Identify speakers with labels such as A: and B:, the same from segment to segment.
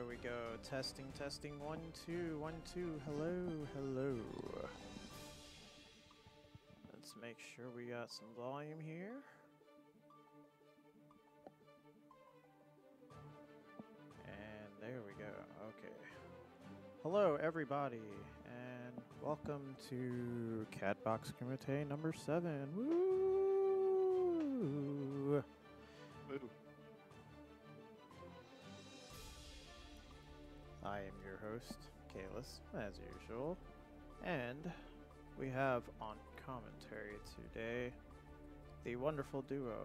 A: There we go. Testing, testing. 1, 2, 1, 2. Hello, hello. Let's make sure we got some volume here. And there we go. Okay. Hello, everybody, and welcome to Catbox Kumite number 7. Woo!
B: Woo.
A: I am your host, Kalis, as usual, and we have on commentary today the wonderful duo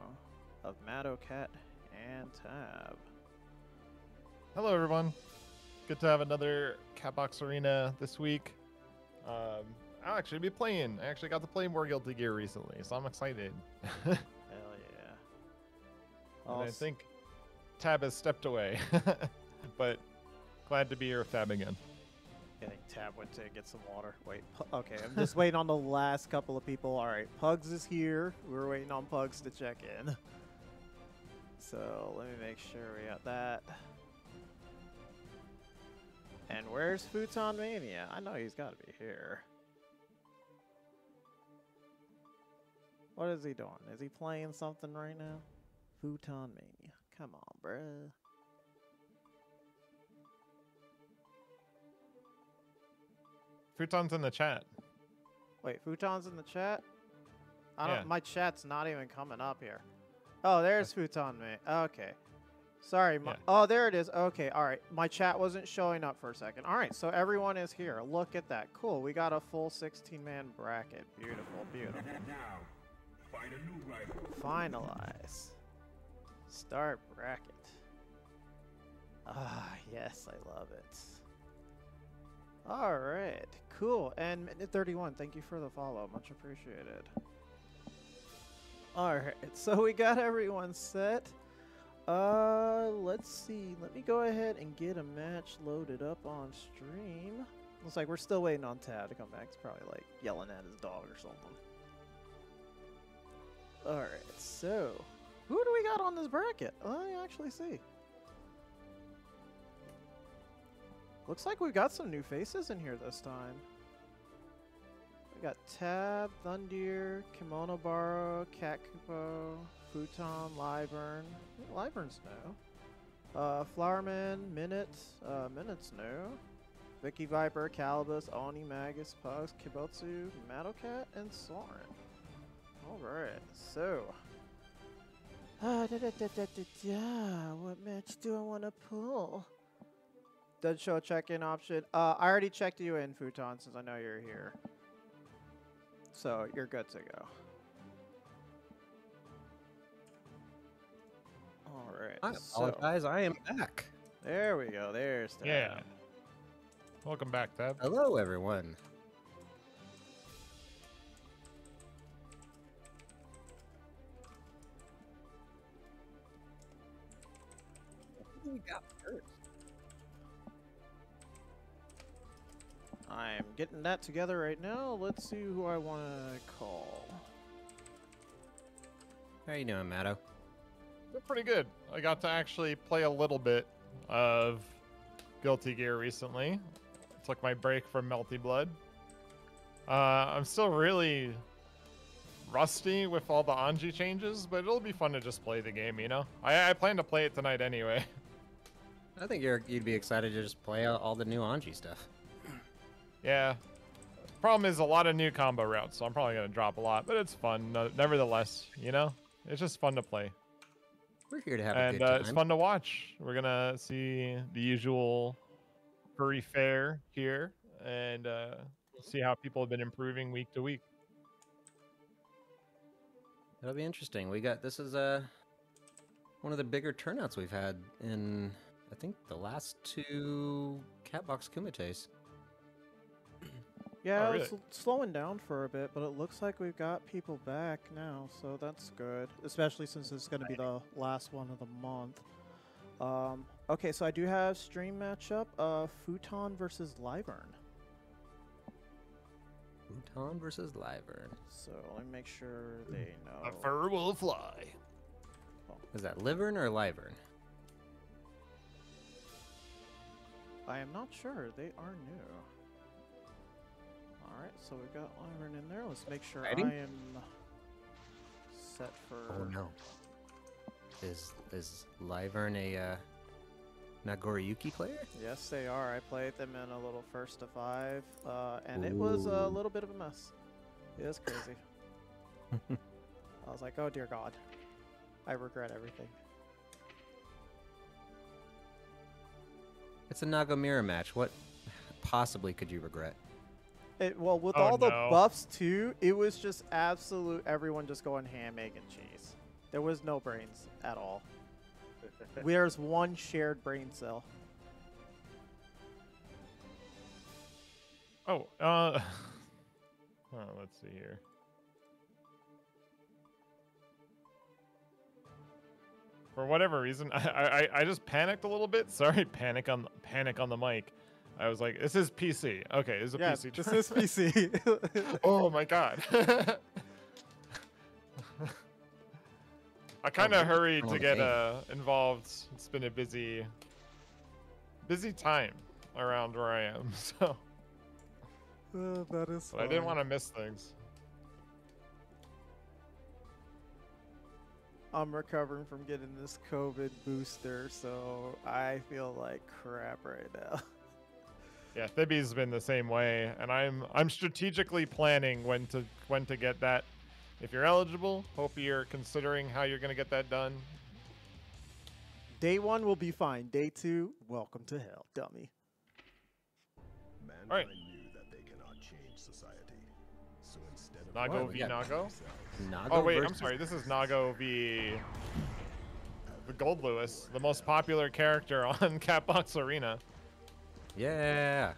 A: of Mattocat and Tab.
B: Hello, everyone. Good to have another Catbox Arena this week. I'll actually be playing. I actually got to play more Guilty Gear recently, so I'm excited.
A: Hell yeah.
B: And I think Tab has stepped away, but glad to be here with Tab again.
A: I think Tab went to get some water. Wait, okay, I'm just waiting on the last couple of people. All right, Pugs is here. We're waiting on Pugs to check in. So let me make sure we got that. And where's Futonmania? I know he's got to be here. What is he doing? Is he playing something right now? Futonmania. Come on, bruh.
B: Futon's in the chat.
A: Wait, Futon's in the chat? I don't.
B: Yeah.
A: My chat's not even coming up here. Oh, there's Futonmania. Okay. Sorry.
B: Yeah.
A: Oh, there it is. Okay. All right. My chat wasn't showing up for a second. All right. So everyone is here. Look at that. Cool. We got a full 16-man bracket. Beautiful. Beautiful.
C: Now, find a new rival.
A: Finalize. Start bracket. Ah, yes. I love it. All right. Cool. And Minute 31, thank you for the follow. Much appreciated. All right. So we got everyone set. Let's see. Let me go ahead and get a match loaded up on stream. Looks like we're still waiting on Tab to come back. He's probably like yelling at his dog or something. Alright, so who do we got on this bracket? Let me actually see. Looks like we've got some new faces in here this time. We got Tab, Thundeer, KemonoBara, Cat Kupo, Futon, Lyvern. I think Lyvern's new. Flowerman, Minute's new. VickiViper, Calibus, Oni, Magus, Pugs, Kibotsu, Mattocat, and Soren. Alright, so. What match do I want to pull? Does show a check-in option. I already checked you in, Futon, since I know you're here. So, you're good to go. Alright.
D: I apologize, I am back.
A: There we go. There's Tab.
B: Yeah. Welcome back, Tab.
D: Hello, everyone. What do we got first?
A: I'm getting that together right now. Let's see who I want to call.
D: How you doing, Matto?
B: They're pretty good. I got to actually play a little bit of Guilty Gear recently. Took my break from Melty Blood. I'm still really rusty with all the Anji changes, but it'll be fun to just play the game, you know? I plan to play it tonight anyway.
D: I think you'd be excited to just play all the new Anji stuff.
B: Yeah. Problem is a lot of new combo routes, so I'm probably going to drop a lot, but it's fun nevertheless, you know? It's just fun to play.
D: We're here to have a good
B: And
D: time.
B: it's fun to watch. We're going to see the usual furry fare here and see how people have been improving week to week.
D: That'll be interesting. This is one of the bigger turnouts we've had in, I think, the last 2 Catbox Kumites.
A: Yeah,
B: Oh,
A: it's
B: really?
A: slowing down for a bit, but it looks like we've got people back now, so that's good. Especially since it's going to be the last one of the month. Okay, so I do have stream matchup, Futon versus Lyvern.
D: Futon versus Lyvern.
A: So let me make sure they know.
B: A fur will fly.
D: Is that Lyvern or Lyvern?
A: I am not sure. They are new. Alright, so we've got Lyvern in there. Let's make sure
D: Fighting?
A: I am set for...
D: Oh no. Is Lyvern a Nagoriyuki player?
A: Yes, they are. I played them in a little first to 5, and it was a little bit of a mess. It was crazy. I was like, oh dear God. I regret everything.
D: It's a Nago mirror match. What possibly could you regret?
A: Well, with
B: Oh,
A: all the
B: no.
A: buffs too, it was just absolute everyone just going ham, egg, and cheese. There was no brains at all. There's one shared brain cell.
B: Oh, let's see here. For whatever reason, I just panicked a little bit. Sorry, panic on the mic. I was like, this is PC. Okay, this is a
A: Yeah,
B: PC.
A: this is PC.
B: Oh my God. I kind of hurried to get involved. It's been a busy time around where I am, so.
A: That is.
B: But I didn't want to miss things.
A: I'm recovering from getting this COVID booster, so I feel like crap right now.
B: Yeah, Thibby's been the same way, and I'm strategically planning when to get that. If you're eligible, hope you're considering how you're gonna get that done.
A: Day 1 will be fine. Day 2, welcome to hell, dummy.
C: Mankind
B: Alright.
C: knew that they cannot change society. So instead of
B: Nago
D: What?
B: v
D: We got-
B: Nago.
D: Nago
B: Oh wait, I'm
D: versus-
B: sorry. This is Nago v the Gold Lewis, the most popular character on Catbox Arena.
D: Yeah.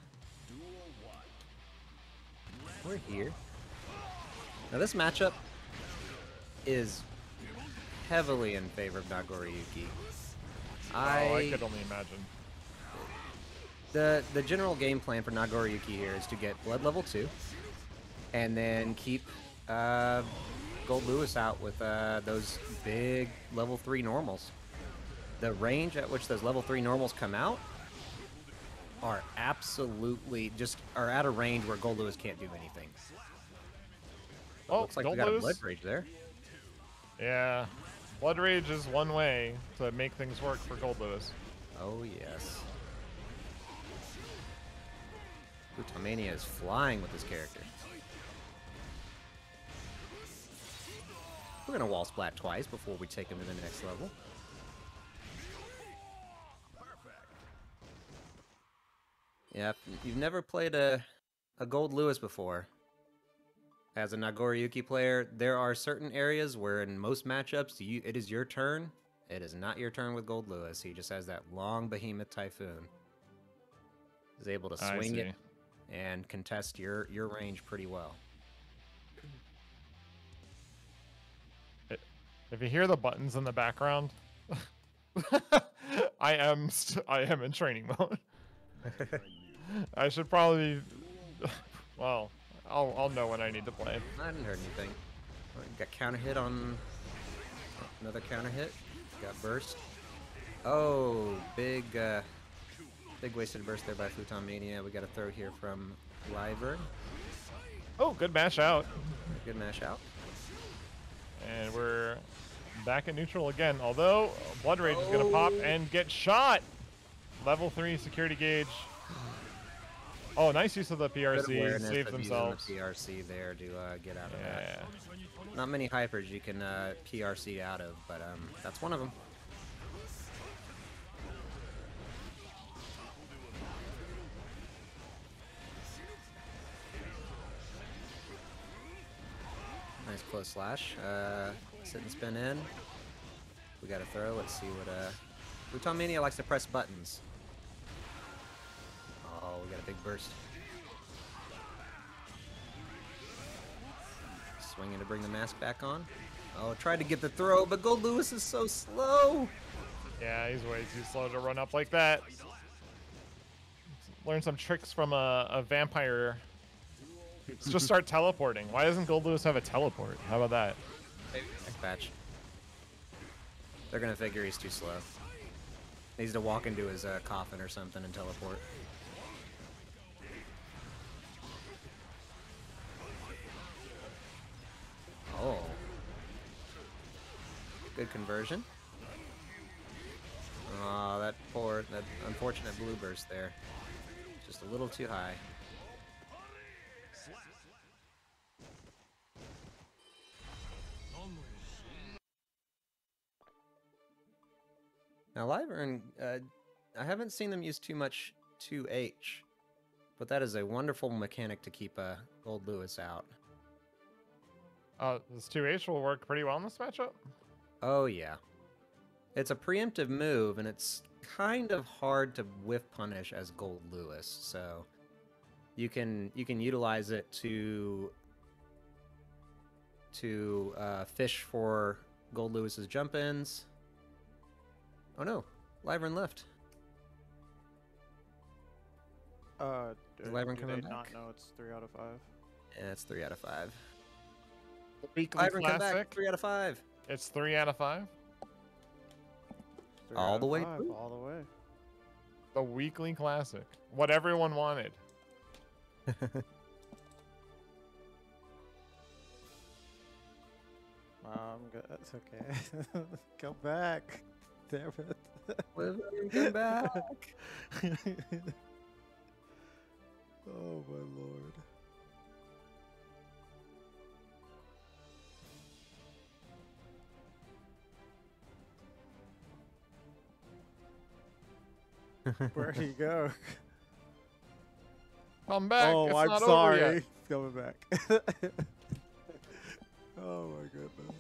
D: We're here. Now this matchup is heavily in favor of Nagoriyuki.
B: Oh, I could only imagine.
D: The general game plan for Nagoriyuki here is to get Blood level 2, and then keep Gold Lewis out with those big level 3 normals. The range at which those level 3 normals come out are absolutely are at a range where Gold Lewis can't do anything.
B: Oh,
D: Looks like
B: Gold
D: we got a
B: Lewis.
D: Blood Rage there.
B: Yeah, Blood Rage is one way to make things work for Gold Lewis.
D: Oh yes. Futonmania is flying with this character. We're gonna wall splat twice before we take him to the next level. Yeah, if you've never played a Gold Lewis before, as a Nagoriyuki player, there are certain areas where in most matchups it is your turn. It is not your turn with Gold Lewis. He just has that long behemoth typhoon. He's able to
B: I
D: swing
B: see.
D: it and contest your range pretty well.
B: If you hear the buttons in the background, I am in training mode. I should probably. Well, I'll know when I need to play.
D: I didn't hurt anything. Got counter hit on another counter hit. Got burst. Oh, big wasted burst there by Futonmania. We got a throw here from Lyvern.
B: Oh, good mash out.
D: Good mash out.
B: And we're back at neutral again. Although Blood Rage is gonna pop and get shot. Level 3 security gauge. Oh, nice use of the
D: Good
B: PRC.
D: awareness
B: Saved
D: of using
B: themselves.
D: the PRC there to get out of
B: Yeah.
D: that. Not many hypers you can PRC out of, but that's one of them. Nice close slash. Sit and spin in. We got a throw. Let's see what. Futonmania likes to press buttons. Oh, we got a big burst. Swinging to bring the mask back on. Oh, tried to get the throw, but Gold Lewis is so slow.
B: Yeah, he's way too slow to run up like that. Learn some tricks from a vampire. Let's just start teleporting. Why doesn't Gold Lewis have a teleport? How about that?
D: Next patch. They're gonna figure he's too slow. Needs to walk into his coffin or something and teleport. Oh. Good conversion. Oh, that unfortunate blue burst there. Just a little too high. Now, Lyvern, I haven't seen them use too much 2H, but that is a wonderful mechanic to keep Gold Lewis out.
B: This 2H will work pretty well in this matchup.
D: Oh, yeah. It's a preemptive move, and it's kind of hard to whiff punish as Gold Lewis, so you can utilize it to fish for Gold Lewis's jump-ins. Oh no, Lyvern left. Is Lyvern
A: do
D: coming
A: they
D: back?
A: not know it's 3 out of 5?
D: Yeah, it's 3 out of 5.
B: Weekly
D: Lyvern, come
B: classic.
D: back. 3 out of 5.
B: It's 3 out of 5.
A: 3
D: All
A: out
D: the
A: of
D: way
A: 5,
D: through?
A: all the way.
B: The weekly classic. What everyone wanted.
A: Good. That's okay. Go back. Damn it.
D: Lyvern, come back.
A: Oh my lord. Where'd he go?
B: Come back.
A: Oh,
B: it's
A: I'm
B: not
A: sorry.
B: Over yet.
A: He's coming back. Oh my goodness.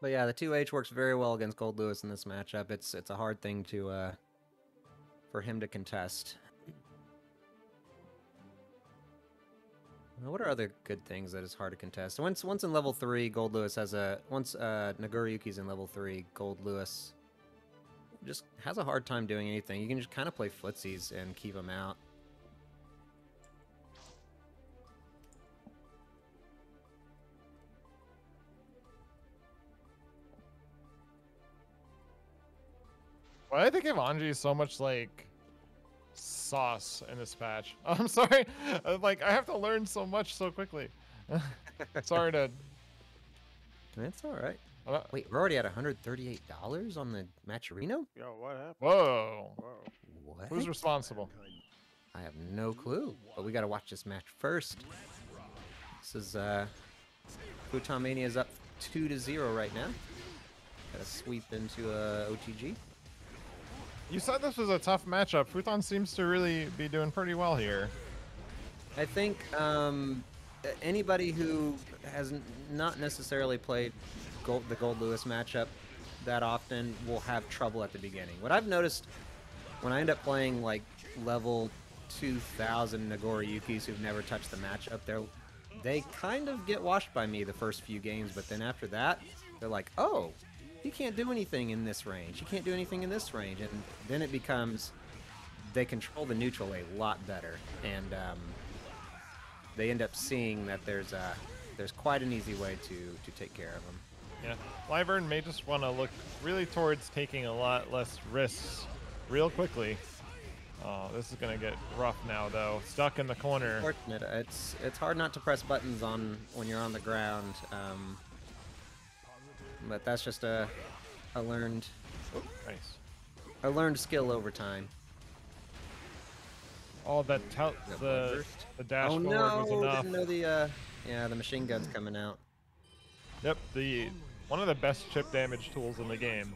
D: But yeah, the 2H works very well against Gold Lewis in this matchup. It's a hard thing to for him to contest. Now, what are other good things that is hard to contest? Once in level 3, Gold Lewis has once Nagoriyuki's in level 3, Gold Lewis just has a hard time doing anything. You can just kind of play footsies and keep him out.
B: Why do I think of Anji so much like sauce in this patch? I'm sorry. Like, I have to learn so much so quickly. Sorry to...
D: It's all right. Wait, we're already at $138 on the Matcherino?
A: Yo, what happened?
B: Whoa.
A: Whoa.
D: What?
B: Who's responsible?
D: I have no clue, but we gotta watch this match first. This is Futonmania is up 2-0 right now. Gotta sweep into OTG.
B: You said this was a tough matchup. Futon seems to really be doing pretty well here.
D: I think anybody who has not necessarily played the Gold Lewis matchup that often will have trouble at the beginning. What I've noticed when I end up playing like level 2000 Nagoriyukis who've never touched the matchup, they kind of get washed by me the first few games, but then after that, they're like, oh, he can't do anything in this range. He can't do anything in this range. And then it becomes, they control the neutral a lot better. And they end up seeing that there's quite an easy way to take care of them.
B: Yeah, Lyvern may just want to look really towards taking a lot less risks real quickly. Oh, this is going to get rough now, though. Stuck in the corner.
D: Fortunate. It's hard not to press buttons when you're on the ground. But that's just a learned skill over time.
B: Oh, the dash forward was enough.
D: Didn't know the machine gun's coming out.
B: Yep, one of the best chip damage tools in the game.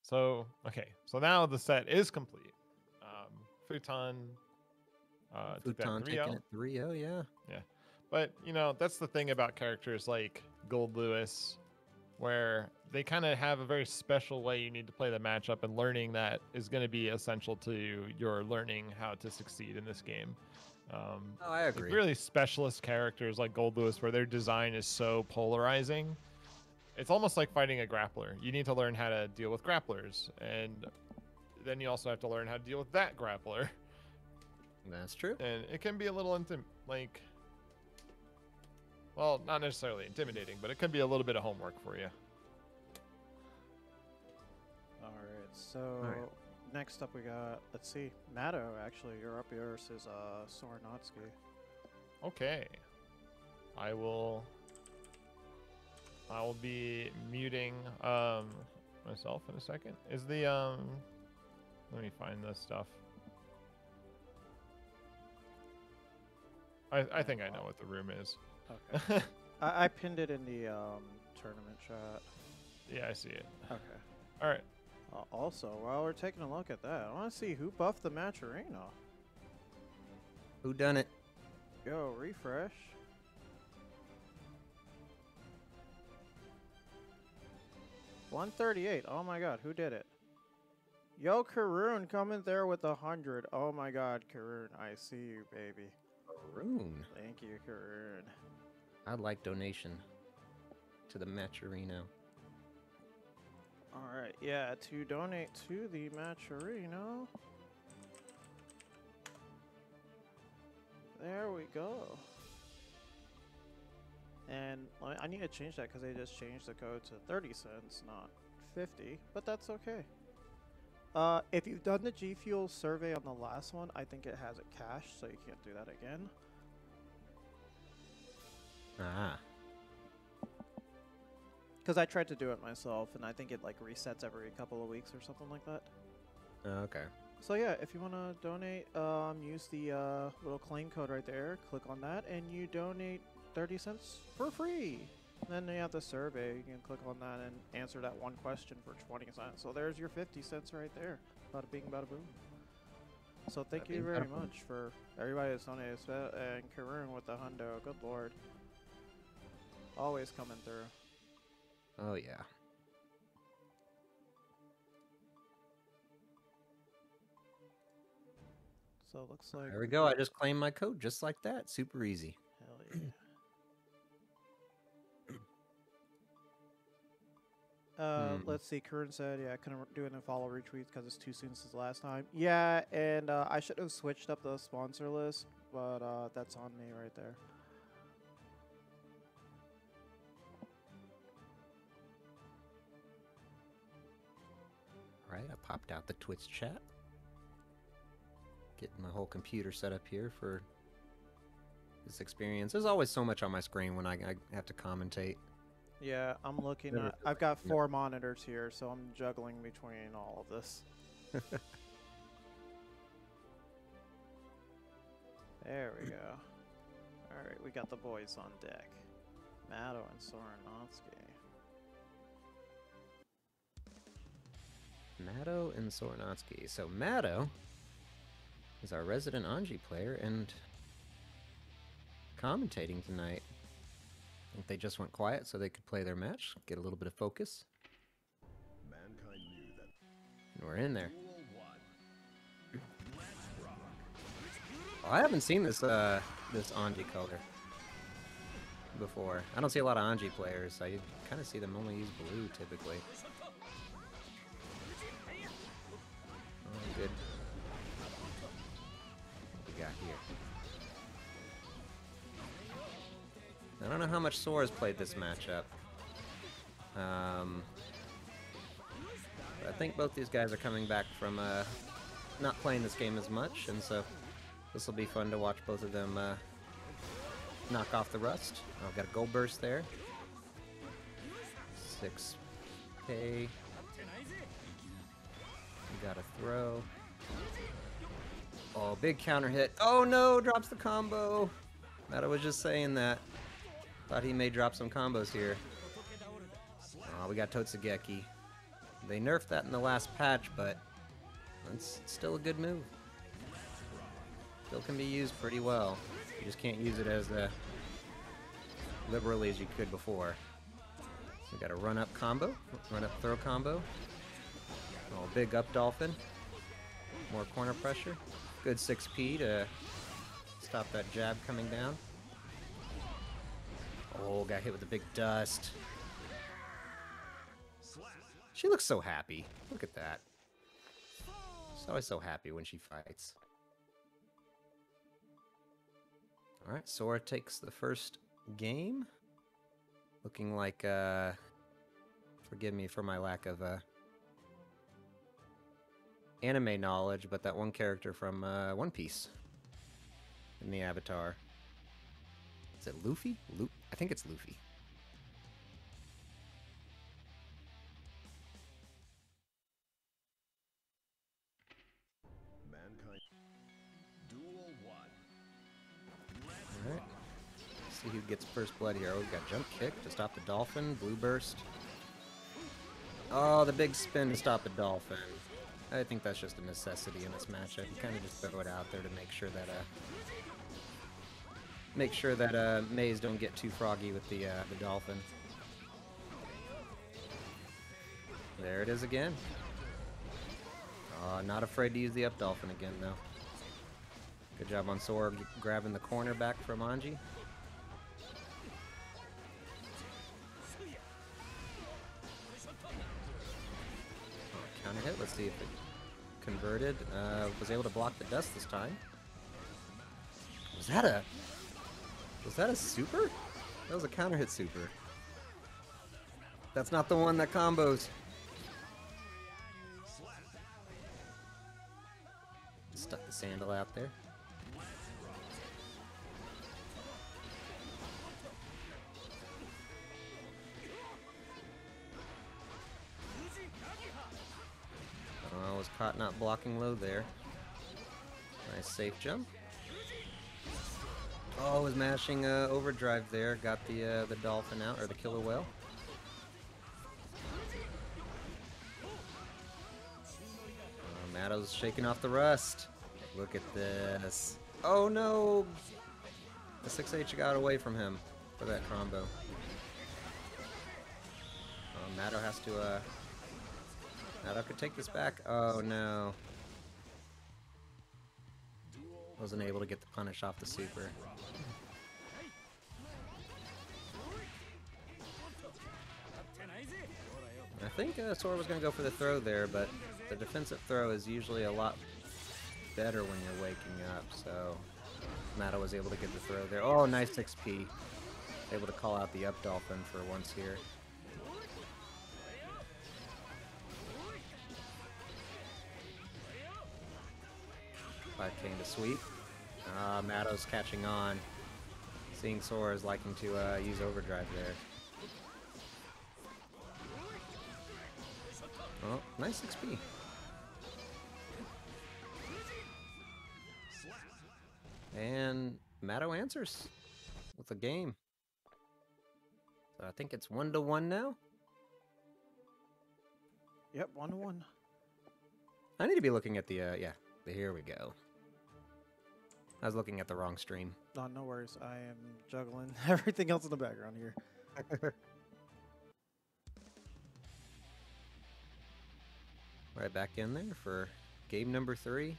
B: So now the set is complete. Futon took that
D: Futon
B: 3-0.
D: taking it 3-0, yeah.
B: Yeah, but that's the thing about characters like Gold Lewis, where they kind of have a very special way you need to play the matchup, and learning that is going to be essential to your learning how to succeed in this game.
D: I agree.
B: Like really specialist characters like Gold Lewis, where their design is so polarizing, it's almost like fighting a grappler. You need to learn how to deal with grapplers, and then you also have to learn how to deal with that grappler.
D: That's true.
B: And it can be a little Well, not necessarily intimidating, but it could be a little bit of homework for you.
A: Alright, so
D: Alright.
A: next up we got, let's see, Matto, actually. You're up yours is Soranotsky.
B: Okay. I will be muting myself in a second. Is the let me find this stuff. I think I know what the room is.
A: Okay. I pinned it in the tournament chat.
B: Yeah, I see it.
A: Okay.
B: All right.
A: Also, while we're taking a look at that, I want to see who buffed the match arena.
D: Who done it?
A: Yo, refresh. $138. Oh my god, who did it? Yo, Karoon coming there with 100. Oh my god, Karoon, I see you, baby.
D: Rune.
A: Thank you, Karoon.
D: I'd like donation to the match arena.
A: Alright, yeah, to donate to the match arena. There we go. And I need to change that because they just changed the code to 30 cents, not 50, but that's okay. If you've done the G Fuel survey on the last one, I think it has it cached, so you can't do that again.
D: Ah.
A: Because I tried to do it myself, and I think it like resets every couple of weeks or something like that.
D: Okay.
A: So yeah, if you want to donate, use the little claim code right there, click on that, and you donate 30 cents for free. Then you have the survey, you can click on that and answer that one question for 20 cents. So there's your 50 cents right there. Bada bing, bada boom. So thank
D: Bada
A: you
D: bing,
A: very
D: bada boom.
A: much for everybody that's donated, and Karoon with the hundo. Good lord. Always coming through.
D: Oh yeah.
A: So it looks like
D: There we go. I just claimed my code just like that. Super easy.
A: hell yeah. Let's see. Kern said, "Yeah, I couldn't do it in follow retweets because it's too soon since the last time." Yeah, and I should have switched up the sponsor list, but that's on me right there.
D: All right, I popped out the Twitch chat. Getting my whole computer set up here for this experience. There's always so much on my screen when I have to commentate.
A: Yeah, I'm looking
D: Never
A: at.
D: feel
A: I've got
D: like-
A: 4 monitors here, so I'm juggling between all of this. There we go. All right, we got the boys on deck. Matto and Soranotsky.
D: Matto and Soranotsky. So Matto is our resident Anji player and commentating tonight. I think they just went quiet so they could play their match, get a little bit of focus.
C: Mankind knew that
D: And we're in there.
C: Duel 1. Let's rock.
D: Oh, I haven't seen this this Anji color before. I don't see a lot of Anji players. I kind of see them only use blue typically. Oh, good. What we got here? I don't know how much Sora's played this matchup. But I think both these guys are coming back from not playing this game as much, and so this will be fun to watch both of them knock off the rust. Oh, I've got a gold burst there. 6k. We got a throw. Oh, big counter hit. Oh no, drops the combo. Matto was just saying that. Thought he may drop some combos here. Oh, we got Totsugeki. They nerfed that in the last patch, but it's still a good move. Still can be used pretty well. You just can't use it as liberally as you could before. We got a run-up combo, run-up throw combo. Oh, big up dolphin. More corner pressure. Good 6P to stop that jab coming down. Oh, got hit with the big dust. She looks so happy. Look at that. She's always so happy when she fights. Alright, Sora takes the first game. Looking like, forgive me for my lack of anime knowledge, but that one character from One Piece in the avatar. Is it Luffy? I think it's Luffy.
C: Mankind. Duel 1.
D: Alright. See who gets first blood here. Oh, we got jump kick to stop the dolphin. Blue burst. Oh, the big spin to stop the dolphin. I think that's just a necessity in this matchup. You kind of just throw it out there to make sure that Maze don't get too froggy with the dolphin. There it is again. Not afraid to use the up dolphin again though. Good job on Sora grabbing the corner back from Anji. Counter hit. Let's see if it converted. Was able to block the dust this time. Was that a super? That was a counter hit super. That's not the one that combos. Stuck the sandal out there. Was caught not blocking low there. Nice safe jump. Oh, was mashing overdrive there. Got the dolphin out, or the killer whale. Matto's shaking off the rust. Look at this. Oh no! The 6H got away from him for that combo. Matto has to Matto could take this back. Oh no. Wasn't able to get the punish off the super. I think Sora was going to go for the throw there, but the defensive throw is usually a lot better when you're waking up, so Matto was able to get the throw there. Oh, nice XP. Able to call out the up dolphin for once here. Came to sweep. Matto's catching on. Seeing Sora is liking to use overdrive there. Oh, nice XP. And Matto answers with a game. So I think it's 1-1 now.
A: Yep, 1-1.
D: I need to be looking at the here we go. I was looking at the wrong stream.
A: Oh, no worries. I am juggling everything else in the background here.
D: Right back in there for game number 3.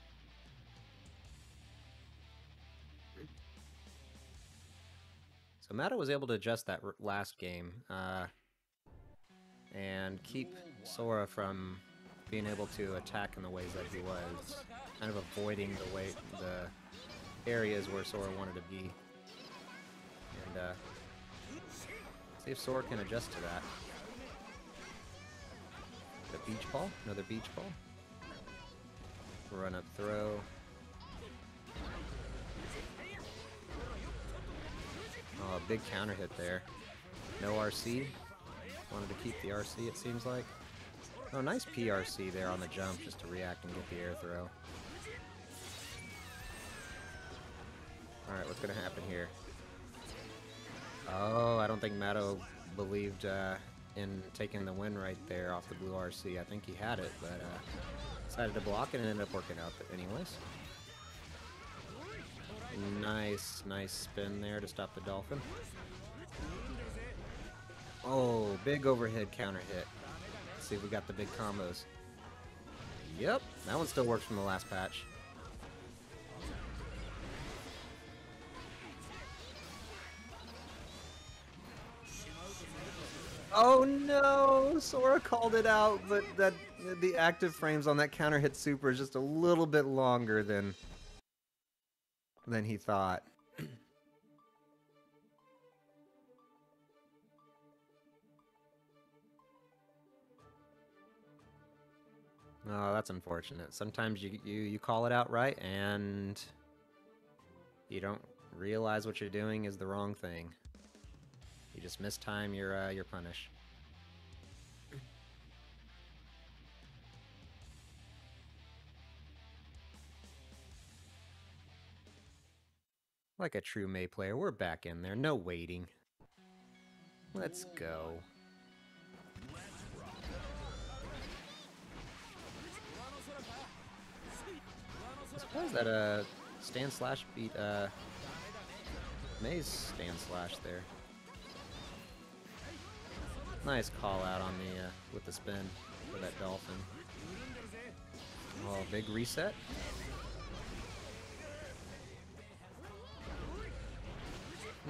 D: So Matto was able to adjust that last game and keep Sora from being able to attack in the ways that he was, kind of avoiding the areas where Sora wanted to be. And see if Sora can adjust to that. The beach ball, another beach ball. Run up throw. Oh, big counter hit there. No RC. Wanted to keep the RC, it seems like. Oh, nice PRC there on the jump just to react and get the air throw. Alright, what's going to happen here? Oh, I don't think Matto believed in taking the win right there off the blue RC. I think he had it, but decided to block it and ended up working out anyways. Nice spin there to stop the dolphin. Oh, big overhead counter hit. Let's see if we got the big combos. Yep, that one still works from the last patch. Oh no! Sora called it out, but the active frames on that counter hit super is just a little bit longer than he thought. Oh, that's unfortunate. Sometimes you call it out right, and you don't realize what you're doing is the wrong thing. You just mistime your punish. Like a true May player, we're back in there. No waiting. Let's go. I'm surprised that stand slash beat May's stand slash there. Nice call out on the with the spin for that dolphin. Oh, big reset.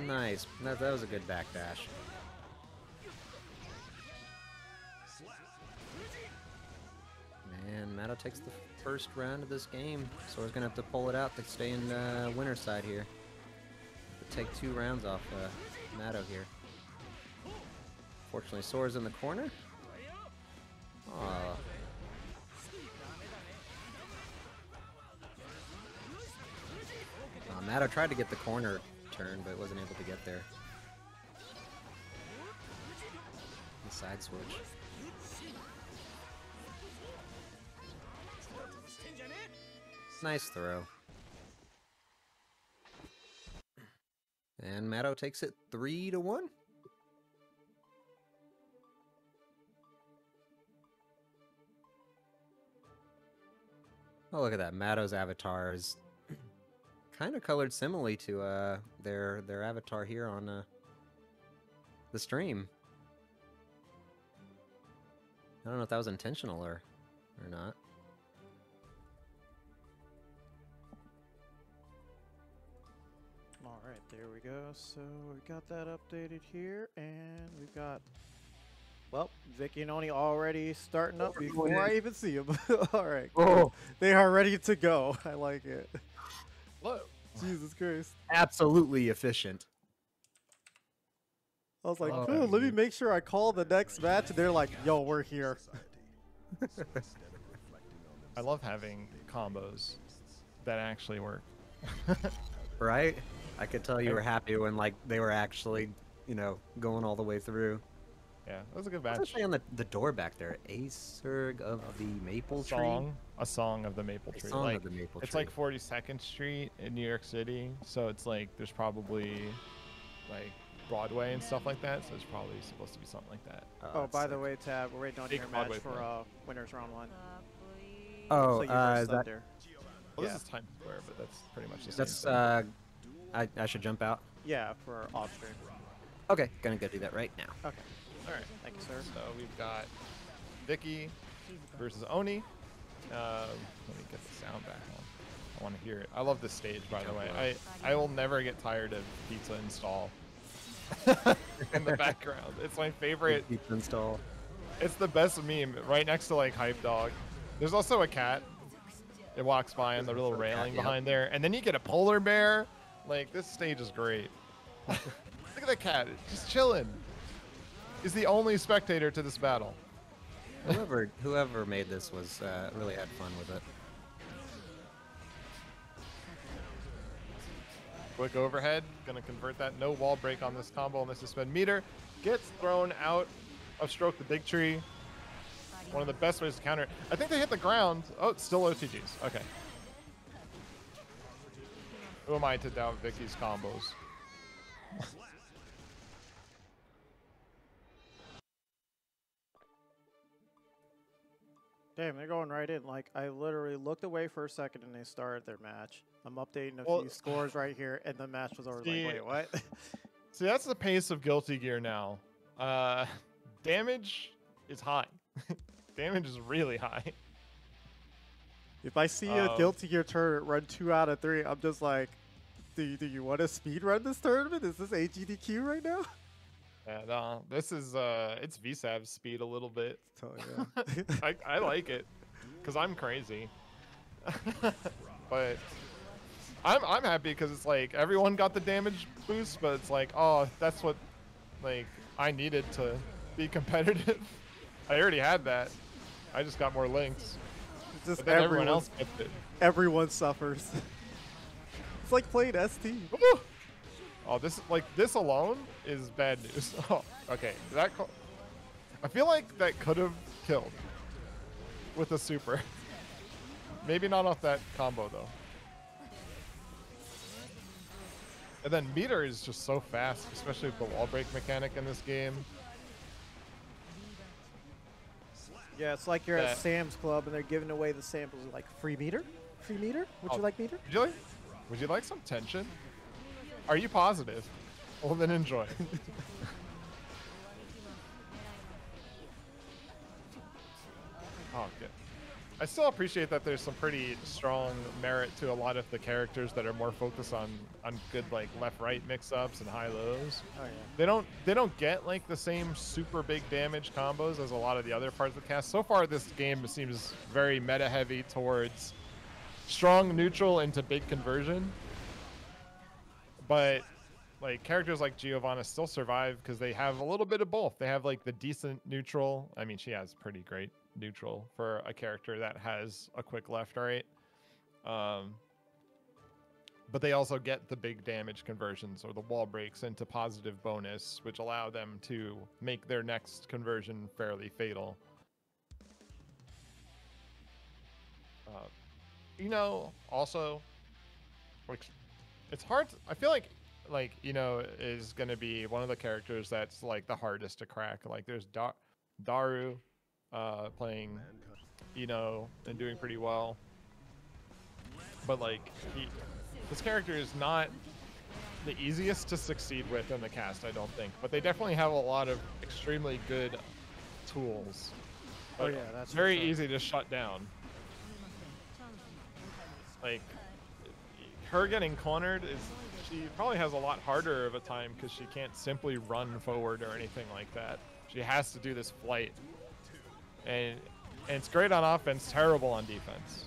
D: Nice. That was a good backdash. And Matto takes the first round of this game. Sora's gonna have to pull it out to stay in the winner's side here. To take 2 rounds off Matto here. Fortunately, Sora's in the corner. Aww. Matto tried to get the corner turn, but wasn't able to get there. The side switch. Nice throw. And Matto takes it 3-1. Oh, look at that. Matto's avatar is kind of colored similarly to their avatar here on the stream. I don't know if that was intentional or not.
A: All right, there we go. So we got that updated here, and we've got, well, Vicky and Oni already starting up before I even see them. All right, cool. They are ready to go. I like it.
B: What?
A: Jesus Christ.
D: Absolutely efficient.
A: I was like, cool, let me make sure I call the next match. And they're like, yo, we're here.
B: I love having combos that actually work.
D: Right? I could tell you were happy when like they were actually, you know, going all the way through.
B: Yeah, that was a good
D: What's
B: match.
D: it say on the door back there? Acerg of the Maple Tree?
B: A song of the Maple Tree.
D: Song
B: like,
D: of the Maple
B: it's
D: Tree.
B: like 42nd Street in New York City, so it's like there's probably like Broadway and stuff like that, so it's probably supposed to be something like that.
A: Oh, by the way, Tab, we're waiting on
B: Big
A: your
B: Broadway
A: match for
B: play.
A: winners round 1.
D: Oh,
A: So you versus
D: is that...
A: Thunder.
B: Well,
A: Yeah.
B: this is Times Square, but that's pretty much the same
D: That's,
B: thing.
D: I should jump out?
A: Yeah, for off stream.
D: Okay, gonna go do that right now.
A: Okay.
B: All right.
A: Thank you, sir.
B: So we've got Vicky versus Oni. Let me get the sound back on. I want to hear it. I love this stage, by the way. I will never get tired of Pizza Install in the background. It's my favorite.
D: Pizza install.
B: It's the best meme, right next to like Hype Dog. There's also a cat. It walks by on the little railing behind there, and then you get a polar bear. Like, this stage is great. Look at the cat, just chilling. He's the only spectator to this battle.
D: Whoever made this was really had fun with it.
B: Quick overhead, gonna convert that. No wall break on this combo on the suspend meter. Gets thrown out of Stroke the Big Tree. One of the best ways to counter it. I think they hit the ground. Oh, it's still OTGs. Okay. Who am I to doubt Vicky's combos?
A: Damn, they're going right in. Like, I literally looked away for a second and they started their match. I'm updating a few scores right here, and the match was already like, wait, what?
B: See, that's the pace of Guilty Gear now. Damage is high. Damage is really high.
A: If I see a Guilty Gear tournament run 2 out of 3, I'm just like, do you want to speed run this tournament? Is this AGDQ right now?
B: Yeah, no, this is it's VSAV speed a little bit.
A: Oh, yeah.
B: I like it because I'm crazy, but I'm happy because it's like everyone got the damage boost, but it's like, oh, that's what like I needed to be competitive. I already had that. I just got more links.
A: Just
B: But then everyone
A: everyone,
B: else gets it.
A: everyone suffers. It's like playing ST.
B: Woo! Oh, this alone is bad news. Oh, okay. I feel like that could have killed with a super. Maybe not off that combo though. And then meter is just so fast, especially with the wall break mechanic in this game.
A: Yeah, it's like you're at Sam's Club and they're giving away the samples like free meter? Free meter? Would you like meter?
B: Would you like some tension? Are you positive? Well, then enjoy. Oh, good. I still appreciate that there's some pretty strong merit to a lot of the characters that are more focused on good like left-right mix-ups and high-lows.
A: Oh yeah.
B: They don't get like the same super big damage combos as a lot of the other parts of the cast. So far, this game seems very meta-heavy towards strong neutral into big conversion. But like characters like Giovanna still survive because they have a little bit of both. They have like the decent neutral. I mean, she has pretty great neutral for a character that has a quick left right. But they also get the big damage conversions or the wall breaks into positive bonus, which allow them to make their next conversion fairly fatal. You know, also, like, it's hard. I feel like you know, is going to be one of the characters that's like the hardest to crack. Like there's Daru playing, you know, and doing pretty well. But like this character is not the easiest to succeed with in the cast, I don't think. But they definitely have a lot of extremely good tools.
A: Oh yeah, that's
B: very easy to shut down. Like her getting cornered is, she probably has a lot harder of a time because she can't simply run forward or anything like that. She has to do this flight. And it's great on offense, terrible on defense.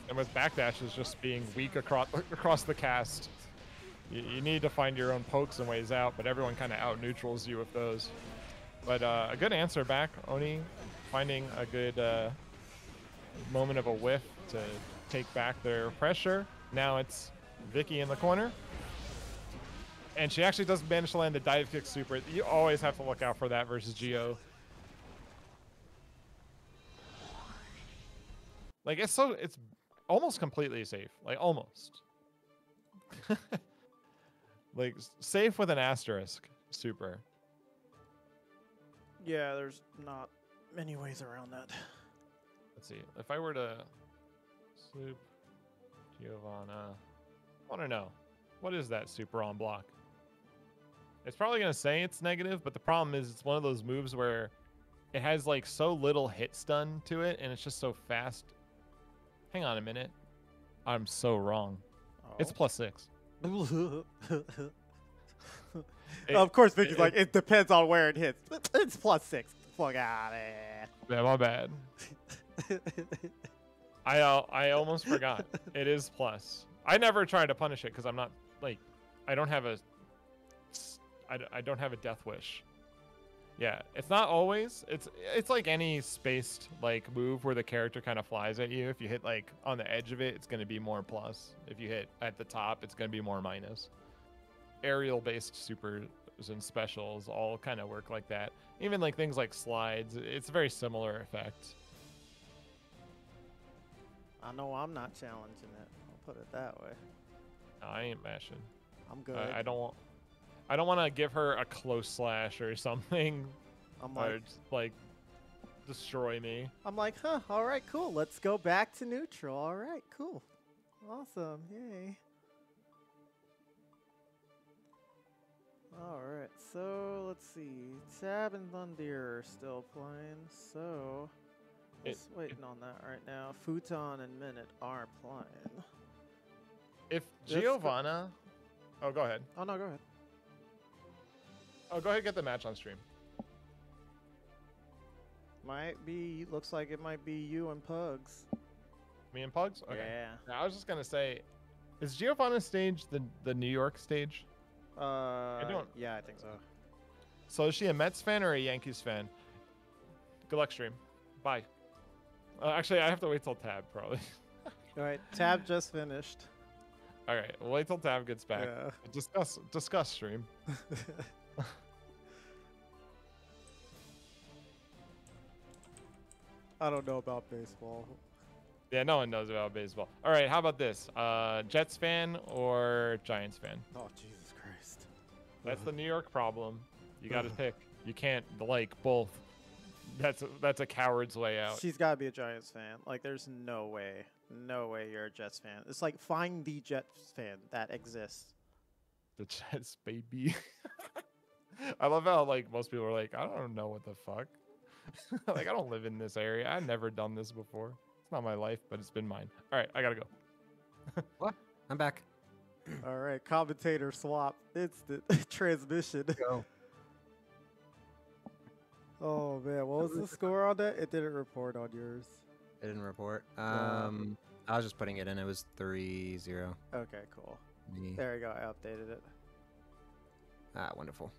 B: And with backdashes just being weak across the cast, you need to find your own pokes and ways out, but everyone kind of out-neutrals you with those. But a good answer back, Oni, finding a good moment of a whiff to take back their pressure. Now it's Vicky in the corner. And she actually doesn't manage to land the dive kick super. You always have to look out for that versus Geo. Like it's almost completely safe. Like almost. Like safe with an asterisk super.
A: Yeah, there's not many ways around that.
B: Let's see. If I were to soup Giovanna, I want to know, what is that super on block? It's probably going to say it's negative, but the problem is it's one of those moves where it has like so little hit stun to it and it's just so fast. Hang on a minute. I'm so wrong. Oh. It's +6.
A: Of course, Vicky's like, it depends on where it hits. It's +6. Fuck out of it.
B: Yeah, my bad. I almost forgot. It is plus. I never try to punish it because I'm not like, I don't have a death wish. Yeah, it's not always. It's like any spaced like move where the character kind of flies at you. If you hit like on the edge of it, it's going to be more plus. If you hit at the top, it's going to be more minus. Aerial based supers and specials all kind of work like that. Even like things like slides, it's a very similar effect.
A: I know I'm not challenging it. I'll put it that way.
B: No, I ain't mashing.
A: I'm good.
B: I don't want to give her a close slash or something.
A: I'm
B: like destroy me.
A: I'm like, huh, all right, cool. Let's go back to neutral. All right, cool. Awesome. Yay. All right, so let's see. Tab and Thundir are still playing, so just waiting on that right now. Futon and Minute are playing.
B: If Giovanna... Oh, go ahead.
A: Oh, no, go ahead.
B: Oh, go ahead and get the match on stream.
A: Might be, looks like it might be you and Pugs.
B: Me and Pugs? Okay.
A: Yeah.
B: Now, I was just going to say, is Giovanna's stage the New York stage? don't.
A: Yeah, I think so.
B: So is she a Mets fan or a Yankees fan? Good luck, stream. Bye. Actually, I have to wait till Tab probably.
A: All right, Tab just finished.
B: All right, we'll wait till Tab gets back.
A: Yeah.
B: Discuss stream.
A: I don't know about baseball.
B: Yeah, no one knows about baseball. All right, how about this? Jets fan or Giants fan?
A: Oh, Jesus Christ.
B: That's the New York problem. You got to pick. You can't like both. That's a coward's way out.
A: She's got to be a Giants fan. Like, there's no way you're a Jets fan. It's like, find the Jets fan that exists.
B: The Jets, baby. I love how like most people are like, I don't know what the fuck. Like, I don't live in this area. I've never done this before. It's not my life, but it's been mine. All right, I gotta go.
D: What? I'm back.
A: All right, commentator swap. Instant transmission.
D: Go.
A: Oh, man. What was the score on that? It didn't report on yours.
D: It didn't report.
A: Wow.
D: I was just putting it in. It was 3-0.
A: Okay, cool.
D: Me.
A: There we go. I updated it.
D: Ah, wonderful.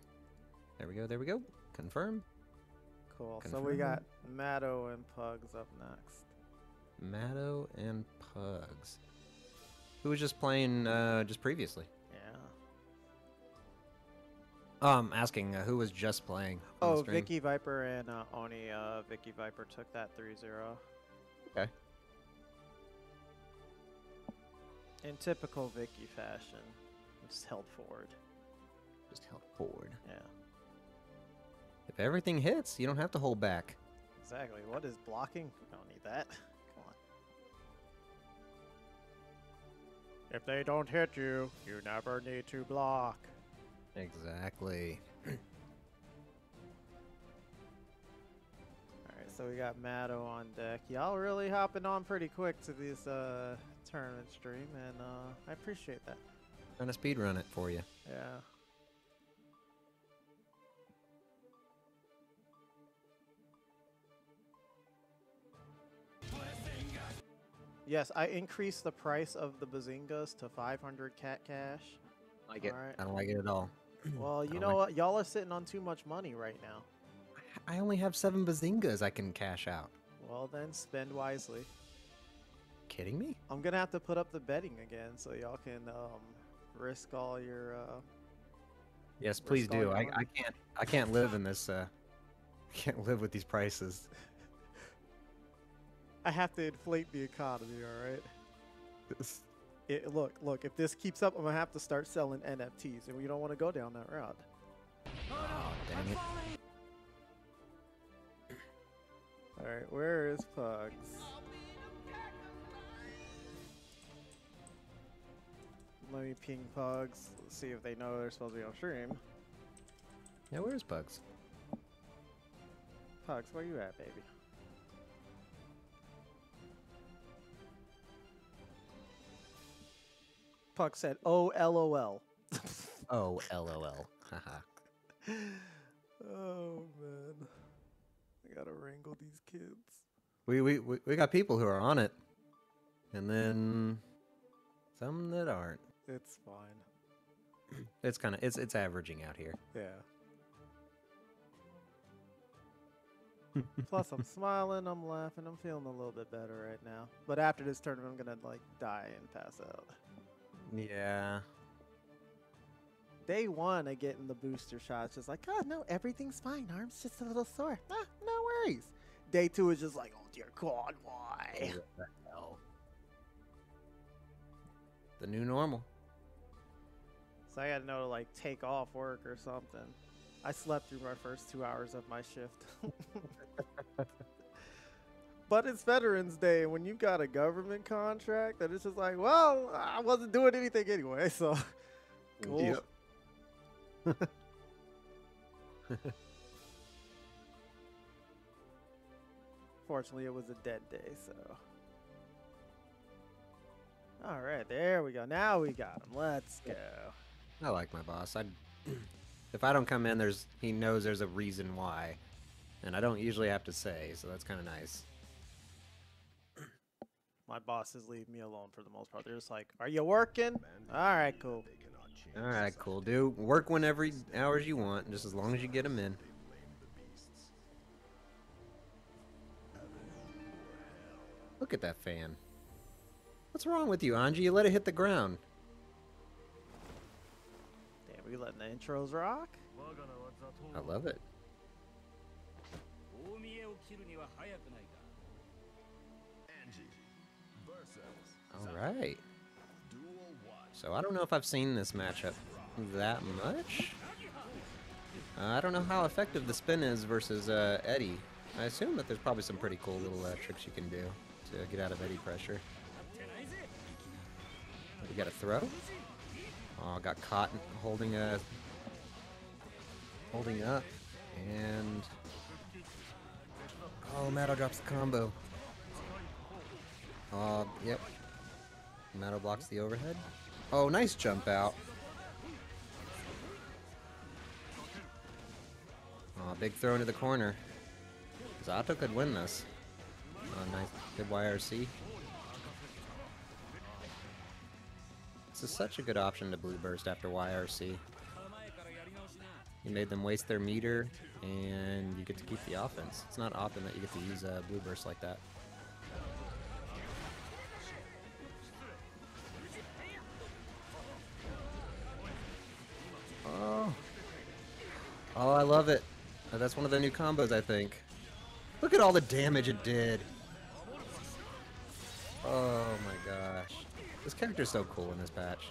D: There we go. There we go. Confirm.
A: Cool. So
D: Confirm.
A: we got Matto and Pugs up next.
D: Matto and Pugs. Who was just playing just previously?
A: Yeah.
D: Asking who was just playing. On
A: Oh,
D: the stream.
A: VickiViper and Oni. VickiViper took that 3-0.
D: Okay.
A: In typical Vicky fashion, just held forward.
D: Just held forward.
A: Yeah.
D: If everything hits, you don't have to hold back.
A: Exactly. What is blocking? We don't need that. Come on. If they don't hit you, you never need to block.
D: Exactly.
A: Alright, so we got Matto on deck. Y'all really hopping on pretty quick to this tournament stream, and I appreciate that.
D: Trying to speed run it for you.
A: Yeah. Yes, I increased the price of the Bazingas to 500 cat cash.
D: Like it.
A: Alright.
D: I don't like it at all.
A: Well, you
D: don't
A: know
D: like-
A: what? Y'all are sitting on too much money right now.
D: I only have 7 bazingas I can cash out.
A: Well, then spend wisely.
D: Kidding me?
A: I'm gonna have to put up the betting again so y'all can risk all your.
D: Yes, please
A: all
D: do.
A: your
D: I
A: money.
D: can't live in this. Can't live with these prices.
A: I have to inflate the economy. All right. Look. If this keeps up, I'm gonna have to start selling NFTs, and we don't want to go down that route.
D: Oh, dang it.
A: All right, where is Pugs? Let me ping Pugs. Let's see if they know they're supposed to be on stream.
D: Yeah, where's Bugs?
A: Pugs, where you at, baby? Pug said, "Oh, LOL."
D: Oh, LOL. Haha.
A: Oh man, I gotta wrangle these kids.
D: We got people who are on it, and then some that aren't.
A: It's fine.
D: It's kind of it's averaging out here.
A: Yeah. Plus, I'm smiling, I'm laughing, I'm feeling a little bit better right now. But after this tournament, I'm gonna like die and pass out.
D: Yeah.
A: Day one of getting the booster shots, just like, oh no, everything's fine. Arm's just a little sore. Ah, no worries. Day two is just like, oh dear God, why?
D: What the hell? The new normal.
A: So I gotta know to like take off work or something. I slept through my first 2 hours of my shift. But it's Veterans Day, and when you got a government contract, that it's just like, well, I wasn't doing anything anyway, so cool.
D: Yep.
A: Fortunately, it was a dead day, so. All right, there we go. Now we got him. Let's go.
D: I like my boss. If I don't come in, he knows there's a reason why, and I don't usually have to say, so that's kind of nice.
A: My bosses leave me alone for the most part. They're just like, are you working? All right, cool.
C: They cannot change
D: Alright, cool, dude. Work whenever hours you want, just as long as you get them in.
C: they lame the beasts. Heaven or hell.
D: Look at that fan. What's wrong with you, Anji? You let it hit the ground.
A: Damn, we letting the intros rock?
D: I love it.
C: Angie versus
D: Alright.
C: Duel 1.
D: So I don't know if I've seen this matchup that much. I don't know how effective the spin is versus Eddie. I assume that there's probably some pretty cool little tricks you can do to get out of Eddie pressure. We got a throw. Oh, got caught holding up, and oh, Matto drops the combo. Yep. Matto blocks the overhead. Oh, nice jump out. Oh, big throw into the corner. Zato could win this. Oh, nice. Good YRC. This is such a good option to blue burst after YRC. You made them waste their meter, and you get to keep the offense. It's not often that you get to use a blue burst like that. Oh. Oh, I love it. That's one of the new combos, I think. Look at all the damage it did. Oh my gosh. This character's so cool in this patch.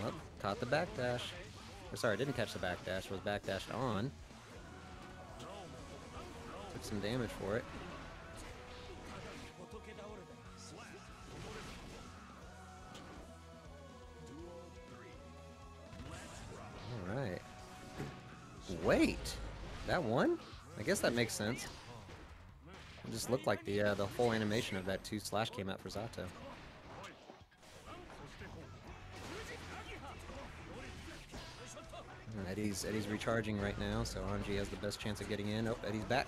D: Oh, caught the backdash. Or sorry, didn't catch the backdash, was backdashed on. Took some damage for it. Alright. Wait! That one? I guess that makes sense. It just looked like the full animation of that 2/ came out for Zato. Eddie's recharging right now, so Anji has the best chance of getting in. Oh, Eddie's back.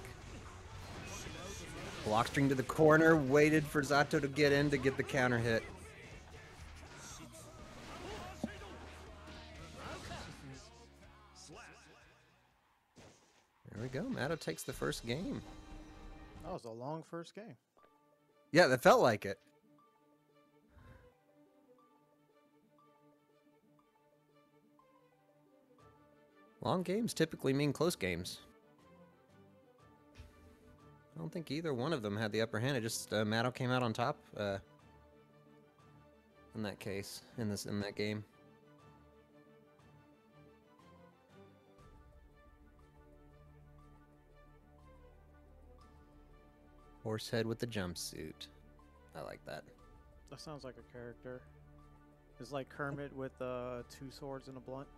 D: Block string to the corner, waited for Zato to get in to get the counter hit. There we go. Matto takes the first game.
A: That was a long first game.
D: Yeah, that felt like it. Long games typically mean close games. I don't think either one of them had the upper hand. It just Matto came out on top in that case, in that game. Horsehead with the jumpsuit. I like that.
A: That sounds like a character. It's like Kermit with 2 swords and a blunt.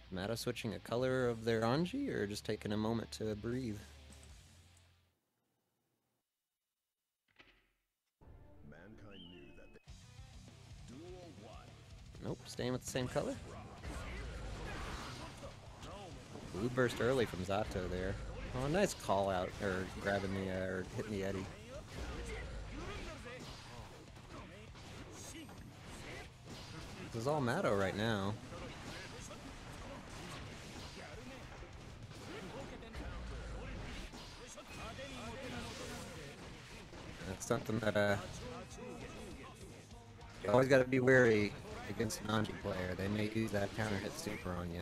D: Matto switching a color of their Anji, or just taking a moment to breathe?
C: Mankind knew that they... Duel 1.
D: Nope, staying with the same color. Blue burst early from Zato there. Oh, nice call out, or grabbing the, or hitting the Eddie. This is all Matto right now. That's something that, you always got to be wary against an Anji player. They may use that counter hit super on you.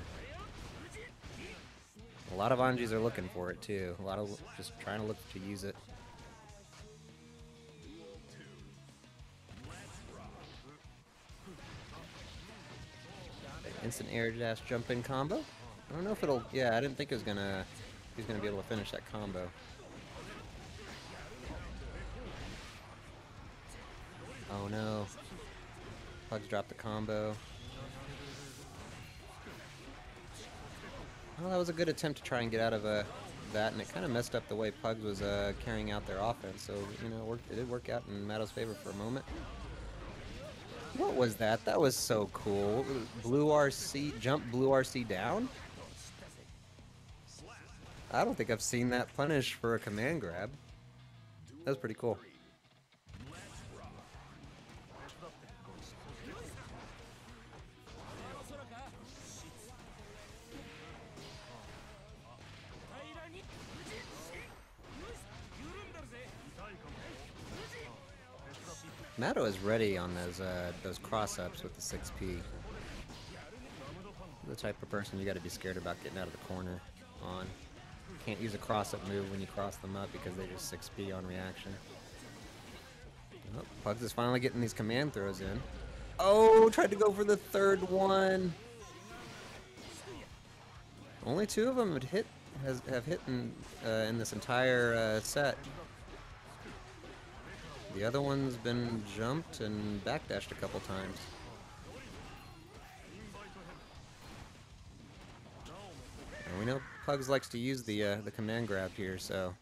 D: A lot of Anjis are looking for it too. A lot of just trying to look to use it. Instant air dash jump in combo. I don't know if it'll. Yeah, I didn't think it was gonna. He's gonna be able to finish that combo. Oh no. Pugs dropped the combo. Oh, that was a good attempt to try and get out of that, and it kind of messed up the way Pugs was carrying out their offense. So, you know, it did work out in Matto's favor for a moment. What was that? That was so cool. Blue RC, jump blue RC down? I don't think I've seen that punish for a command grab. That was pretty cool. Matto is ready on those cross-ups with the 6P. The type of person you got to be scared about getting out of the corner on. Can't use a cross-up move when you cross them up because they just 6P on reaction. Oh, Pugs is finally getting these command throws in. Oh, tried to go for the third one. Only 2 of them have hit in this entire set. The other one's been jumped and backdashed a couple times. And we know Pugs likes to use the command grab here, so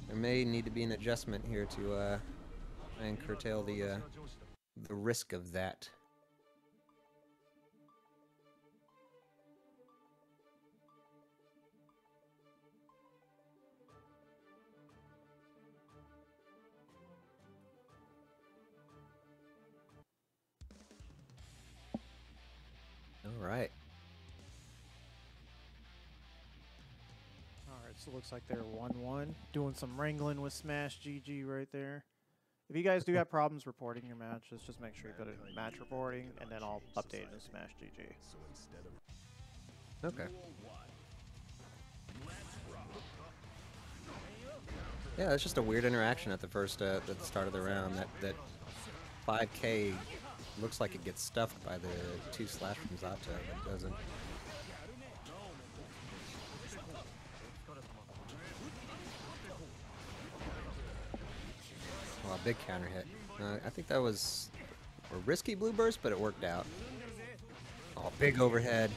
D: there may need to be an adjustment here to try and curtail the risk of that. All right.
A: Alright, so it looks like they're 1-1. Doing some wrangling with Smash GG right there. If you guys do have problems reporting your matches, just make sure you put it in match reporting, and then I'll update it in Smash GG.
D: Okay. Yeah, it's just a weird interaction at the start of the round. That 5K looks like it gets stuffed by the 2 slash from Zato, but it doesn't. Oh, a big counter hit. I think that was a risky blue burst, but it worked out. Oh, big overhead.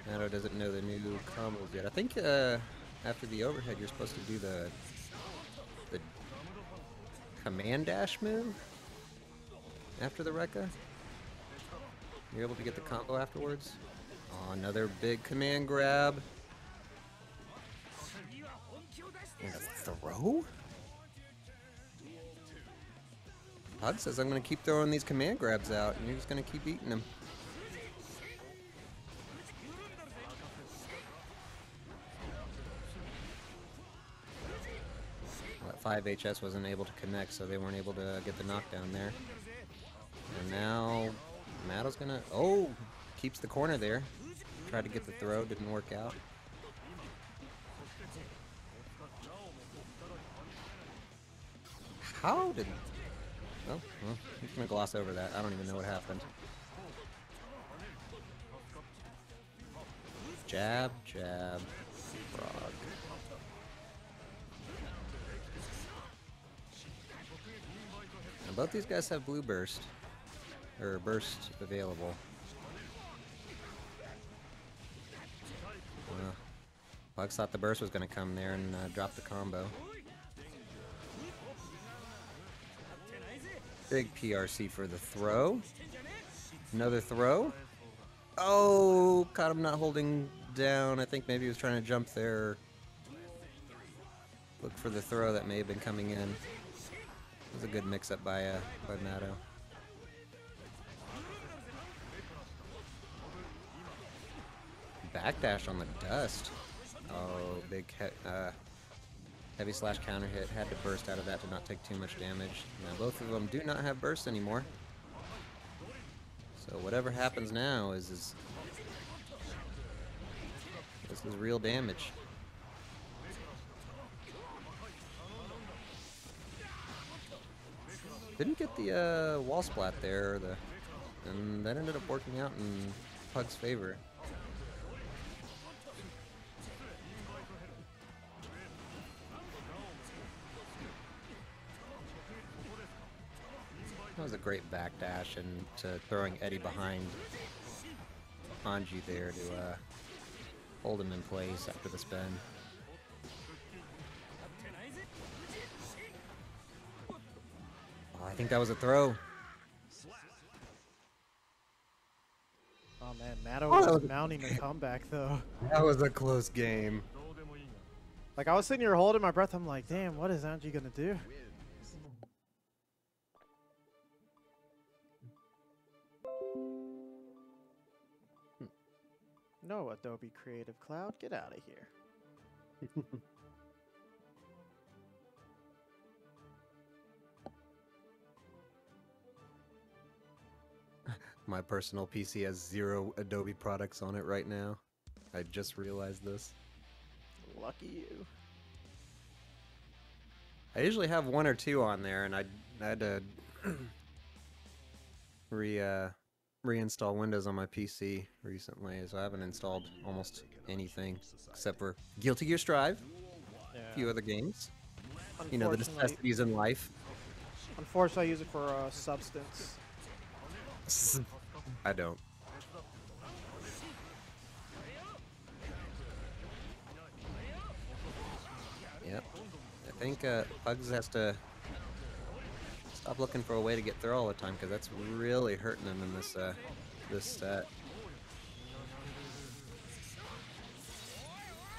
D: Matto doesn't know the new combos yet. I think after the overhead, you're supposed to do the command dash move after the Rekka. You're able to get the combo afterwards. Oh, another big command grab. And a throw? Pug says I'm going to keep throwing these command grabs out, and you're just going to keep eating them. Well, that 5HS wasn't able to connect, so they weren't able to get the knockdown there. And now Matto's going to... Oh! Keeps the corner there. Tried to get the throw, didn't work out. How did... Oh, well, I'm gonna gloss over that. I don't even know what happened. Jab, jab, frog. Now both these guys have blue burst, or burst available. Bugs thought the burst was gonna come there and drop the combo. Big PRC for the throw. Another throw. Oh, caught him not holding down. I think maybe he was trying to jump there. Look for the throw that may have been coming in. It was a good mix-up by Matto. Backdash on the dust. Oh, big heavy slash counter hit. Had to burst out of that to not take too much damage. Now both of them do not have burst anymore. So whatever happens now is this is real damage. Didn't get the wall splat there, and that ended up working out in Pug's favor. That was a great backdash and to throwing Eddie behind kanji there to hold him in place after the spin. Oh, I think that was a throw.
A: Oh man, Matto was mounting a comeback though.
D: That was a close game.
A: Like I was sitting here holding my breath. I'm like, damn, what is Anji gonna do? No, Adobe Creative Cloud, get out of here.
D: My personal PC has 0 Adobe products on it right now. I just realized this.
A: Lucky you.
D: I usually have 1 or 2 on there, and I had to reinstall Windows on my PC recently, so I haven't installed almost anything except for Guilty Gear Strive, a few other games. You know, the necessities in life.
A: Unfortunately, I use it for substance.
D: I don't. Yep. I think Pugs has to stop looking for a way to get through all the time, because that's really hurting him in this this set.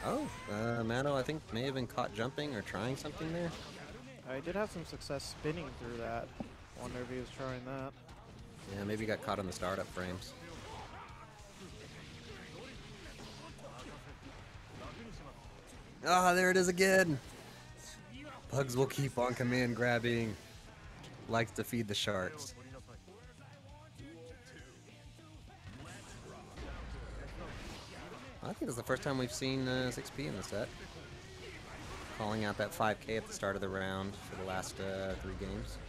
D: Oh, Matto, I think, may have been caught jumping or trying something there.
A: I did have some success spinning through that. Wonder if he was trying that.
D: Yeah, maybe got caught on the startup frames. Ah, there it is again! Pugs will keep on command grabbing. Likes to feed the sharks. I think it's the first time we've seen 6P in the set. Calling out that 5K at the start of the round for the last 3 games.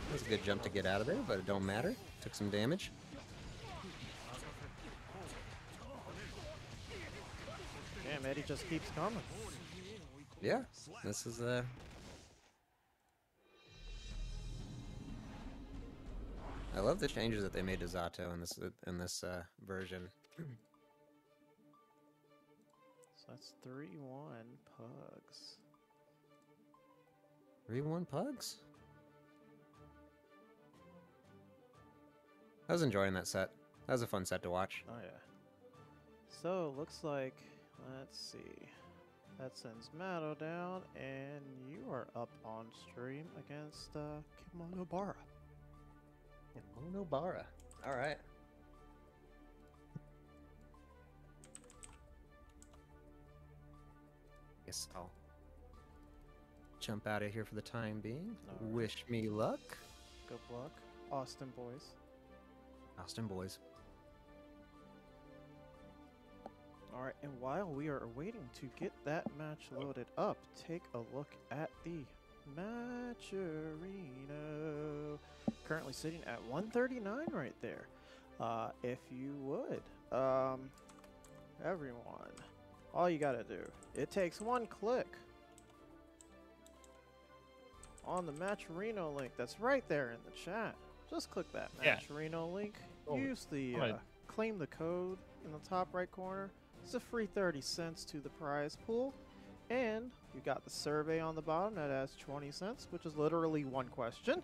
D: That was a good jump to get out of there, but it don't matter. Took some damage.
A: Damn, Eddie just keeps coming.
D: Yeah, this is I love the changes that they made to Zato in this version.
A: So that's 3-1 Pugs.
D: 3-1 Pugs? I was enjoying that set. That was a fun set to watch.
A: Oh yeah. So looks like, let's see, that sends Matto down, and you are up on stream against KemonoBara.
D: KemonoBara. All right. Guess I'll jump out of here for the time being.
A: All right.
D: Wish me luck.
A: Good luck, Austin boys.
D: Austin boys.
A: Alright, and while we are waiting to get that match loaded up, take a look at the match arena. Currently sitting at 139 right there. If you would, everyone, all you gotta do, it takes 1 click on the match arena link that's right there in the chat. Just click that match arena link. Use the claim the code in the top right corner. It's a free 30 cents to the prize pool. And you got the survey on the bottom that has 20 cents, which is literally 1 question.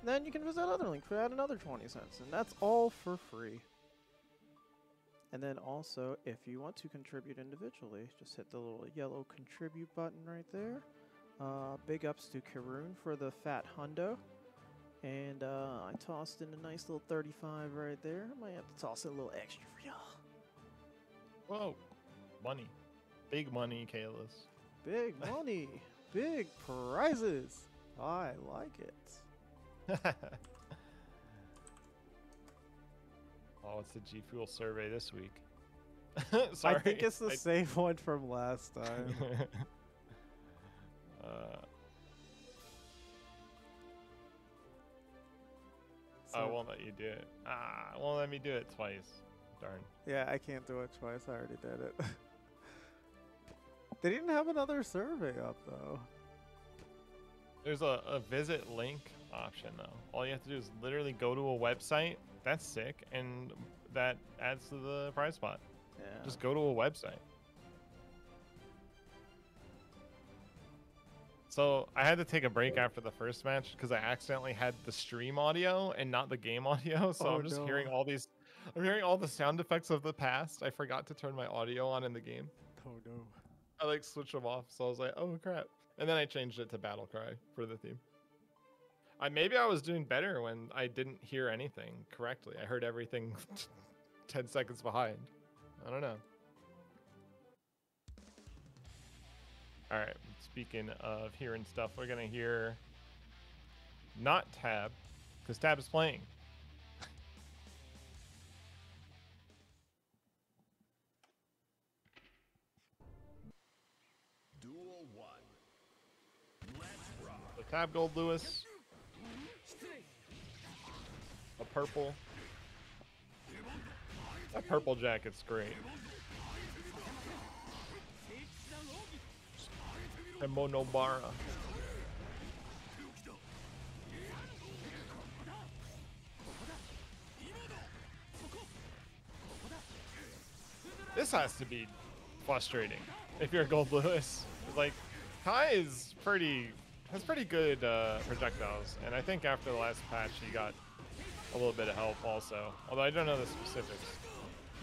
A: Then you can visit that other link for add another 20 cents. And that's all for free. And then also, if you want to contribute individually, just hit the little yellow contribute button right there. Big ups to Karoon for the fat hundo. And I tossed in a nice little 35 right there. Might have to toss it a little extra for y'all.
B: Whoa. Money. Big money, Kalis.
A: Big money. Big prizes. I like it.
B: Oh, what's the G Fuel survey this week? Sorry.
A: I think it's the same one from last time.
B: I won't let you do it. It won't let me do it twice. Darn.
A: Yeah, I can't do it twice. I already did it. They didn't have another survey up, though.
B: There's a visit link option though. All you have to do is literally go to a website. That's sick, and that adds to the prize spot.
A: Yeah.
B: Just go to a website. So I had to take a break after the first match because I accidentally had the stream audio and not the game audio. So
A: Oh,
B: I'm just
A: no.
B: hearing all these. I'm hearing all the sound effects of the past. I forgot to turn my audio on in the game.
A: Oh no.
B: I like switched them off, so I was like, oh crap. And then I changed it to Battle Cry for the theme. Maybe I was doing better when I didn't hear anything correctly. I heard everything 10 seconds behind. I don't know. All right, speaking of hearing stuff, we're gonna hear not Tab, because Tab is playing.
C: Duel 1. Let's rock.
B: So Tab Gold Lewis. A purple. That purple jacket's great. KemonoBara. This has to be frustrating if you're Gold Lewis. Like, Kai is has pretty good projectiles, and I think after the last patch he got a little bit of help also. Although I don't know the specifics.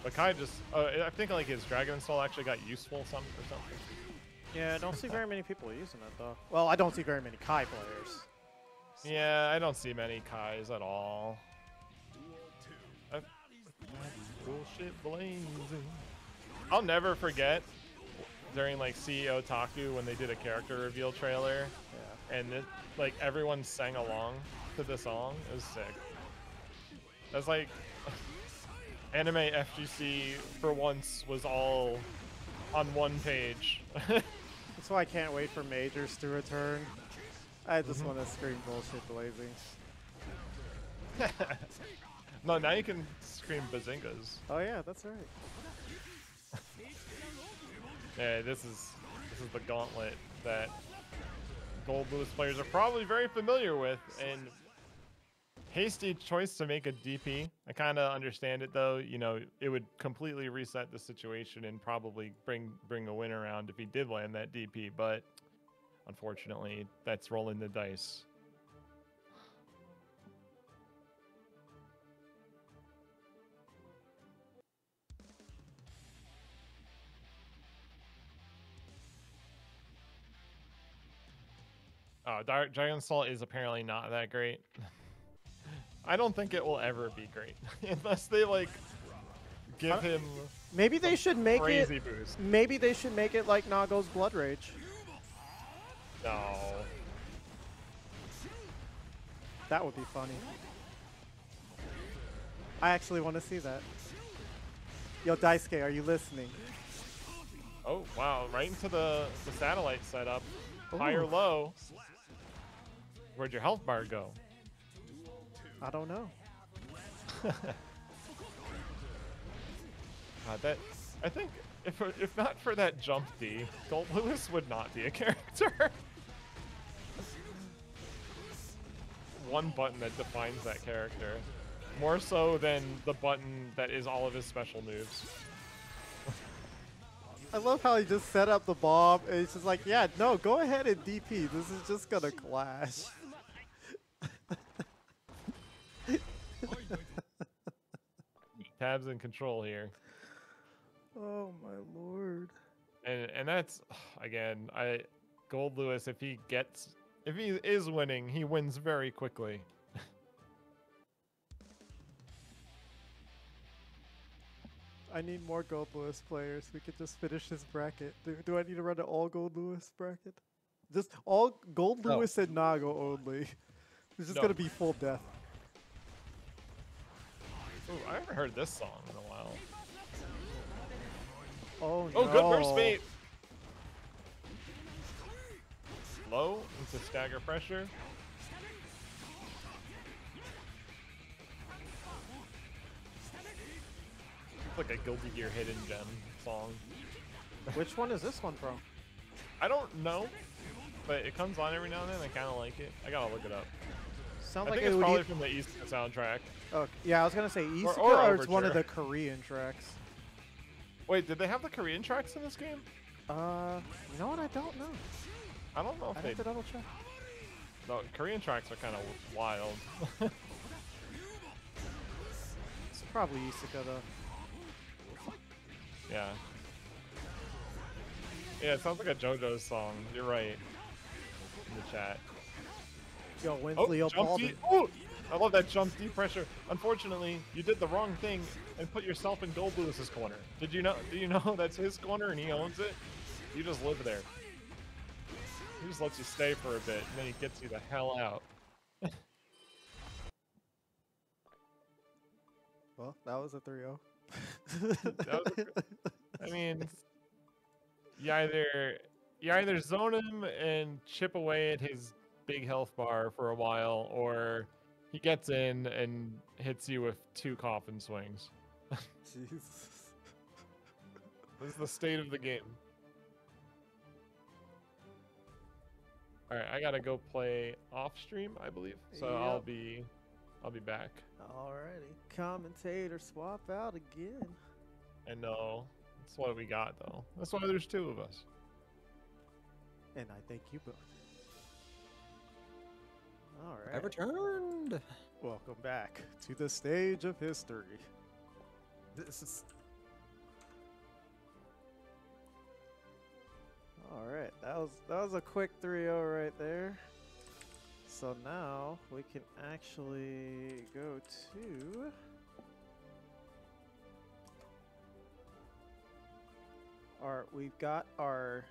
B: But Kai just, I think like his Dragon Install actually got useful or something.
A: Yeah, I don't see very many people using it though. Well, I don't see very many Kai players.
B: Yeah, I don't see many Kais at all. Bullshit blazing. I'll never forget during like CEO Taku when they did a character reveal trailer, and like everyone sang along to the song. It was sick. That's like anime FGC for once was all on one page.
A: That's why I can't wait for Majors to return. I just want to scream bullshit blazing.
B: No, now you can scream bazingas.
A: Oh yeah, that's right.
B: Yeah, this is the gauntlet that Gold Lewis players are probably very familiar with, and hasty choice to make a DP. I kind of understand it though. You know, it would completely reset the situation and probably bring a win around if he did land that DP, but unfortunately, that's rolling the dice. Oh, Dragon Salt is apparently not that great. I don't think it will ever be great unless they like give him.
A: Maybe they should make
B: crazy
A: it.
B: Boost.
A: Maybe they should make it like Nago's Blood Rage.
B: No.
A: That would be funny. I actually want to see that. Yo, Daisuke, are you listening?
B: Oh wow! Right into the satellite setup.
A: Ooh.
B: High or low? Where'd your health bar go?
A: I don't know.
B: I think if not for that jump D, Gold Lewis would not be a character. One button that defines that character, more so than the button that is all of his special moves.
A: I love how he just set up the bomb and he's just like, yeah, no, go ahead and DP. This is just gonna clash.
B: Tabs in control here.
A: Oh my lord.
B: And that's again, Gold Lewis, if he is winning, he wins very quickly.
A: I need more Gold Lewis players. We could just finish this bracket. Do I need to run an all Gold Lewis bracket? Just all Gold
B: No.
A: Lewis and Nago only. It's just
B: No.
A: gonna be full death.
B: Ooh, I haven't heard this song in a while.
A: Oh
B: Oh,
A: no.
B: good burst bait. Low into stagger pressure. It's like a Guilty Gear hidden gem song.
A: Which one is this one from?
B: I don't know. but it comes on every now and then. I kind of like it. I gotta look it up.
A: Sounds
B: I
A: like
B: think
A: it
B: it's
A: would
B: probably from the Isuka soundtrack.
A: Oh, yeah, I was gonna say Isuka
B: or
A: or it's one of
B: Overture.
A: the Korean tracks.
B: Wait, did they have the Korean tracks in this game?
A: You know what? I don't know.
B: I don't know if
A: I'd
B: they.
A: have to double check.
B: No, Korean tracks are kind of wild.
A: It's probably Isuka though.
B: Yeah. Yeah, it sounds like a JoJo's song. You're right. In the chat.
A: Yo, when's
B: Oh,
A: Leo
B: jump
A: Paul?
B: D. Oh, I love that jump D pressure. Unfortunately, you did the wrong thing and put yourself in Gold Lewis's corner. Did you know? Do you know that's his corner and he owns it? You just live there. He just lets you stay for a bit and then he gets you the hell out.
A: Well, that was a 3-0.
B: I mean, you either zone him and chip away at his big health bar for a while, or he gets in and hits you with 2 coffin swings.
A: Jesus.
B: This is the state of the game. All right, I gotta go play off stream, I believe. So
A: Yep.
B: I'll be back.
A: Alrighty. Commentator swap out again.
B: I know. That's what we got, though. That's why there's 2 of us.
A: And I thank you both. Alright.
D: I've returned.
A: Welcome back to the stage of history. This is... Alright, that was a quick 3-0 right there. So now we can actually go to we've got our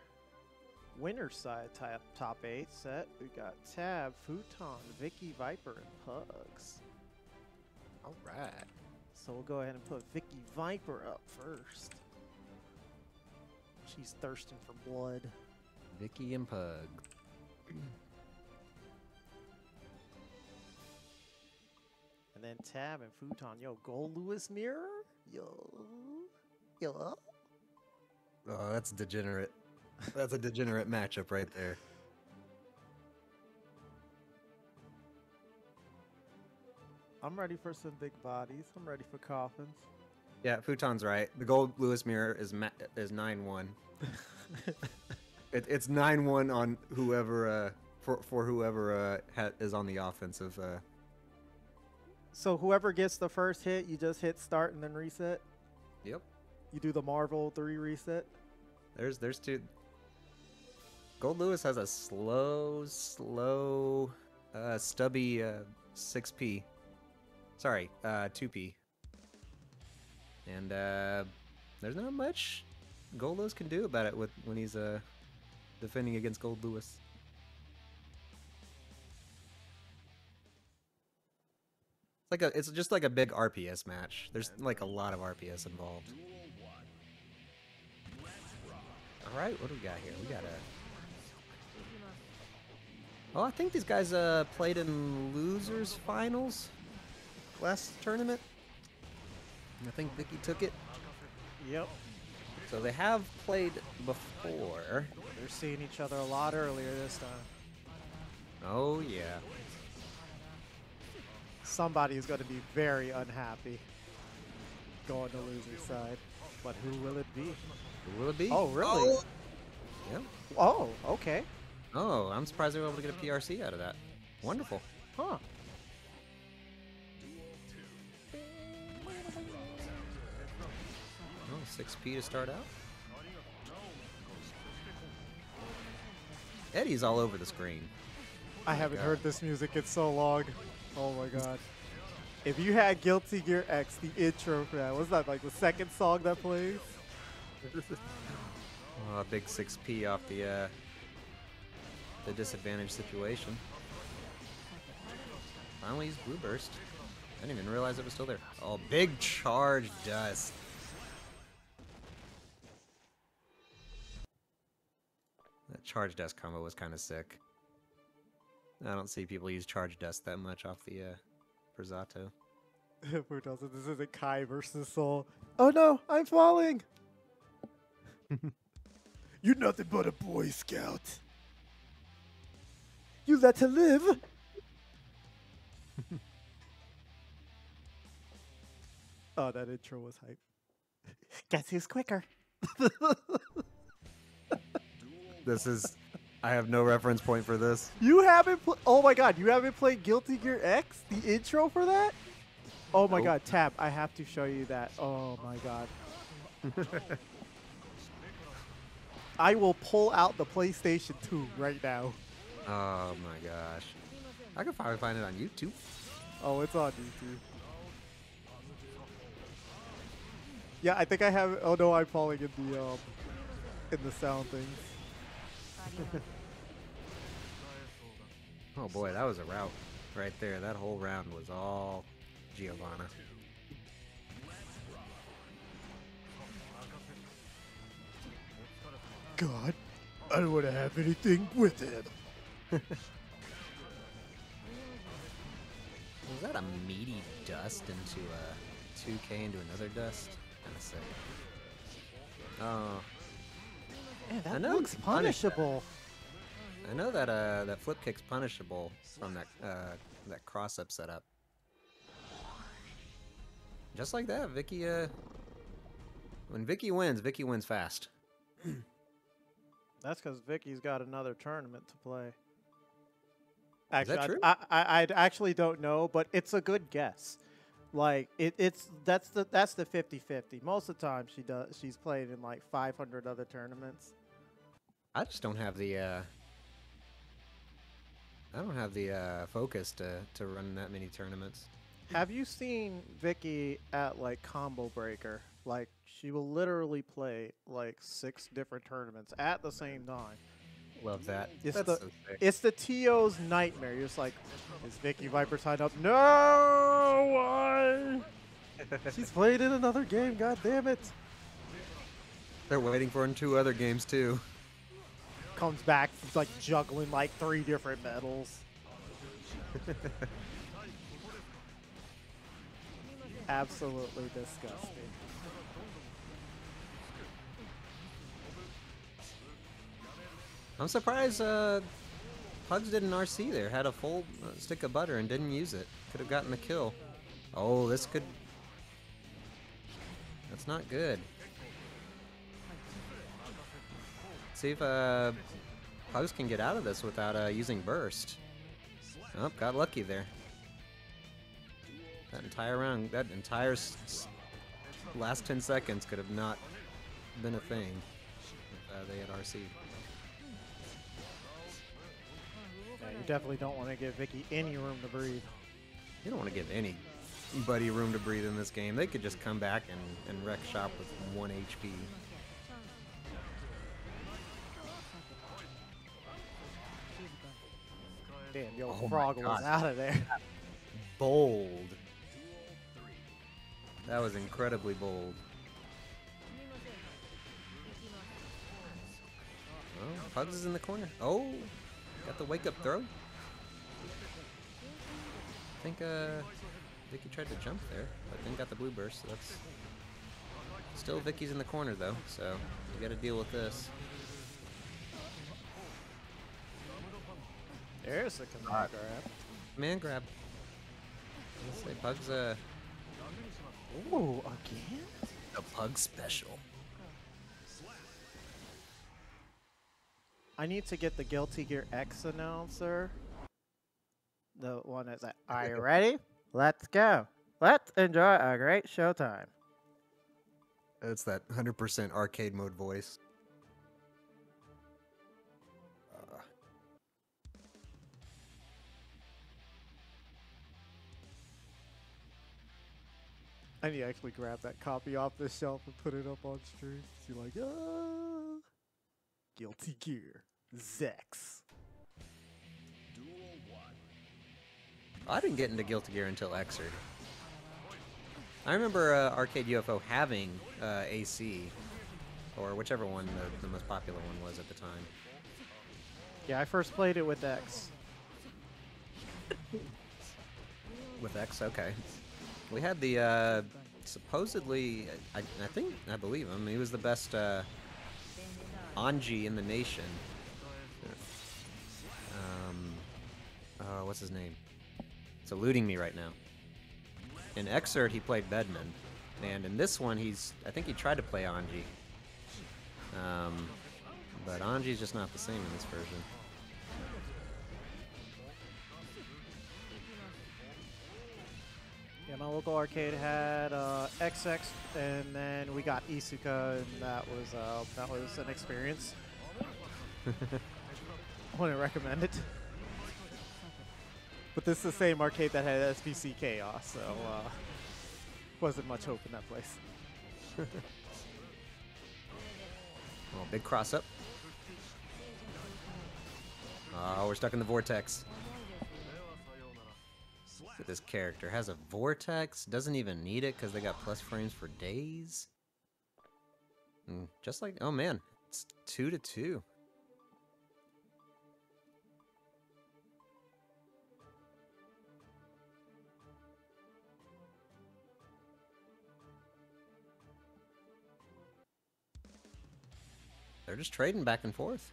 A: winner side top 8 set. We've got Tab, Futon, VickiViper, and Pugs.
D: All right.
A: So we'll go ahead and put VickiViper up first. She's thirsting for blood.
D: Vicky and Pug.
A: And then Tab and Futon. Yo, Gold Lewis mirror? Yo.
D: Oh, that's degenerate. That's a degenerate matchup right there.
A: I'm ready for some big bodies. I'm ready for coffins.
D: Yeah, Futon's right. The Gold Lewis mirror is 9-1. It's 9-1 on whoever for whoever is on the offensive.
A: So whoever gets the first hit, you just hit start and then reset?
D: Yep.
A: You do the Marvel 3 reset?
D: There's 2. Gold Lewis has a slow, stubby 6P. Sorry, 2P. And there's not much Gold Lewis can do about it when he's defending against Gold Lewis. It's just like a big RPS match. There's like a lot of RPS involved. All right, what do we got here? We got a. Oh, I think these guys played in losers finals last tournament. I think Vicky took it.
A: Yep.
D: So they have played before.
A: They're seeing each other a lot earlier this time.
D: Oh yeah.
A: Somebody is going to be very unhappy going to loser side. But who will it be?
D: Who will it be?
A: Oh, really?
D: Oh. Yeah.
A: Oh, okay.
D: Oh, I'm surprised they were able to get a PRC out of that. Wonderful.
A: Huh.
D: Oh, 6P to start out. Eddie's all over the screen.
A: I haven't
D: God.
A: heard this music in so long. Oh my god. If you had Guilty Gear X, the intro for that, was that like the second song that plays?
D: Oh, a big 6P off the disadvantaged situation. Finally used Blue Burst. I didn't even realize it was still there. Oh, big charge dust. That charge dust combo was kind of sick. I don't see people use charge dust that much off the Perzato.
A: This isn't Kai versus Soul. Oh no, I'm falling! You're nothing but a Boy Scout. You let her live. Oh, that intro was hype. Guess who's quicker?
D: This is. I have no reference point for this.
A: You haven't oh my god, you haven't played Guilty Gear X? The intro for that? Oh my
D: Nope.
A: god, Tab, I have to show you that. Oh my god. I will pull out the PlayStation 2 right now.
D: Oh my gosh. I can probably find it on YouTube.
A: Oh, it's on YouTube. Yeah, I think I have. Oh no, I'm falling in the sound things.
D: Oh boy, that was a route right there. That whole round was all Giovanna.
A: God, I don't want to have anything with it.
D: Was that a meaty dust into a 2K into another dust? Kind of sick. Oh,
A: Man,
D: I
A: that
D: know
A: looks
D: it's punished that.
A: punishable.
D: I know that that flip kick's punishable from that that cross up setup. Just like that, Vicky. When Vicky wins fast.
A: That's because Vicky's got another tournament to play.
D: Is that
A: Actually,
D: true?
A: I actually don't know, but it's a good guess. Like that's the 50-50. Most of the time she's played in like 500 other tournaments.
D: I just don't have the focus to run that many tournaments.
A: Have you seen Vicky at like Combo Breaker? Like she will literally play like 6 different tournaments at the same time.
D: Love that.
A: It's
D: That's
A: the
D: so sick.
A: it's the TO's nightmare. You're just like, is VickiViper signed up? No, why? She's played in another game. God damn it!
D: They're waiting for in 2 other games too.
A: Comes back like juggling like 3 different medals. Absolutely disgusting.
D: I'm surprised Pugs did an RC there. Had a full stick of butter and didn't use it. Could have gotten the kill. Oh, this could... That's not good. See if Pugs can get out of this without using burst. Oh, got lucky there. That entire round, that entire last 10 seconds could have not been a thing if they had RC.
A: Yeah, you definitely don't want to give Vicky any room to breathe.
D: You don't want to give anybody room to breathe in this game. They could just come back and wreck shop with 1 HP.
A: Damn, yo,
D: Oh my
A: Frog was
D: God.
A: out of there.
D: Bold. That was incredibly bold. Oh, Pugs is in the corner. Oh, got the wake up throw. I think Vicky tried to jump there, but then got the blue burst. So that's still Vicky's in the corner though, so you got to deal with this.
A: There's a command grab.
D: Man grab. Let's say Pugs
A: Ooh, again?
D: a Pug special.
A: I need to get the Guilty Gear X announcer. The one that's like, are you ready? Let's go. Let's enjoy a great showtime.
D: It's that 100% arcade mode voice.
A: I need to actually grab that copy off the shelf and put it up on stream. See, like, ah. Guilty Gear. Zex.
D: I didn't get into Guilty Gear until Xrd. I remember Arcade UFO having AC, or whichever one the most popular one was at the time.
A: Yeah, I first played it with X.
D: With X, okay. We had the supposedly, I believe him. He was the best Anji in the nation. what's his name? It's eluding me right now. In Excerpt, he played Bedman, and in this one, I think he tried to play Anji. But Anji's just not the same in this version.
A: Yeah, my local arcade had XX, and then we got Isuka, and that was an experience. I wouldn't recommend it. But this is the same arcade that had SBC Chaos, so wasn't much hope in that place.
D: Oh, big cross up. Oh, we're stuck in the vortex. Look at this character. Has a vortex. Doesn't even need it because they got plus frames for days. And just like, oh man, it's 2-2. They're just trading back and forth.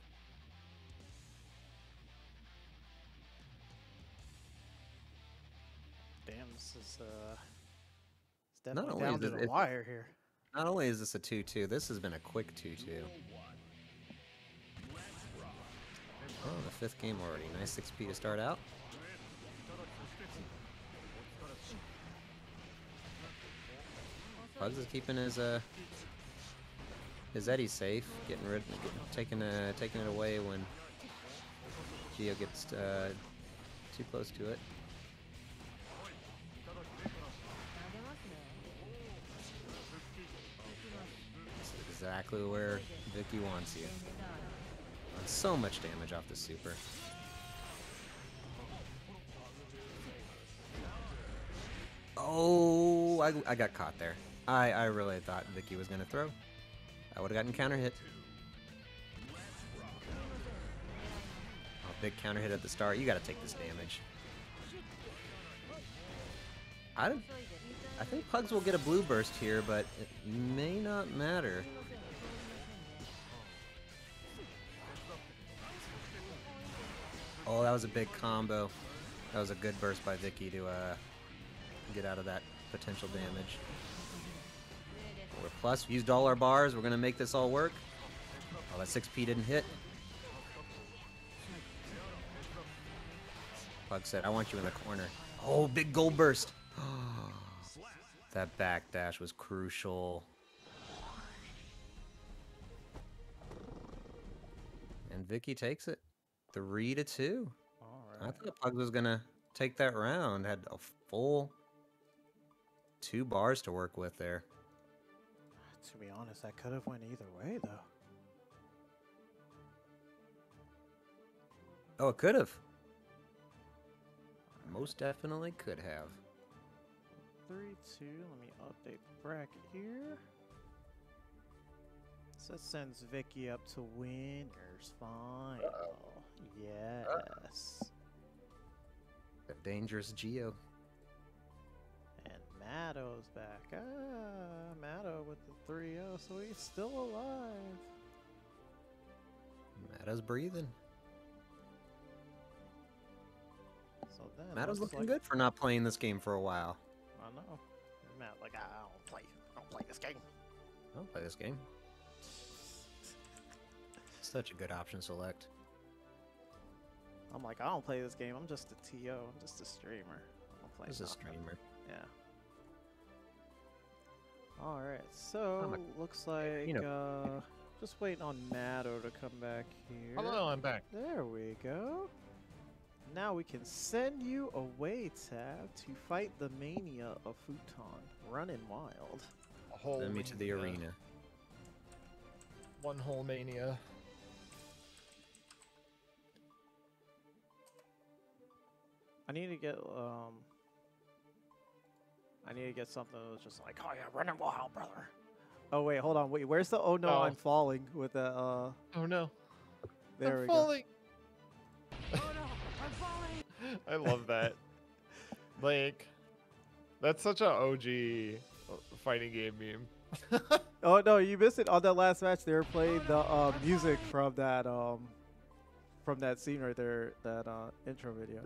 A: Damn, this is it's
D: Not
A: definitely
D: only
A: down
D: is
A: to
D: it-
A: the wire here.
D: Not only is this a 2-2, this has been a quick 2-2. Oh, the fifth game already. Nice 6P to start out. Pugs is keeping his Eddie safe, taking it away when Geo gets too close to it. This is exactly where Vicky wants you. And so much damage off the super. Oh, I got caught there. I really thought Vicky was gonna throw. I would have gotten counter hit. Oh, big counter hit at the start. You gotta take this damage. I think Pugs will get a blue burst here, but it may not matter. Oh, that was a big combo. That was a good burst by Vicky to get out of that potential damage. We're plus, we used all our bars. We're gonna make this all work. Oh, that 6P didn't hit. Pug said, I want you in the corner. Oh, big gold burst. That backdash was crucial. And Vicky takes it. 3-2.
A: All
D: I
A: right.
D: thought Pug was gonna take that round. Had a full 2 bars to work with there.
A: To be honest, that could have went either way, though.
D: Oh, it could have. Most definitely could have.
A: 3-2. Let me update the bracket here. So that sends Vicky up to winners final. Yes.
D: A dangerous Geo.
A: And Matto's back. Matto with the 3-0, so he's still alive.
D: Matto's breathing.
A: So then
D: Matto's
A: looks
D: looking
A: like,
D: good for not playing this game for a while.
A: I know. Matt, like, I don't play this game.
D: I don't play this game. Such a good option select.
A: I'm like, I don't play this game. I'm just a TO. I'm just a streamer. I don't play
D: This is a
A: nothing.
D: streamer.
A: Yeah. All right. So looks like just waiting on Matto to come back here.
B: Hello, I'm back.
A: There we go. Now we can send you away, Tab, to fight the mania of Futon. Running wild.
B: A whole
D: Send me to the
B: mania.
D: arena.
B: One whole mania.
A: I need to get something that's just like, oh yeah, running wild, brother. Oh wait, hold on, wait, where's the oh no,
B: Oh.
A: I'm falling with the
B: Oh no.
A: there
B: I'm
A: we go.
B: falling. Oh no, I'm falling. I love that. Like, that's such a OG fighting game meme.
A: Oh no, you missed it on that last match. They were playing the music from that from that scene right there, that intro video.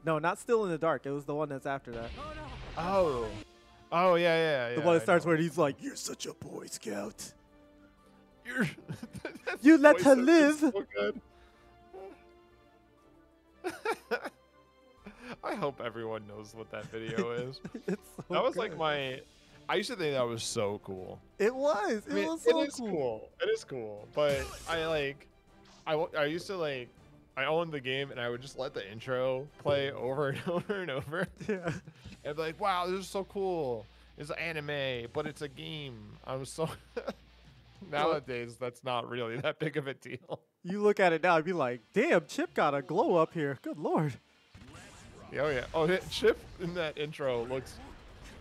A: No, not Still in the Dark. It was the one that's after that.
B: Oh. Oh, yeah.
A: The one that
B: I
A: starts
B: know.
A: where he's like, "You're such a Boy Scout.
B: You're
A: You let her
B: voice is
A: live."
B: so good. I hope everyone knows what that video is.
A: It's so
B: That was like
A: good.
B: my. I used to think that was so cool.
A: It was. It
B: I mean,
A: was so
B: it is cool. It is cool. But I used to like. I owned the game and I would just let the intro play over and over and over.
A: Yeah.
B: And be like, wow, this is so cool. It's an anime, but it's a game. I was so. Nowadays, that's not really that big of a deal.
A: You look at it now and be like, "Damn, Chip got a glow up here. Good lord."
B: Oh yeah. Oh, Chip in that intro looks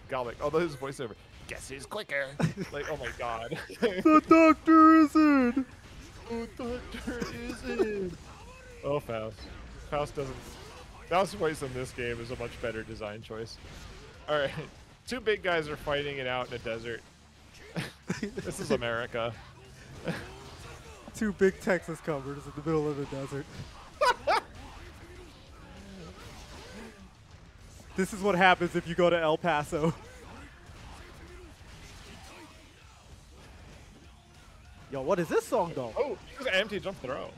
B: godlike. Although his voiceover, guess who's quicker? Like, oh my god.
A: The doctor is in.
B: The doctor is in. Oh, Faust. Faust doesn't. Faust's voice in this game is a much better design choice. All right, two big guys are fighting it out in a desert. This is America.
A: Two big Texas covers in the middle of the desert. This is what happens if you go to El Paso. Yo, what is this song though?
B: Oh, it's an empty jump throw.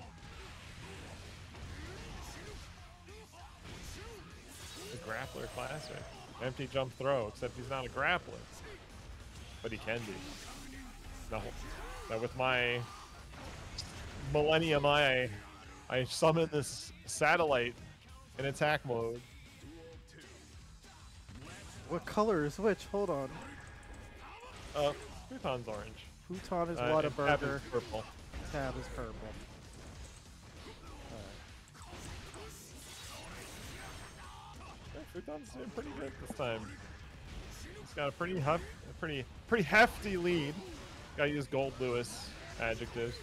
B: The grappler classic. Empty jump throw, except he's not a grappler. But he can be. No. Now with my Millennium Eye, I summon this satellite in attack mode.
A: What color is which? Hold on.
B: Futon's orange.
A: Futon is
B: And Tab
A: Whataburger.
B: is purple.
A: Tab is purple.
B: Futon's doing pretty good this time. He's got a pretty hefty lead. Gotta use Gold Lewis adjectives.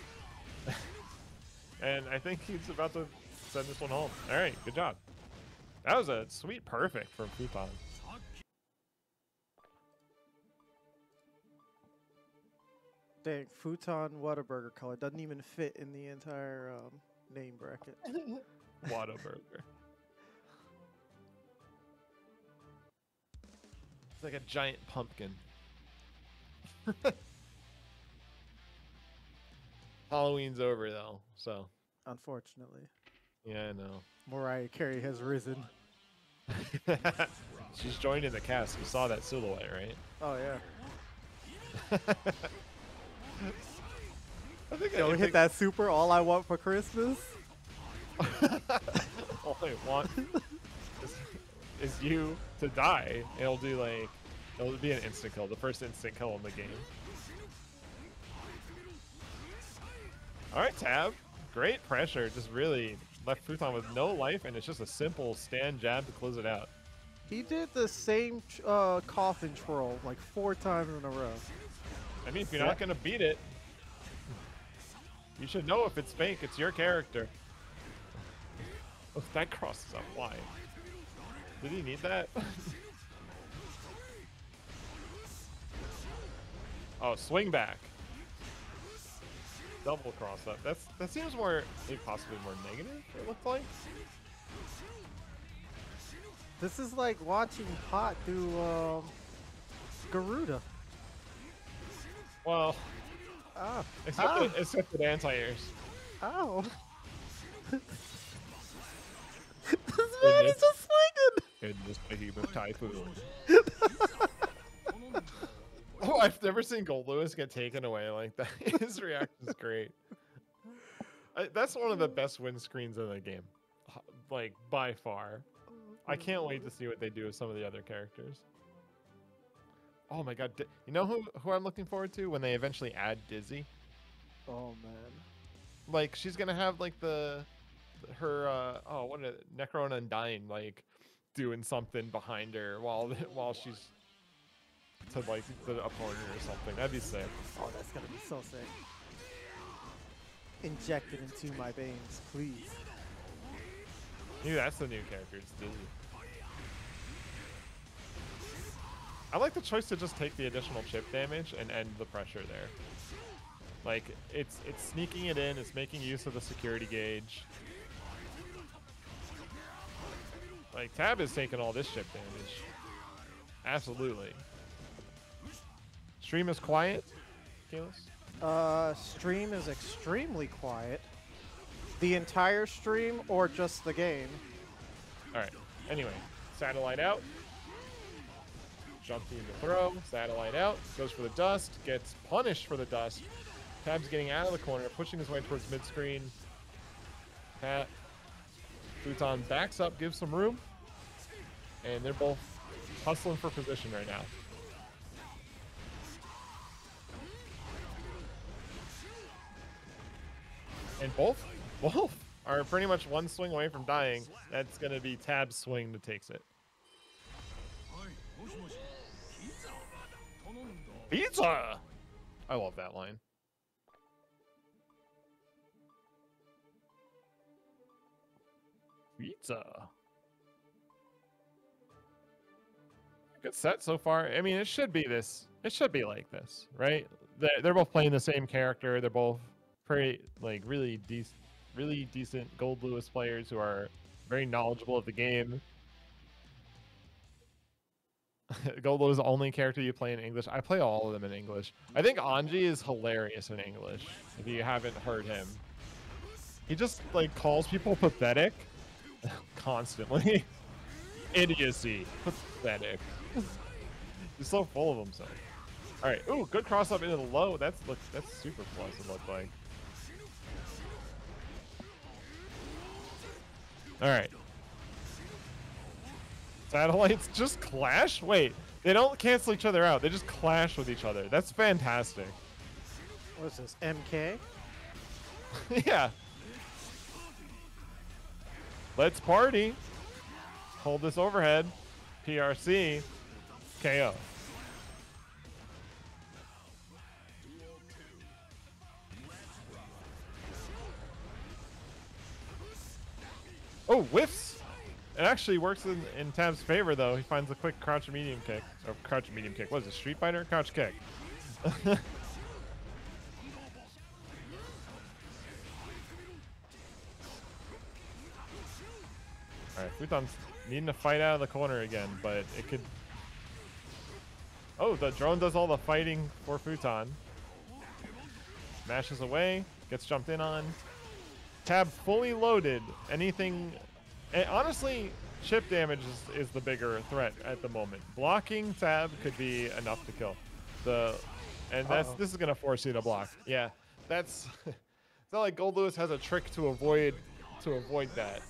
B: And I think he's about to send this one home. All right, good job. That was a sweet perfect from Futon.
A: Dang, Futon Whataburger color doesn't even fit in the entire name bracket.
B: Whataburger. It's like a giant pumpkin. Halloween's over though, so.
A: Unfortunately,
B: Yeah, I know.
A: Mariah Carey has risen.
B: She's joined in the cast. You saw that silhouette, right?
A: Oh yeah.
B: I think
A: Yo, hit that super All I Want for Christmas.
B: All I want is you to die. It'll do like, it'll be an instant kill, the first instant kill in the game. All right, Tab. Great pressure. Just really left Futon with no life, and it's just a simple stand jab to close it out.
A: He did the same coffin twirl like 4 times in a row.
B: I mean, if you're not gonna beat it, you should know if it's fake. It's your character. Oh, that crosses up. Why? Did he need that? Oh, swing back. Double cross up. That seems more, maybe possibly more negative. It looked like.
A: This is like watching Pot do Garuda.
B: Well,
A: Ah,
B: except with anti-airs.
A: ow. This man is just swinging.
B: In this behemoth typhoon. Oh, I've never seen Gold Lewis get taken away like that. His reaction is great. That's one of the best win screens in the game, like by far. I can't wait to see what they do with some of the other characters. Oh my god, you know who I'm looking forward to when they eventually add Dizzy?
A: Oh man.
B: Like she's gonna have like her Necron Undying like doing something behind her while she's to like the opponent or something. That'd be sick.
A: Oh, that's gonna be so sick. Injected into my veins, please.
B: Maybe that's the new character. It's Dizzy. I like the choice to just take the additional chip damage and end the pressure there. Like it's sneaking it in. It's making use of the security gauge. Like Tab is taking all this chip damage. Absolutely. Stream is quiet, Kalis?
A: Stream is extremely quiet. The entire stream or just the game?
B: All right. Anyway, satellite out. Jump team to throw. Satellite out. Goes for the dust. Gets punished for the dust. Tab's getting out of the corner, pushing his way towards mid-screen. Futon backs up, gives some room. And they're both hustling for position right now. And both are pretty much one swing away from dying. That's going to be Tab's swing that takes it. Pizza! I love that line. Pizza. Good set so far. I mean, it should be this. It should be like this, right? They're both playing the same character. They're both pretty, like, really decent Gold Lewis players who are very knowledgeable of the game. Gold Lewis is the only character you play in English. I play all of them in English. I think Anji is hilarious in English. If you haven't heard him, he just like calls people pathetic constantly. Idiocy, pathetic. He's so full of himself. All right. Ooh, good cross up into the low. That's super plus. It looked like. All right. Satellites just clash? Wait, they don't cancel each other out. They just clash with each other. That's fantastic.
A: What's this, MK?
B: Yeah. Let's party. Hold this overhead. PRC. KO. Oh, whiffs. It actually works in Tab's favor, though. He finds a quick crouch medium kick. Or crouch medium kick. What is it, Street Fighter? Crouch kick. Alright, Futon's needing to fight out of the corner again, but it could... Oh, the drone does all the fighting for Futon. Smashes away. Gets jumped in on. Tab fully loaded. Anything... And honestly, chip damage is the bigger threat at the moment. Blocking Tab could be enough to kill. This is gonna force you to block. Yeah, that's. It's not like Gold Lewis has a trick to avoid that.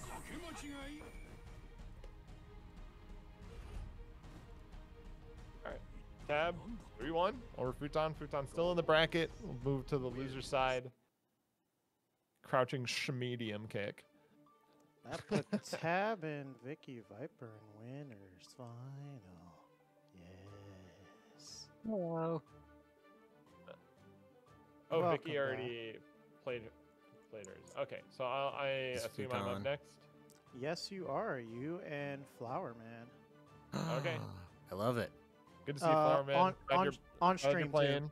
B: All right, Tab 3-1 over Futon. Futon still in the bracket. We'll move to the loser side. Crouching medium kick.
A: That put Tab and VickiViper in winners final. Yes.
D: Hello.
B: Oh,
A: Welcome
B: Vicky already played hers. Okay, so I assume I'm up next.
A: Yes, you are. You and Flowerman.
B: Okay.
D: I love it.
B: Good to see you, Flowerman.
A: On stream
B: playing.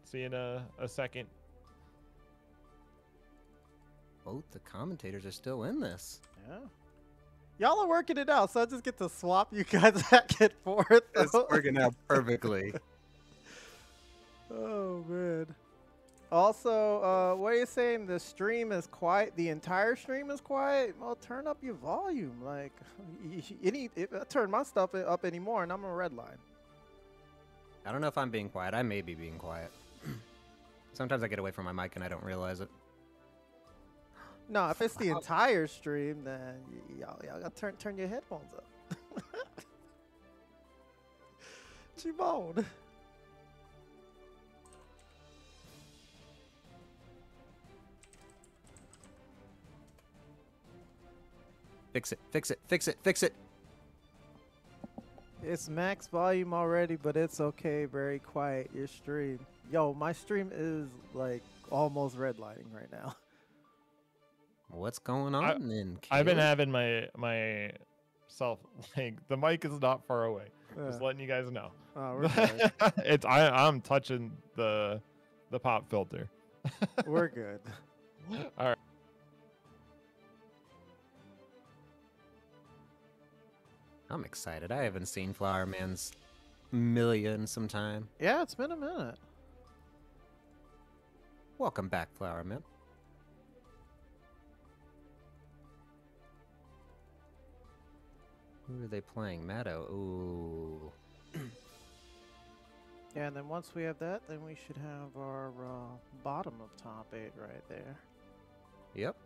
B: See you in a second.
D: Both the commentators are still in this.
A: Yeah. Y'all are working it out, so I just get to swap you guys back and forth.
D: It's working out perfectly.
A: Oh, man. Also, what are you saying? The stream is quiet? The entire stream is quiet? Well, turn up your volume. Like, if I turn my stuff up anymore, and I'm a red line.
D: I don't know if I'm being quiet. I may be being quiet. Sometimes I get away from my mic and I don't realize it.
A: No, if it's the entire stream, then y'all gotta turn your headphones up. G-Bone.
D: Fix it, fix it, fix it, fix it.
A: It's max volume already, but it's okay. Very quiet. Your stream. Yo, my stream is like almost redlining right now.
D: What's going on then?
B: I've been having my self like the mic is not far away. Just letting you guys know.
A: Oh, we're good.
B: I'm touching the pop filter.
A: We're good.
B: All right.
D: I'm excited. I haven't seen Flowerman's Millia in some time.
A: Yeah, it's been a minute.
D: Welcome back, Flowerman. Who are they playing? Matto. Ooh.
A: Yeah, and then once we have that, then we should have our bottom of top 8 right there.
D: Yep.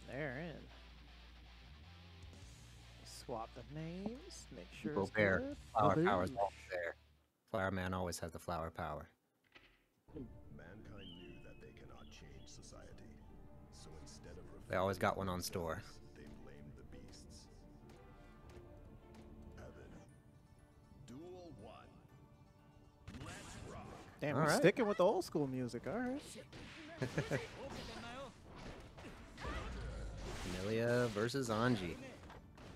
A: They're in. Swap the names. Make sure
D: Go
A: it's
D: Bear.
A: good.
D: Flower
A: Baboosh.
D: power's always there. Flowerman always has the flower power.
C: Mankind knew that they cannot change society. So instead of
D: They always got one on store.
C: they blamed the beasts. Evan. Duel 1. Let's rock.
A: Damn,
D: All
A: we're
D: right.
A: sticking with the old school music. All right.
D: Millia versus Anji.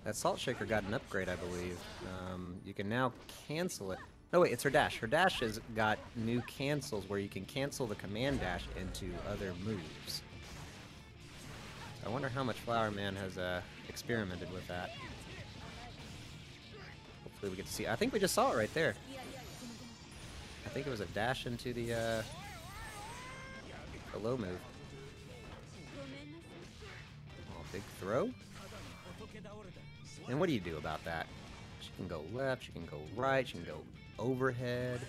D: That Salt Shaker got an upgrade, I believe. You can now cancel it. No, wait, it's her dash. Her dash has got new cancels where you can cancel the command dash into other moves. So I wonder how much Flowerman has experimented with that. Hopefully we get to see. I think we just saw it right there. I think it was a dash into the low move. Oh, big throw. And what do you do about that? She can go left, she can go right, she can go overhead,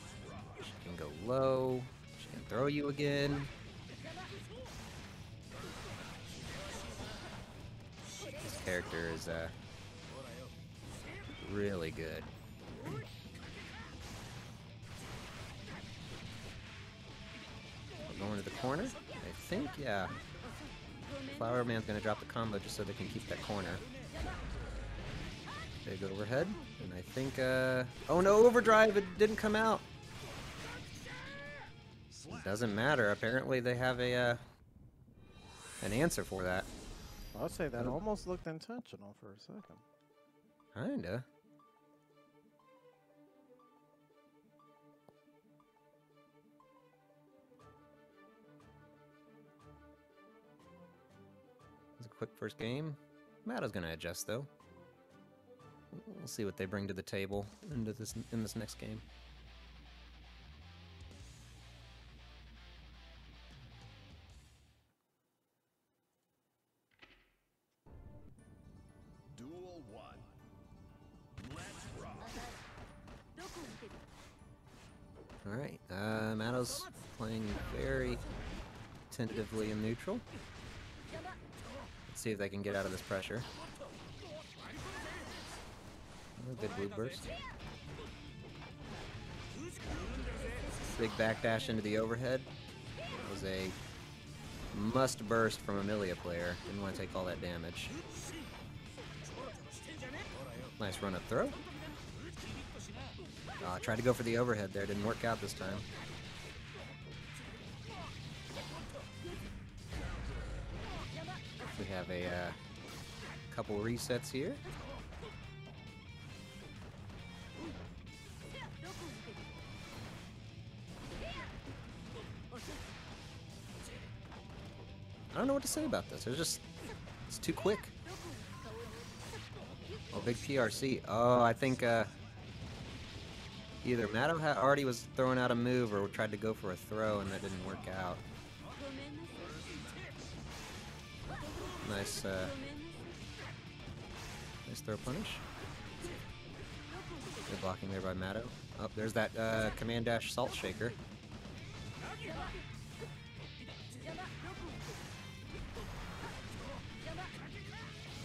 D: she can go low, she can throw you again. This character is really good. Going to the corner? I think, yeah. Flowerman's gonna drop the combo just so they can keep that corner. Big overhead, and I think, oh no, overdrive, it didn't come out. It doesn't matter, apparently they have a, an answer for that.
A: I'll say that
D: Oh.
A: almost looked intentional for a second.
D: Kinda. It's a quick first game. Matto's gonna adjust though. We'll see what they bring to the table in this next game.
C: Duel 1. Let's rock.
D: All right, Matto's playing very tentatively in neutral. Let's see if they can get out of this pressure. Oh, good blue burst. Big backdash into the overhead. That was a must burst from a Millia player. Didn't want to take all that damage. Nice run up throw. Tried to go for the overhead there. Didn't work out this time. We have a couple resets here. I don't know what to say about this. It's too quick. Oh, big PRC. Oh, I think either Matto already was throwing out a move or tried to go for a throw and that didn't work out. Nice, nice throw punish. Good blocking there by Matto. Oh, there's that command dash Salt Shaker.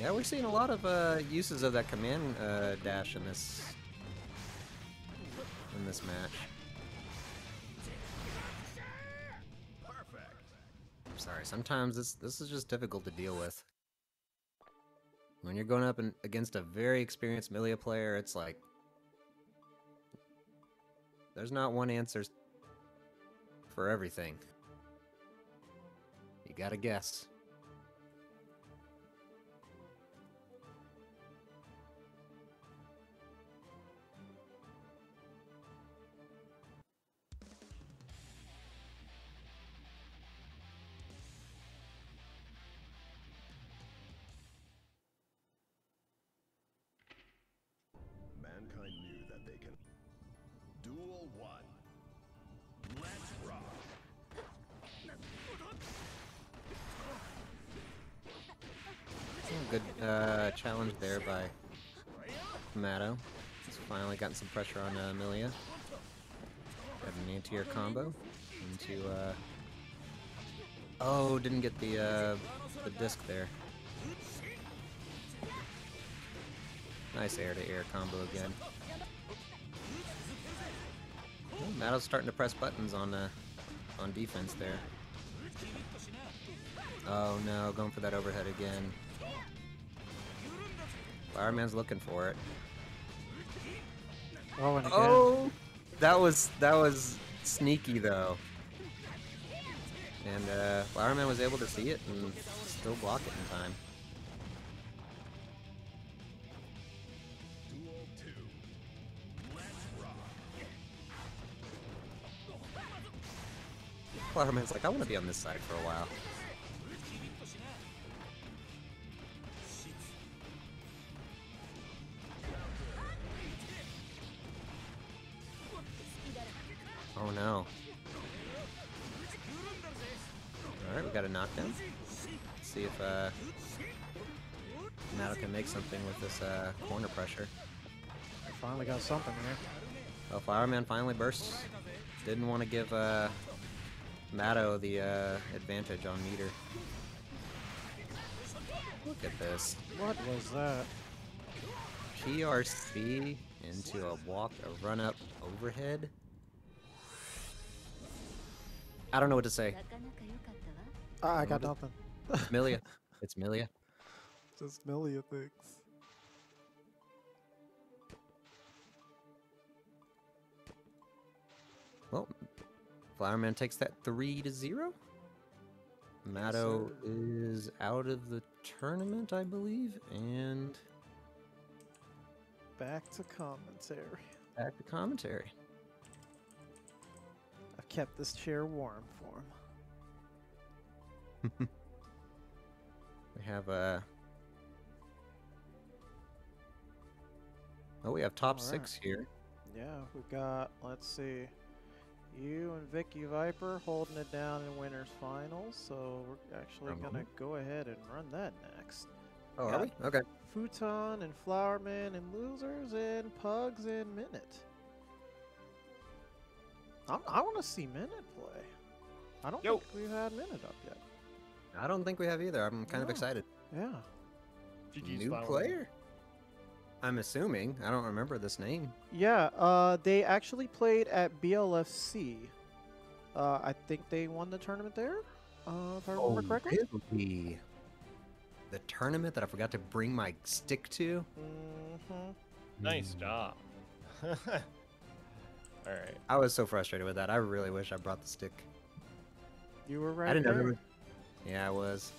D: Yeah, we're seeing a lot of uses of that command dash in this match. I'm sorry, sometimes this is just difficult to deal with. When you're going up against a very experienced Millia player, it's like there's not one answer for everything. You gotta guess.
C: Battle 1. Let's rock.
D: Good challenge there by Matto. He's finally gotten some pressure on Amelia. Got an anti-air combo into oh, didn't get the disc there. Nice air-to-air combo again. Oh, Matto's starting to press buttons on defense there. Oh no, going for that overhead again. Flowerman's looking for it.
A: Oh, and again.
D: Oh, that was sneaky though. And Flowerman was able to see it and still block it in time.
C: Duel 2. Let's rock.
D: Flowerman's like, I want to be on this side for a while. Oh no. Alright, we got a knockdown. Let's see if Matto can make something with this corner pressure.
A: I finally got something here.
D: Well, Flowerman finally bursts. Didn't want to give Matto the advantage on meter. Look at this.
A: What was that?
D: PRC into a run-up overhead. I don't know what to say.
A: I got nothing.
D: It's Milia. It's Milia.
A: Just Milia things.
D: Well, Flowerman takes that 3-0. Matto is out of the tournament, I believe, and
A: Back to commentary.
D: back to commentary.
A: I've kept this chair warm for him.
D: We have oh, we have top
A: All right.
D: 6 here.
A: Yeah, we've got, let's see, you and VickiViper holding it down in winners finals, so we're actually gonna go ahead and run that next.
D: Oh,
A: Yeah.
D: are we? Okay.
A: Futon and Flowerman and losers and Pugs and Minute. I want to see Minute play. I don't think we've had Minute up yet.
D: I don't think we have either. I'm kind of
A: No.
D: excited.
A: Yeah.
B: GG's
D: New
B: Flowerman.
D: player? I'm assuming. I don't remember this name.
A: Yeah, they actually played at BLFC. I think they won the tournament there, if I remember correctly.
D: Really? The tournament that I forgot to bring my stick to?
A: Mm-hmm.
B: Nice job. All right.
D: I was so frustrated with that. I really wish I brought the stick.
A: You were right
D: I didn't know
A: there.
D: there was... Yeah, I was.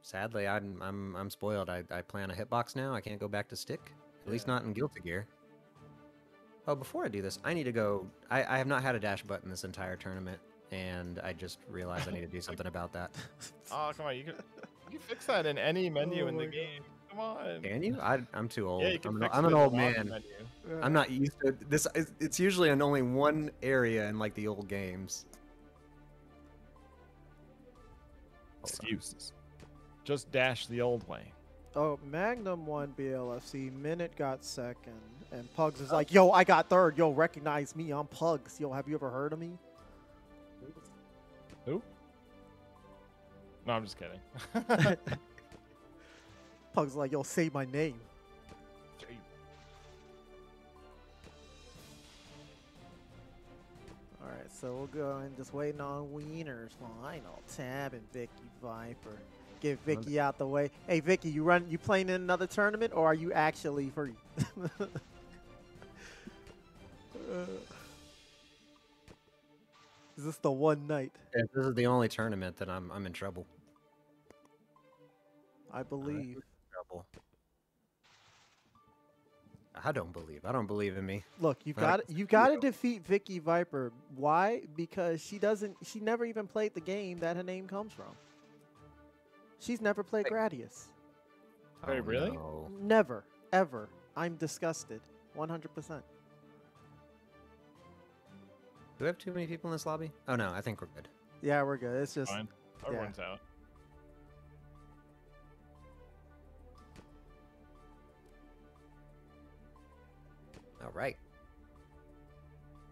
D: Sadly, I'm spoiled. I play on a hitbox now. I can't go back to stick. At least not in Guilty Gear. Oh, before I do this, I need to go... I have not had a dash button this entire tournament, and I just realized I need to do something about that.
B: Oh, come on. You can fix that in any menu
A: Oh
B: in the
A: my
B: game. Come on.
D: Can you? I'm too old.
B: Yeah, you can fix
D: I'm
B: it
D: an
B: in the
D: old
B: launch
D: man.
B: menu.
D: I'm not used to this. It's usually in only one area in like the old games.
B: Excuses. Just dash the old way.
A: Oh, Magnum won BLFC. Minute got second. And Pugs is like, yo, I got third. Yo, recognize me. I'm Pugs. Yo, have you ever heard of me?
B: Who? No, I'm just kidding.
A: Pugs is like, yo, say my name. Alright, so we'll go and just waiting on Wiener's final. Tab and VickiViper. Get Vicky out the way. Hey Vicky, you playing in another tournament or are you actually free? Is this the one night?
D: If this is the only tournament, then I'm in trouble.
A: I believe.
D: Trouble. I don't believe. I don't believe in me.
A: Look, you got to defeat VickiViper. Why? Because she never even played the game that her name comes from. She's never played Gradius.
B: Wait, really?
D: No.
A: Never, ever. I'm disgusted. 100%.
D: Do we have too many people in this lobby? Oh no, I think we're good.
A: Yeah, we're good. It's just
B: Fine. Everyone's out.
D: All right.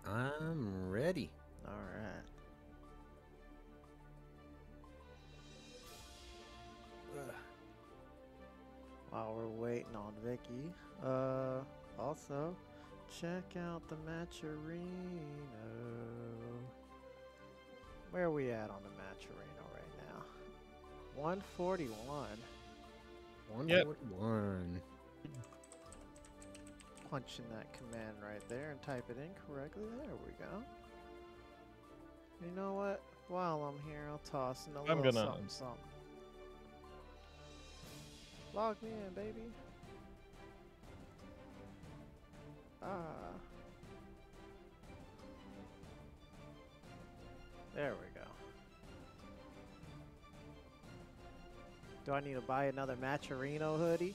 D: I'm ready.
A: all right. While we're waiting on Vicky, also check out the Matcherino. Where are we at on the Matcherino right now? 141.
D: 141.
A: Punch in that command right there and type it in correctly. There we go. You know what? While I'm here, I'll toss in a little something, something. Log me in, baby. There we go. Do I need to buy another Matcherino hoodie?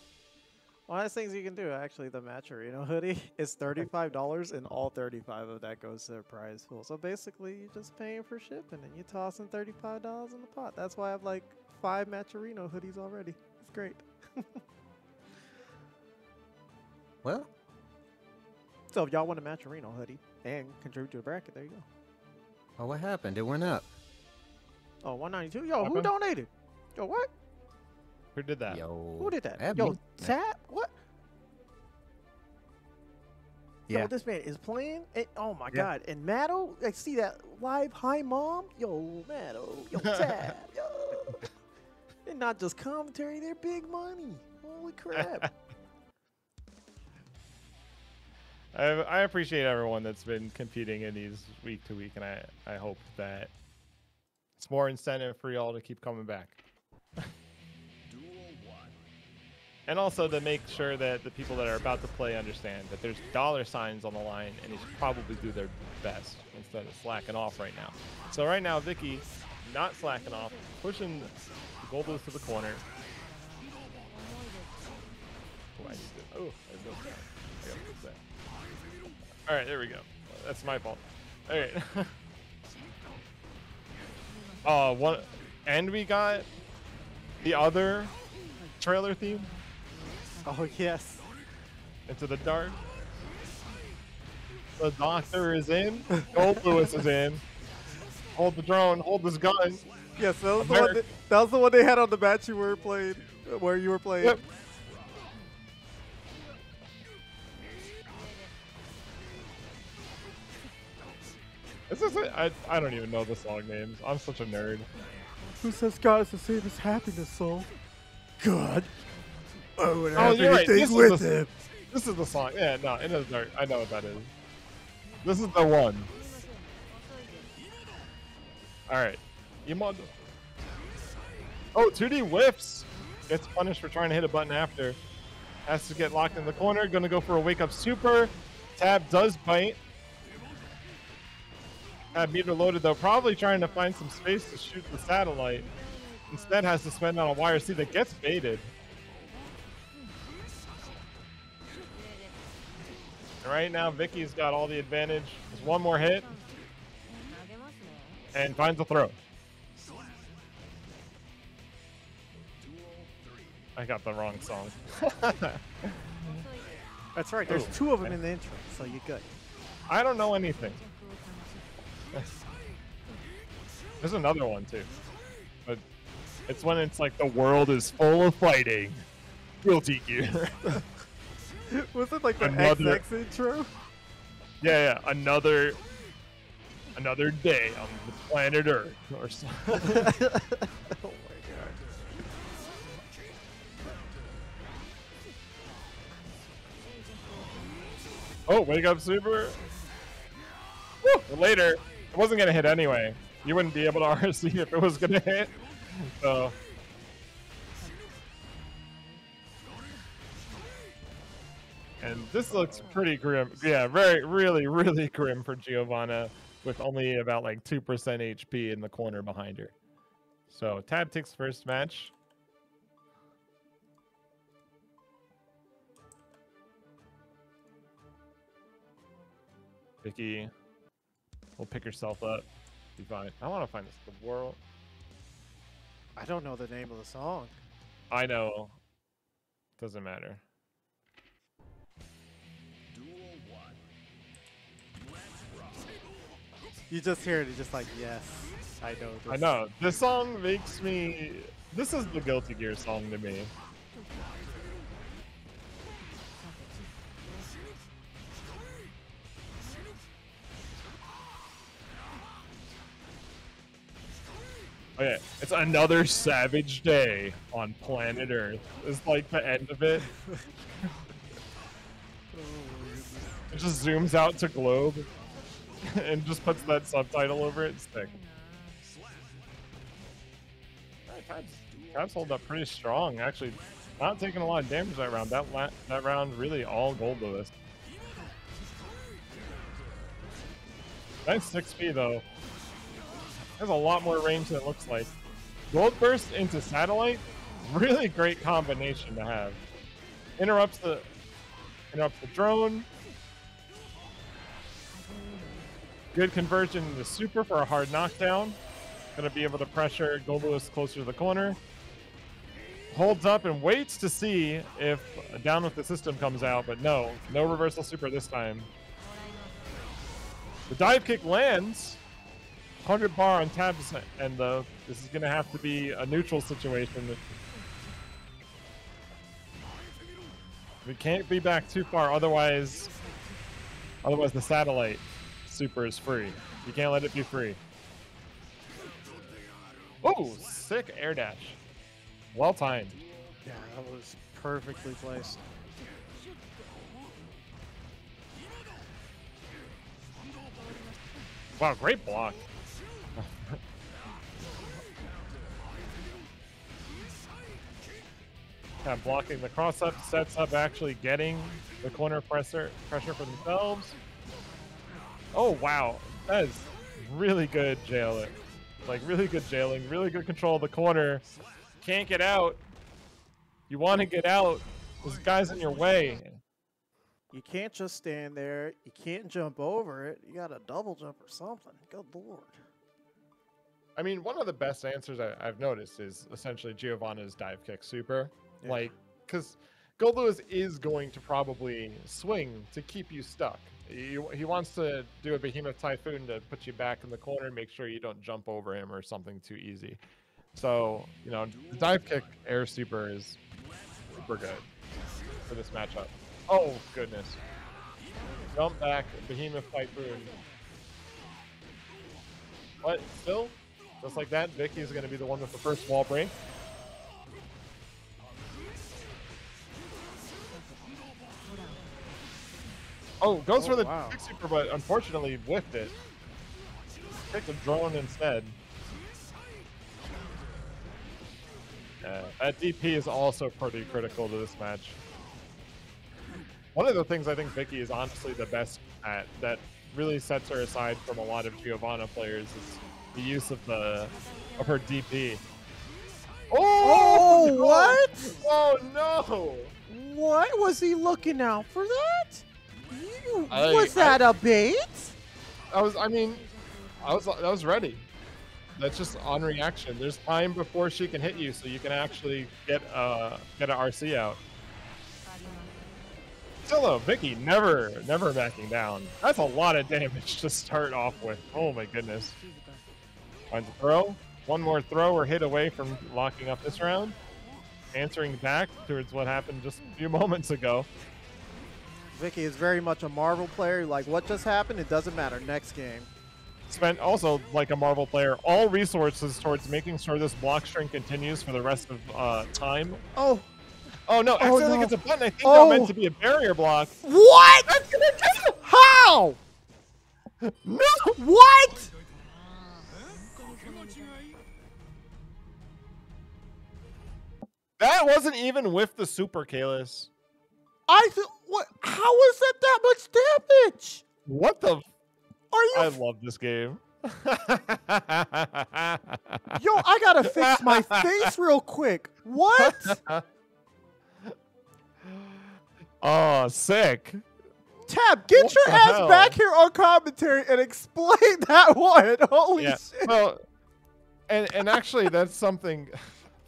A: One of the things you can do, actually, the Matcherino hoodie is $35, and all 35 of that goes to the prize pool. So basically, you're just paying for shipping, and you toss in $35 in the pot. That's why I have like 5 Matcherino hoodies already. It's great.
D: Well,
A: So if y'all want a Matcherino hoodie and contribute to the bracket, there you go.
D: oh, what happened? It went up.
A: Oh, 192. Yo, who
B: Okay.
A: donated? Yo, what?
B: Who did that?
D: Yo.
A: Who did that?
D: That'd
A: Yo,
D: be-
A: Tap? What?
D: Yeah.
A: Yo, this man is playing. Oh my
D: Yeah.
A: God! And Matto, I see that live. Hi, mom. Yo, Matto. Yo, Tap. Yo. They're not just commentary. They're big money. Holy crap!
B: I appreciate everyone that's been competing in these week to week, and I hope that it's more incentive for y'all to keep coming back. And also to make sure that the people that are about to play understand that there's dollar signs on the line, and they should probably do their best instead of slacking off right now. So right now, Vicky, not slacking off, pushing the gold boost to the corner. Oh, I need to. Oh, I gotta fix that. All right, there we go. That's my fault. All right. What? And we got the other trailer theme.
A: Oh yes.
B: Into the dark. The doctor is in. Gold Lewis is in. Hold the drone. Hold this gun.
A: Yes, that was the one they had on the match you were playing, where you were playing.
B: Yep. This is it. I don't even know the song names. I'm such a nerd.
A: Who says God is the same as happiness, soul? God. Oh, and
B: Oh, you're right.
A: everything with him.
B: This is the song. Yeah, no, it is dark. I know what that is. This is the one. All right. Oh, 2D whiffs. Gets punished for trying to hit a button after. Has to get locked in the corner. Gonna go for a wake up super. Tab does bite. Tab meter loaded though. Probably trying to find some space to shoot the satellite. Instead has to spend on a wire C that gets baited. And right now, Vicky's got all the advantage. There's one more hit. And finds a throw. I got the wrong song.
A: That's right. There's 2 of them in the intro, so you're good.
B: I don't know anything. There's another one too. But it's when it's like the world is full of fighting. Guilty Gear.
A: Was it like the
B: Another-
A: XX intro?
B: Yeah. Another day on the planet Earth or something.
A: Oh my God.
B: Oh, wake up super. Woo! But later, it wasn't gonna hit anyway. You wouldn't be able to RC if it was gonna hit. So. And this looks pretty grim. Yeah, really grim for Giovanna with only about like 2% HP in the corner behind her. So Tab takes first match. Vicky will pick herself up. Be fine. I want to find this the world.
A: I don't know the name of the song.
B: I know. Doesn't matter.
C: Duel 1. Let's rock.
A: You just hear it, you're just like, yes, I know this.
B: I know. This song makes me... This is the Guilty Gear song to me. Okay, it's another savage day on planet Earth. It's like the end of it. It just zooms out to globe and just puts that subtitle over it. It's sick. Crab's hold up pretty strong, actually. Not taking a lot of damage that round. That round really all gold Lewis. Nice 6P though. There's a lot more range than it looks like. Gold burst into satellite, really great combination to have. Interrupts the drone. Good conversion into super for a hard knockdown. Gonna be able to pressure Gold Lewis closer to the corner. Holds up and waits to see if down with the system comes out, but no reversal super this time. The dive kick lands. 100 bar on tabs, and this is gonna have to be a neutral situation. We can't be back too far, otherwise the satellite super is free. You can't let it be free. Oh, sick air dash. Well timed.
A: Yeah, that was perfectly placed.
B: Wow, great block. Blocking the cross up, sets up actually getting the corner pressure for themselves. Oh wow, that is really good jailing. Like really good jailing, really good control of the corner. Can't get out. You want to get out. This guy's in your way.
A: You can't just stand there. You can't jump over it. You got to double jump or something. Good lord.
B: I mean, one of the best answers I've noticed is essentially Giovanna's dive kick super. Yeah. Like, because Gold Lewis is going to probably swing to keep you stuck. He wants to do a Behemoth Typhoon to put you back in the corner, make sure you don't jump over him or something too easy. So, you know, the dive kick air super is super good for this matchup. Oh, goodness. Jump back, Behemoth Typhoon. But still, just like that, Vicky is going to be the one with the first wall break. Oh, goes for the kick super, but unfortunately whiffed it. Picked a drone instead. That DP is also pretty critical to this match. One of the things I think Vicky is honestly the best at that really sets her aside from a lot of Giovanna players is the use of her DP.
A: Oh, what?
B: Oh no!
A: What was he looking out for that? Was that a bait?
B: I was ready. That's just on reaction. There's time before she can hit you, so you can actually get an RC out. Still though, Vicky never backing down. That's a lot of damage to start off with. Oh my goodness. Finds a throw. One more throw or hit away from locking up this round. Answering back towards what happened just a few moments ago.
A: Vicky is very much a Marvel player. Like, what just happened? It doesn't matter. Next game.
B: Spent also, like a Marvel player, all resources towards making sure this block string continues for the rest of time.
A: Oh.
B: Oh, no. I feel like it's a button. I think that meant to be a barrier block.
A: What?
B: That's gonna do.
A: How?
B: No.
A: What?
B: That wasn't even with the super, Kalis.
A: What? How is it that much damage?
B: What the?
A: Are you?
B: I love this game.
A: Yo, I gotta fix my face real quick. What?
B: Oh, sick.
A: Tab, get
B: What
A: your
B: the
A: ass
B: hell?
A: back here on commentary and explain that one. Holy
B: Yeah.
A: shit.
B: Well, and actually, that's something.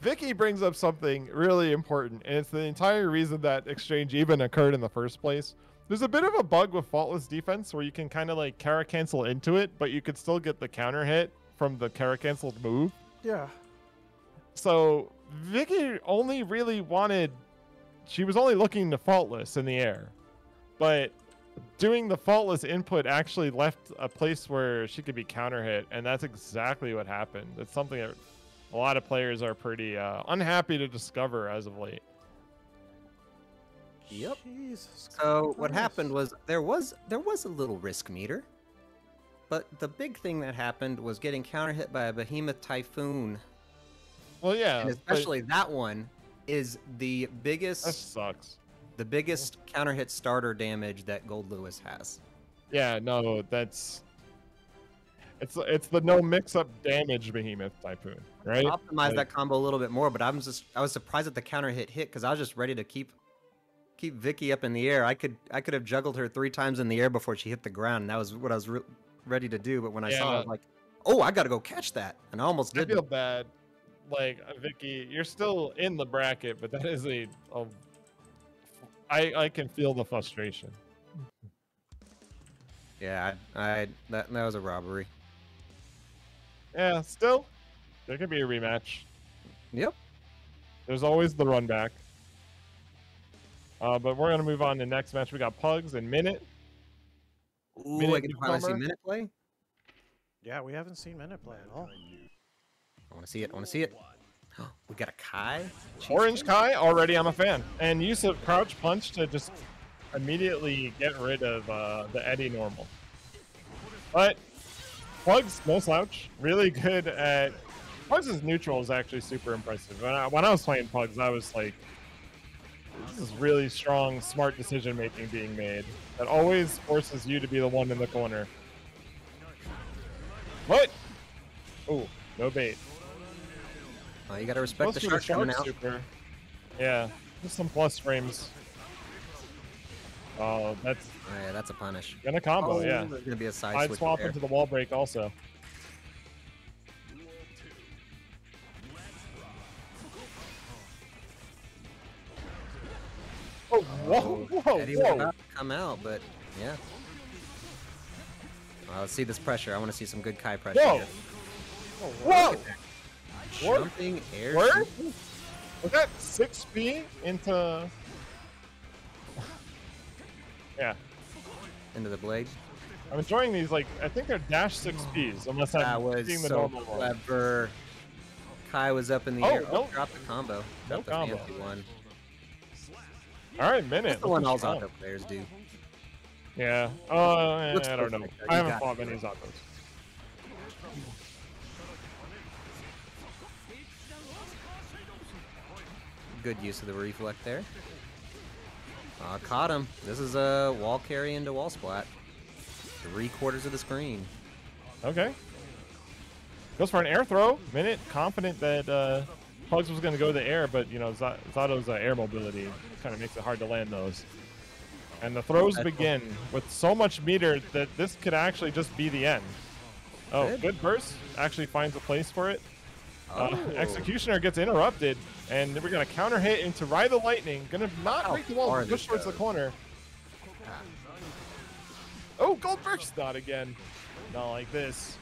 B: Vicky brings up something really important, and it's the entire reason that exchange even occurred in the first place. There's a bit of a bug with faultless defense where you can kind of like Kara cancel into it, but you could still get the counter hit from the Kara canceled move.
A: Yeah.
B: So Vicky only really wanted, she was only looking to faultless in the air, but doing the faultless input actually left a place where she could be counter hit, and that's exactly what happened. It's something that a lot of players are pretty unhappy to discover as of late.
D: Yep.
A: Jesus
D: So what
A: Christ.
D: happened was there was a little risk meter, but the big thing that happened was getting counter hit by a behemoth typhoon,
B: Well, yeah,
D: and
B: but
D: especially that one is the
B: that
D: biggest
B: sucks.
D: counter hit starter damage that Gold Lewis has.
B: Yeah, no, it's the no mix up damage behemoth typhoon, right?
D: Optimize
B: Like,
D: that combo a little bit more, but I was surprised that the counter hit because I was just ready to keep Vicky up in the air. I could have juggled her 3 times in the air before she hit the ground, and that was what I was ready to do. But when I saw it, I was like, oh, I gotta go catch that, and I almost
B: I
D: did.
B: feel bad. Like, Vicky, you're still in the bracket, but that is I can feel the frustration.
D: Yeah, that was a robbery.
B: Yeah, still, there could be a rematch.
D: Yep.
B: There's always the run back. But we're gonna move on to the next match. We got Pugs and Minute.
D: Ooh,
B: Minute
D: I can finally see
B: newcomer.
D: Minute play.
A: Yeah, we haven't seen Minute play at all.
D: I want to see it. I want to see it. We got a Kai.
B: Orange Kai, already I'm a fan. And use of crouch punch to just immediately get rid of the Eddie normal. But Pugs, no slouch. Really good at... Pugs' neutral is actually super impressive. When I was playing Pugs, I was like, this is really strong, smart decision making being made. That always forces you to be the one in the corner. What? Oh, no bait.
D: You gotta respect the
B: Close to
D: shark coming out.
B: super. Yeah, just some plus frames. Oh, that's
D: Oh, yeah, that's a punish.
B: gonna combo, yeah.
D: There's gonna be a side
B: I'd
D: switch
B: swap
D: there.
B: into the wall break also. Oh, whoa,
D: Eddie was
B: whoa.
D: about to come out, but yeah. Well, let's see this pressure. I want to see some good Kai pressure.
B: Whoa.
D: Here.
B: Whoa! What?
D: Jumping air.
B: Where?
D: shoot.
B: Was that 6B into... Yeah.
D: Into the blade.
B: I'm enjoying these, like, I think they're dash 6Bs, unless I'm
D: That was
B: seeing the
D: so
B: normal one.
D: clever. Kai was up in the
B: Oh,
D: air.
B: no.
D: Dropped the combo.
B: No
D: Dropped the
B: combo.
D: fancy one.
B: All right, Minute.
D: That's the one all
B: looking strong.
D: Zato players do.
B: Yeah.
D: Looks
B: I don't know.
D: perfect, though.
B: I
D: You
B: haven't
D: got
B: fought
D: it.
B: many Zatos.
D: Good use of the reflect there. Caught him. This is a wall carry into wall splat. 3/4 of the screen.
B: Okay. Goes for an air throw. Minute confident that Pugs was going to go to the air, but, you know, Zato's air mobility kind of makes it hard to land those. And the throws begin with so much meter that this could actually just be the end. Oh, good burst. Actually finds a place for it. Executioner gets interrupted, and we're going to counter hit into Ride the Lightning. Going to not break the wall,
D: far
B: but push
D: this
B: towards the
D: goes.
B: corner. Oh, gold burst! Not again. Not like this.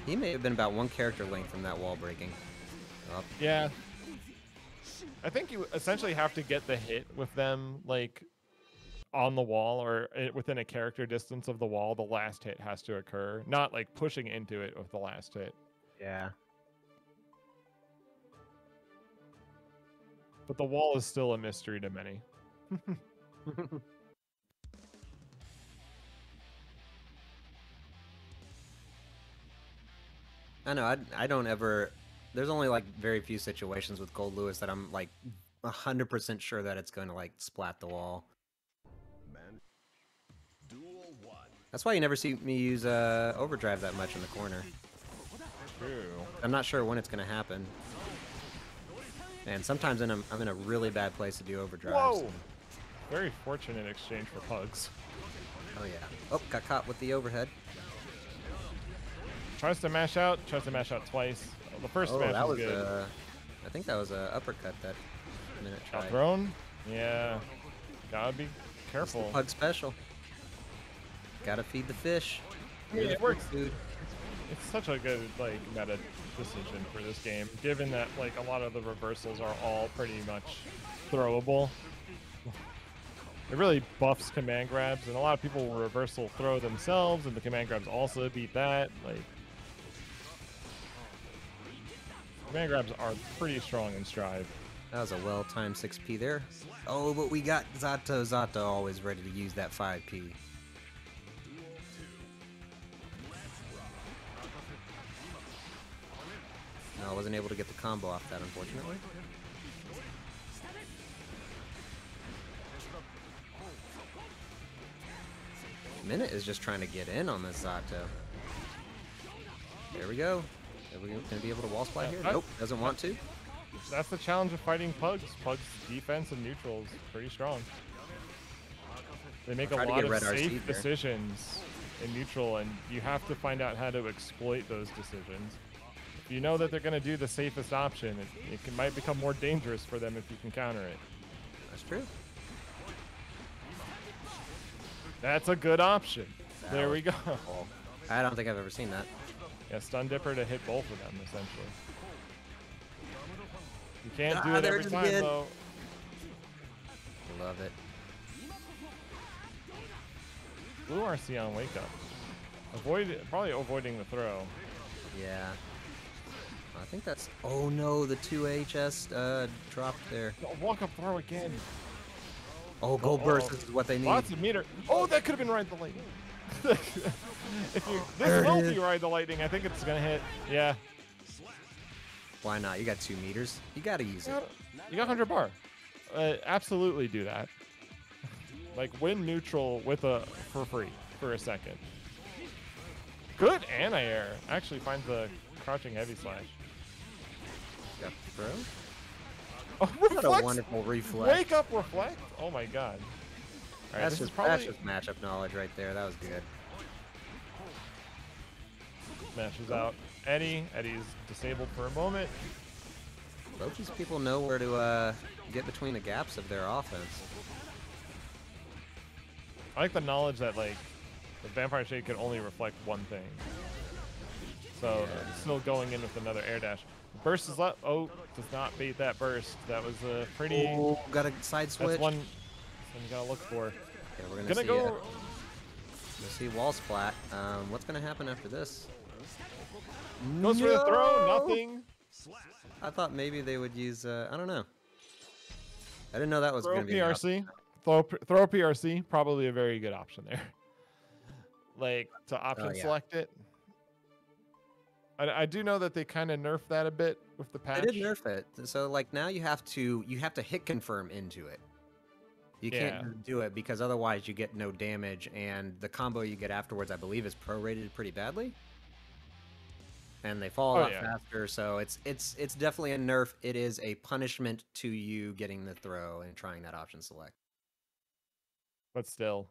D: He may have been about 1 character length from that wall breaking. Oh,
B: Yeah. I think you essentially have to get the hit with them, like, on the wall or within a character distance of the wall. The last hit has to occur, not like pushing into it with the last hit.
D: yeah.
B: But the wall is still a mystery to many.
D: I know. I don't ever. There's only like very few situations with Gold Lewis that I'm like 100% sure that it's going to like splat the wall.
C: Man. Duel 1.
D: That's why you never see me use overdrive that much in the corner.
B: True.
D: I'm not sure when it's going to happen. And sometimes I'm in a really bad place to do overdrives.
B: Whoa! Very fortunate exchange for Pugs.
D: Oh yeah. Oh, got caught with the overhead.
B: Tries to mash out twice. The first
D: Oh,
B: smash
D: that
B: was
D: was
B: good.
D: I think that was a uppercut that Minute
B: Got
D: tried.
B: thrown? Yeah. Gotta be careful.
D: Pug special. Gotta feed the fish.
B: I mean, it works.
D: Food.
B: It's such a good like meta decision for this game, given that like a lot of the reversals are all pretty much throwable. It really buffs command grabs, and a lot of people will reversal throw themselves, and the command grabs also beat that. Like, command grabs are pretty strong in Strive.
D: That was a well-timed 6P there. Oh, but we got Zato. Zato always ready to use that 5P. No, I wasn't able to get the combo off that, unfortunately. Minute is just trying to get in on this Zato. There we go. Are we gonna be able to wall slide here? Nope, doesn't want to.
B: That's the challenge of fighting Pugs. Pugs' defense and neutral is pretty strong. They make a lot of safe decisions in neutral, and you have to find out how to exploit those decisions. If you know that they're going to do the safest option, it might become more dangerous for them if you can counter it.
D: That's true.
B: That's a good option. There we go.
D: I don't think I've ever seen that.
B: Yeah, Stun Dipper to hit both of them, essentially. You can't do it every time, though.
D: Love it.
B: Blue RC on Wake Up. Probably avoiding the throw.
D: Yeah. I think that's... Oh no, the 2HS dropped there.
B: Walk up throw again.
D: Oh, gold burst is what they need.
B: Lots of meter. Oh, that could have been Ride the Lightning. This will be Ride the Lightning. I think it's going to hit. Yeah.
D: Why not? You got 2 meters. You got to use it.
B: You got 100 bar. Absolutely do that. Like, win neutral with for free for a second. Good anti-air. Actually finds the crouching heavy slash.
D: Got the throw.
B: Oh,
D: what a wonderful reflex.
B: Wake up, reflect. Oh my god. All right,
D: that's just matchup knowledge right there. That was good.
B: Smashes out Eddie. Eddie's disabled for a moment.
D: Both these people know where to get between the gaps of their offense.
B: I like the knowledge that like the Vampire Shade can only reflect one thing. So still going in with another air dash. Burst is left. Oh, does not bait that burst. That was a pretty.
D: Oh, got a side switch.
B: That's one you gotta look for.
D: Yeah, we're gonna see. We'll see wall splat. What's gonna happen after this?
B: Goes for the throw. Nothing.
D: I thought maybe they would use. I don't know. I didn't know that was
B: Throw
D: gonna be
B: PRC. Throw PRC. Probably a very good option there. Like to option select it. I do know that they kind of nerfed that a bit with the patch.
D: They did nerf it. So like now you have to hit confirm into it. You can't do it because otherwise you get no damage, and the combo you get afterwards, I believe, is prorated pretty badly. And they fall a lot faster, so it's definitely a nerf. It is a punishment to you getting the throw and trying that option select.
B: But still,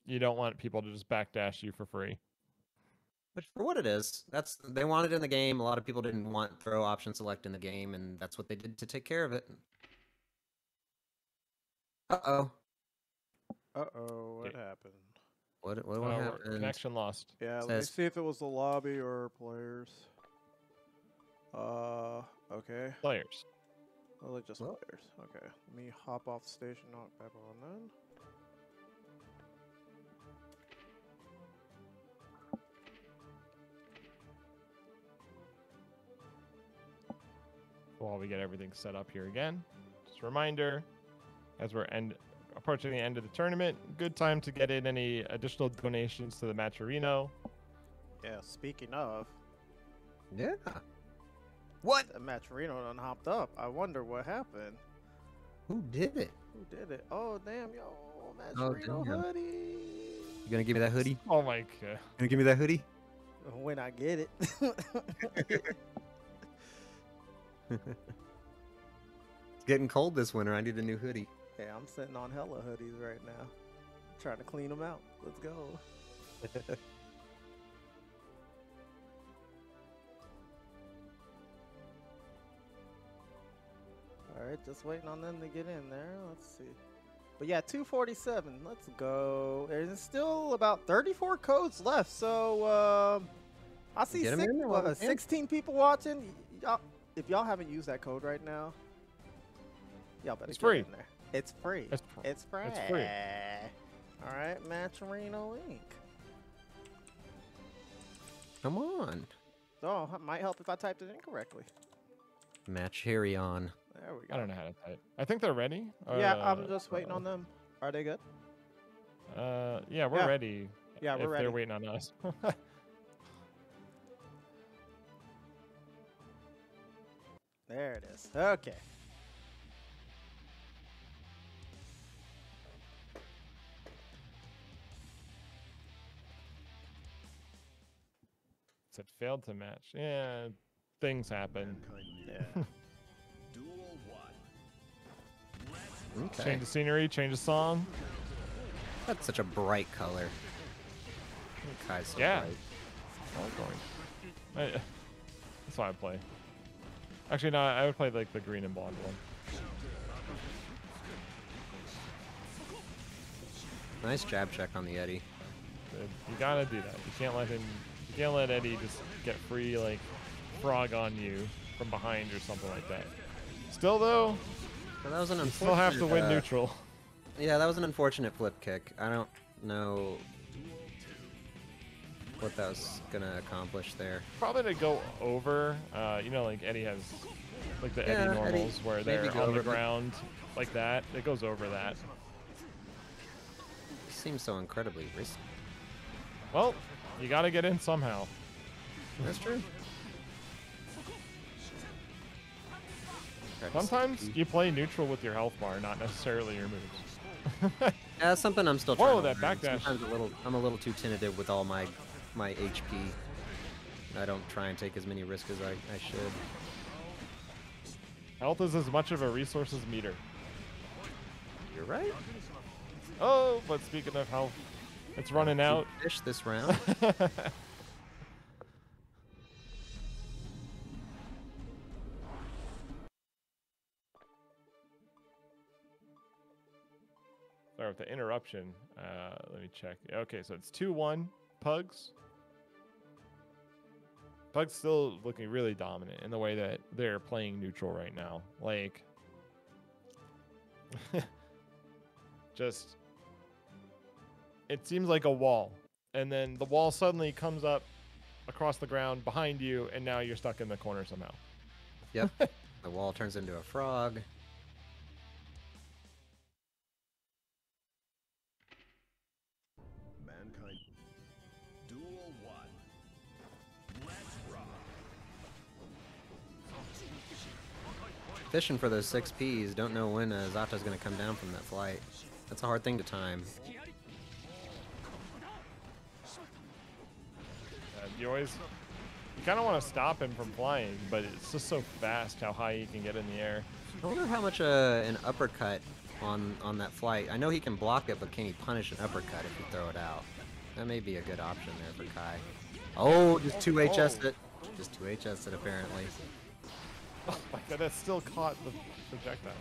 B: you don't want people to just backdash you for free.
D: But for what it is, they want it in the game. A lot of people didn't want throw option select in the game, and that's what they did to take care of it. Uh-oh.
A: Uh-oh, what happened?
D: What happened?
B: Connection lost.
A: Yeah, let me see if it was the lobby or players. Okay.
B: Players.
A: Oh, just players. Okay, let me hop off the station, knock back on then.
B: While we get everything set up here again, just a reminder, as we're approaching the end of the tournament, good time to get in any additional donations to the Matcherino.
A: Yeah, speaking of.
D: Yeah. What?
A: The Matcherino done hopped up. I wonder what happened.
D: Who did it?
A: Who did it? Oh, damn, yo, Matcherino hoodie.
D: You gonna give me that hoodie?
B: Oh my god.
D: Gonna give me that hoodie?
A: When I get it.
D: It's getting cold this winter. I need a new hoodie.
A: Yeah, I'm sitting on hella hoodies right now. Trying to clean them out.
D: Let's go.
A: All right, just waiting on them to get in there. Let's see. But yeah, 247. Let's go. There's still about 34 codes left. So I see
D: Get 'em in there while we can.
A: 16 people watching. Y'all, if y'all haven't used that code right now, y'all better
B: It's
A: get
B: free.
A: in there. It's free.
B: It's
A: It's free.
B: It's free.
A: All right, Matcherino Inc.
D: Come on.
A: Oh, it might help if I typed it in correctly.
D: Match Harry on.
A: There we go.
B: I don't know how to type. I think they're ready.
A: Yeah, I'm just waiting on them. Are they good?
B: Yeah, we're
A: Yeah.
B: ready.
A: Yeah, we're
B: if
A: ready.
B: they're waiting on us.
A: There it is. Okay.
B: Said failed to match. Yeah, things happen.
C: Mankind knew
A: Yeah.
C: Duel 1.
D: Okay.
B: Change the scenery, change the song.
D: That's such a bright color. Kai's so
B: Yeah.
D: bright.
B: That's why I play. Actually, no, I would play like the green and blonde one.
D: Nice jab check on the Eddie.
B: You gotta do that. You can't let him. You can't let Eddie just get free like frog on you from behind or something like that. Still though,
D: Well, that was an
B: you
D: unfortunate.
B: still have to win neutral.
D: Yeah, that was an unfortunate flip kick. I don't know what that was gonna accomplish there.
B: Probably to go over. You know, like Eddie has like the
D: Yeah,
B: Eddie
D: Eddie,
B: normals where
D: maybe
B: they're
D: go
B: on the
D: over, but-
B: ground like that. It goes over that.
D: It seems so incredibly risky.
B: Well, you gotta get in somehow.
D: That's true.
B: Sometimes you play neutral with your health bar, not necessarily your moves.
D: Yeah, that's something I'm still trying
B: Whoa,
D: to
B: that
D: learn.
B: backdash.
D: Sometimes I'm a little too tentative with all my HP. I don't try and take as many risks as I should.
B: Health is as much of a resource as meter.
D: You're right.
B: Oh, but speaking of health, it's running out.
D: Fish this round.
B: Sorry with the interruption. Let me check. Okay, so it's 2-1 Pugs. Pugs still looking really dominant in the way that they're playing neutral right now. Like, just, it seems like a wall. And then the wall suddenly comes up across the ground behind you, and now you're stuck in the corner somehow.
D: Yep. The wall turns into a frog.
C: Mankind. Duel 1. Let's rock.
D: Fishing for those 6Ps. Don't know when Zata's going to come down from that flight. That's a hard thing to time.
B: You kind of want to stop him from flying, but it's just so fast how high he can get in the air.
D: I wonder how much an uppercut on that flight. I know he can block it, but can he punish an uppercut if you throw it out? That may be a good option there for Kai. Oh, just 2HS it. Just 2HS it apparently.
B: Oh my god, that still caught the projectile.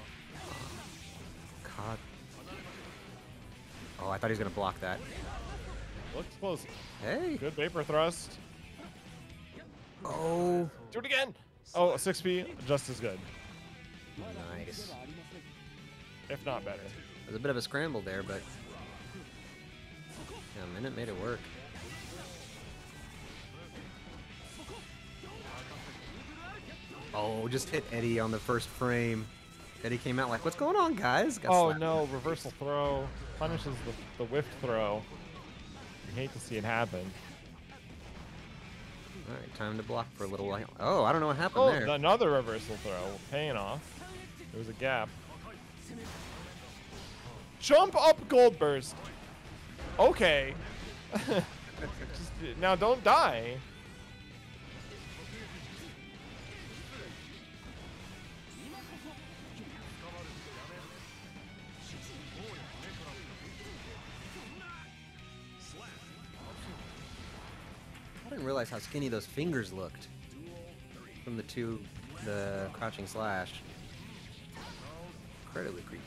D: Caught. Oh, I thought he was gonna block that.
B: Looks close.
D: Hey.
B: Good vapor thrust.
D: Oh.
B: Do it again. Oh, 6P, just as good,
D: Nice.
B: if not better.
D: There's a bit of a scramble there, but yeah, a minute made it work. Oh, just hit Eddie on the first frame. Eddie came out like, "What's going on, guys?" Got
B: Oh
D: slapped.
B: no, reversal throw punishes the whiff throw. You hate to see it happen.
D: All right, time to block for a little while. Oh, I don't know what happened
B: Oh,
D: there.
B: another reversal throw, paying off. There was a gap. Jump up gold burst. Okay. Just, now don't die.
D: realize how skinny those fingers looked from the crouching slash. Incredibly creepy.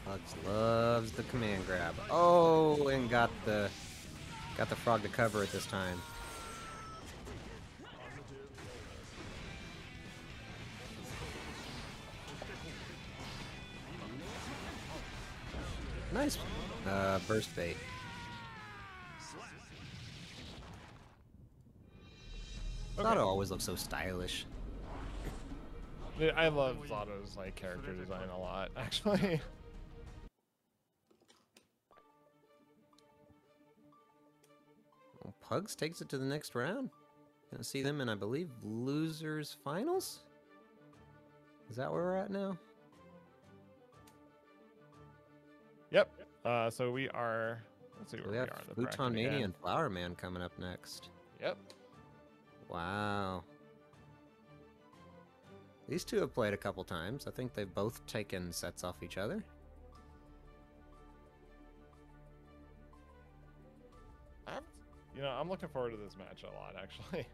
D: Pugs loves the command grab. Oh, and got the frog to cover it this time. Nice burst bait. Zato always looks so stylish.
B: Dude, I love Zato's like character design a lot, actually.
D: Well, Pugs takes it to the next round. Gonna see them in, I believe, losers finals. Is that where we're at now?
B: Yep. So we are. Let's see where
D: We
B: we
D: have
B: are. In the bracket
D: Futonmania
B: again.
D: and Flowerman coming up next.
B: Yep.
D: Wow. These two have played a couple times. I think they've both taken sets off each other.
B: You know, I'm looking forward to this match a lot, actually.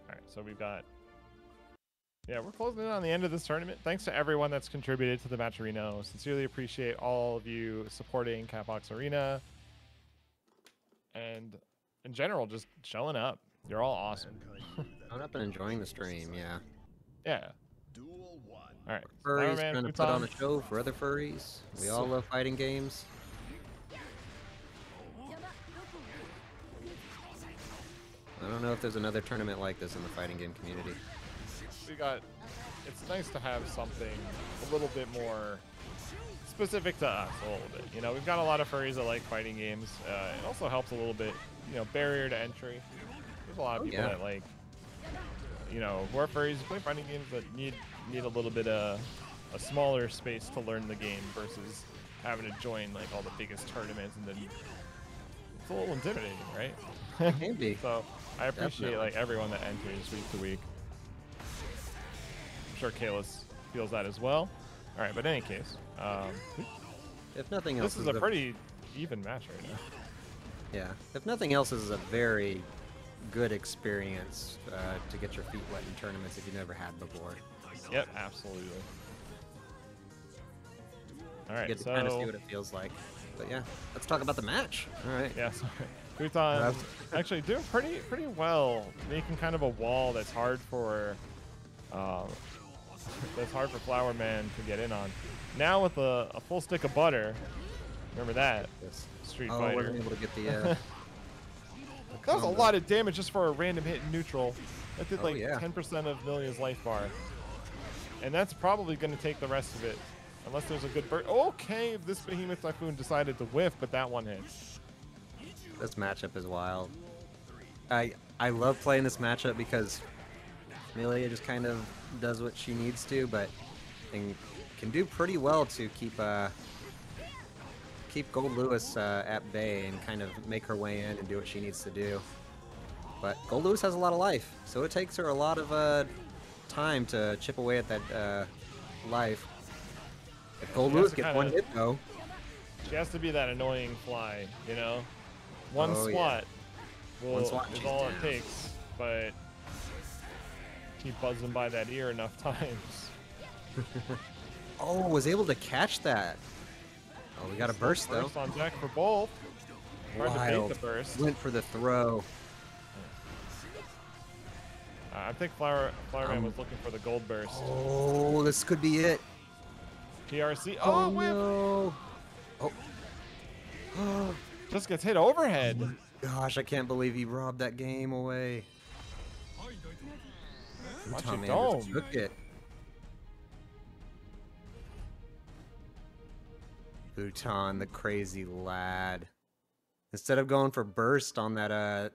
B: All right, so we've got. Yeah, we're closing in on the end of this tournament. Thanks to everyone that's contributed to the match arena. Sincerely appreciate all of you supporting Catbox Arena. And in general, just showing up. You're all awesome.
D: Showing up and enjoying the stream, yeah.
B: Yeah.
C: Duel 1.
B: All right.
D: Furries
B: Flowerman,
D: trying to put
B: Futon.
D: on a show for other furries. We all love fighting games. I don't know if there's another tournament like this in the fighting game community.
B: It's nice to have something a little bit more specific to us a little bit. You know, we've got a lot of furries that like fighting games. It also helps a little bit, you know, barrier to entry. There's a lot of people that like, you know, who are furries, play fighting games that need a little bit of a smaller space to learn the game versus having to join like all the biggest tournaments, and then it's a little intimidating, right?
D: It can be.
B: So I appreciate
D: Definitely.
B: like everyone that enters week to week. I'm sure Kalis feels that as well. All right, but in any case,
D: If nothing else,
B: this is a pretty even match right now.
D: Yeah. If nothing else, this is a very good experience to get your feet wet in tournaments if you've never had before.
B: Yep, absolutely. All
D: You
B: right,
D: get to
B: so
D: kind of see what it feels like. But yeah, let's talk about the match. All right.
B: yeah, sorry. Futon actually doing pretty well, making kind of a wall that's hard for Flowerman to get in on. Now with a full stick of butter, remember that Street
D: Oh,
B: Fighter.
D: wasn't able to get the.
B: That was a lot of damage just for a random hit in neutral. That did like
D: yeah.
B: 10% of Millia's life bar. And that's probably going to take the rest of it. Unless there's a good burst. Okay, this Behemoth Typhoon decided to whiff, but that one hit.
D: This matchup is wild. I love playing this matchup because Milia just kind of does what she needs to, but can do pretty well to keep Gold Lewis at bay and kind of make her way in and do what she needs to do. But Gold Lewis has a lot of life, so it takes her a lot of time to chip away at that life. If Gold Lewis gets one hit though,
B: she has to be that annoying fly, you know? One swat is all it takes, but keep buzzing by that ear enough times.
D: oh, was able to catch that. Oh, we got a burst though.
B: Burst on deck for both. Hard to bait
D: Wild.
B: the burst.
D: Went for the throw.
B: I think Flowerman was looking for the gold burst.
D: Oh, this could be it.
B: PRC.
D: Oh,
B: whip!
D: no. Oh.
B: Just gets hit overhead.
D: Gosh, I can't believe he robbed that game away.
B: Watch
D: Tom
B: it
D: Anders
B: dome.
D: took it. Futon, the crazy lad. Instead of going for burst on that,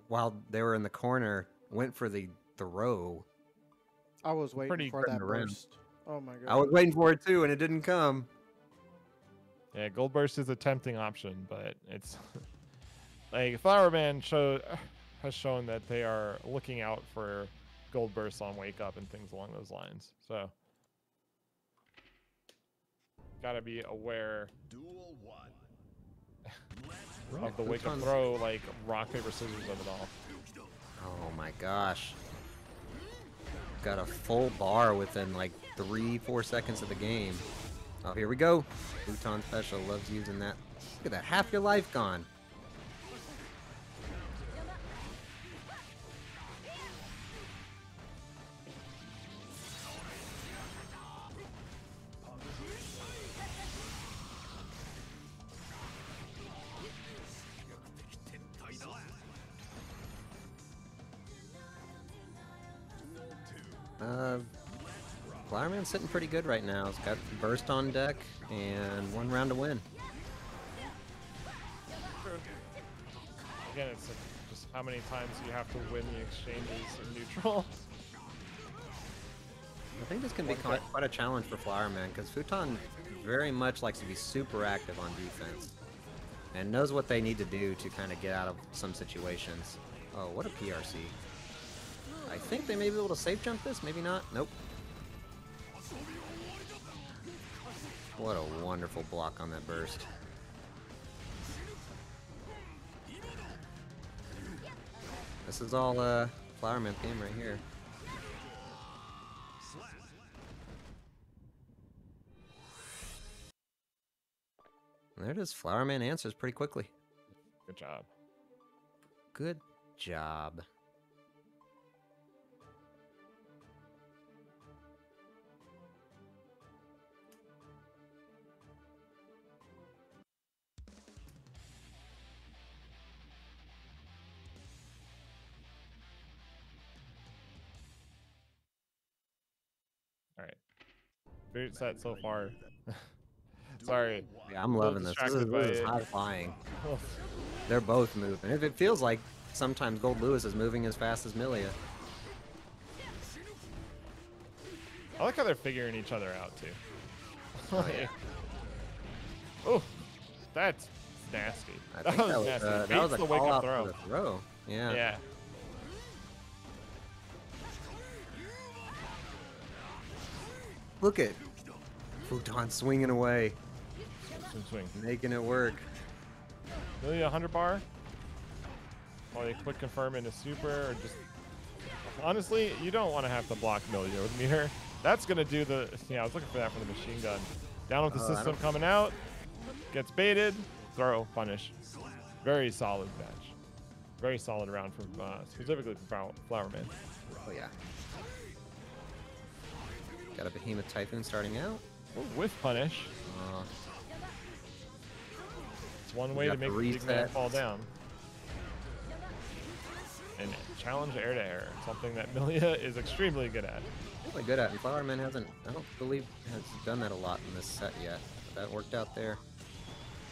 D: while they were in the corner, went for the throw.
A: I was waiting
B: Pretty
A: for
D: good
A: that
D: around.
A: burst. Oh my
D: I was
A: god.
D: waiting for it too, and it didn't come.
B: Yeah, Gold Burst is a tempting option, but it's like Flowerman has shown that they are looking out for Gold Burst on Wake Up and things along those lines. So gotta be aware
C: Duel 1.
B: of the Wake Up
D: Futon's-
B: throw, like rock paper scissors of it all.
D: Oh my gosh. Got a full bar within like 3-4 seconds of the game. Oh, here we go. Futon Special loves using that. Look at that, half your life gone. Flowerman's sitting pretty good right now. He's got burst on deck and 1 round to win.
B: Again, it's like just how many times you have to win the exchanges in neutral.
D: I think this can be quite a challenge for Flowerman because Futon very much likes to be super active on defense and knows what they need to do to kind of get out of some situations. Oh, what a PRC. I think they may be able to safe jump this, maybe not. Nope. What a wonderful block on that burst. This is all Flowerman theme right here. And there it is. Flowerman answers pretty quickly.
B: Good job.
D: Good job.
B: All right. Great set so far. Sorry.
D: Yeah, I'm
B: A little
D: loving this. This
B: distracted by
D: is
B: it.
D: high flying. They're both moving. It feels like sometimes Gold Lewis is moving as fast as Milia.
B: I like how they're figuring each other out too.
D: Oh, yeah.
B: Oh, that's nasty.
D: I think that was,
B: nasty.
D: that
B: Baits
D: was a
B: the wake
D: call
B: up
D: out
B: throw.
D: for the throw. Yeah.
B: Yeah.
D: Look at Futon swinging away,
B: Swing.
D: making it work.
B: Really 100 bar? While they quick confirm into super, or just honestly, you don't want to have to block Milia with meter. That's gonna do the. Yeah, I was looking for that for the machine gun. Down with the
D: I
B: system
D: don't-
B: coming out, gets baited, throw, punish. Very solid match. Very solid round from specifically from Flowerman.
D: Oh yeah. Got a Behemoth Typhoon starting out.
B: Oh, with punish.
D: Uh,
B: It's one
D: We
B: way to
D: got the
B: make the big man
D: reset.
B: fall down. And challenge air to air, something that Milia is extremely good at.
D: really good at it. Flowerman hasn't, I don't believe, has done that a lot in this set yet. But that worked out there.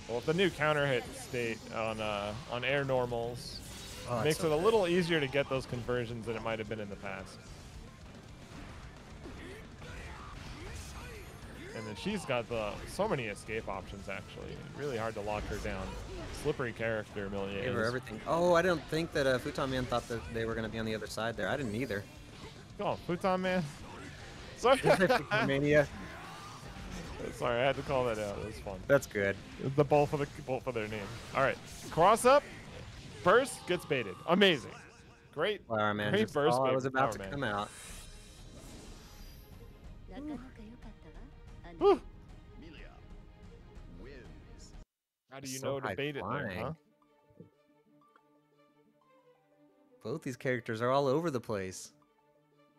B: Well, with the new counter hit state on air normals,
D: Oh,
B: makes
D: so
B: it a
D: good.
B: little easier to get those conversions than it might have been in the past. And then she's got so many escape options, actually. Really hard to lock her down. Slippery character, Milia
D: Gave her
B: is.
D: everything. Oh, I don't think that Futon Man thought that they were going to be on the other side there. I didn't either.
B: Oh, Futon Man. Sorry.
D: Mania.
B: Sorry, I had to call that out. It was fun.
D: That's good.
B: The both of their name. All right, cross up, burst gets baited. Amazing, great.
D: Flowerman
B: Great
D: just
B: burst
D: all I
B: bait
D: was
B: from
D: about to
B: Flowerman.
D: come out.
B: Whew.
C: Milia wins.
B: How do you
D: So
B: know to
D: high
B: bait it there,
D: flying.
B: huh?
D: Both these characters are all over the place.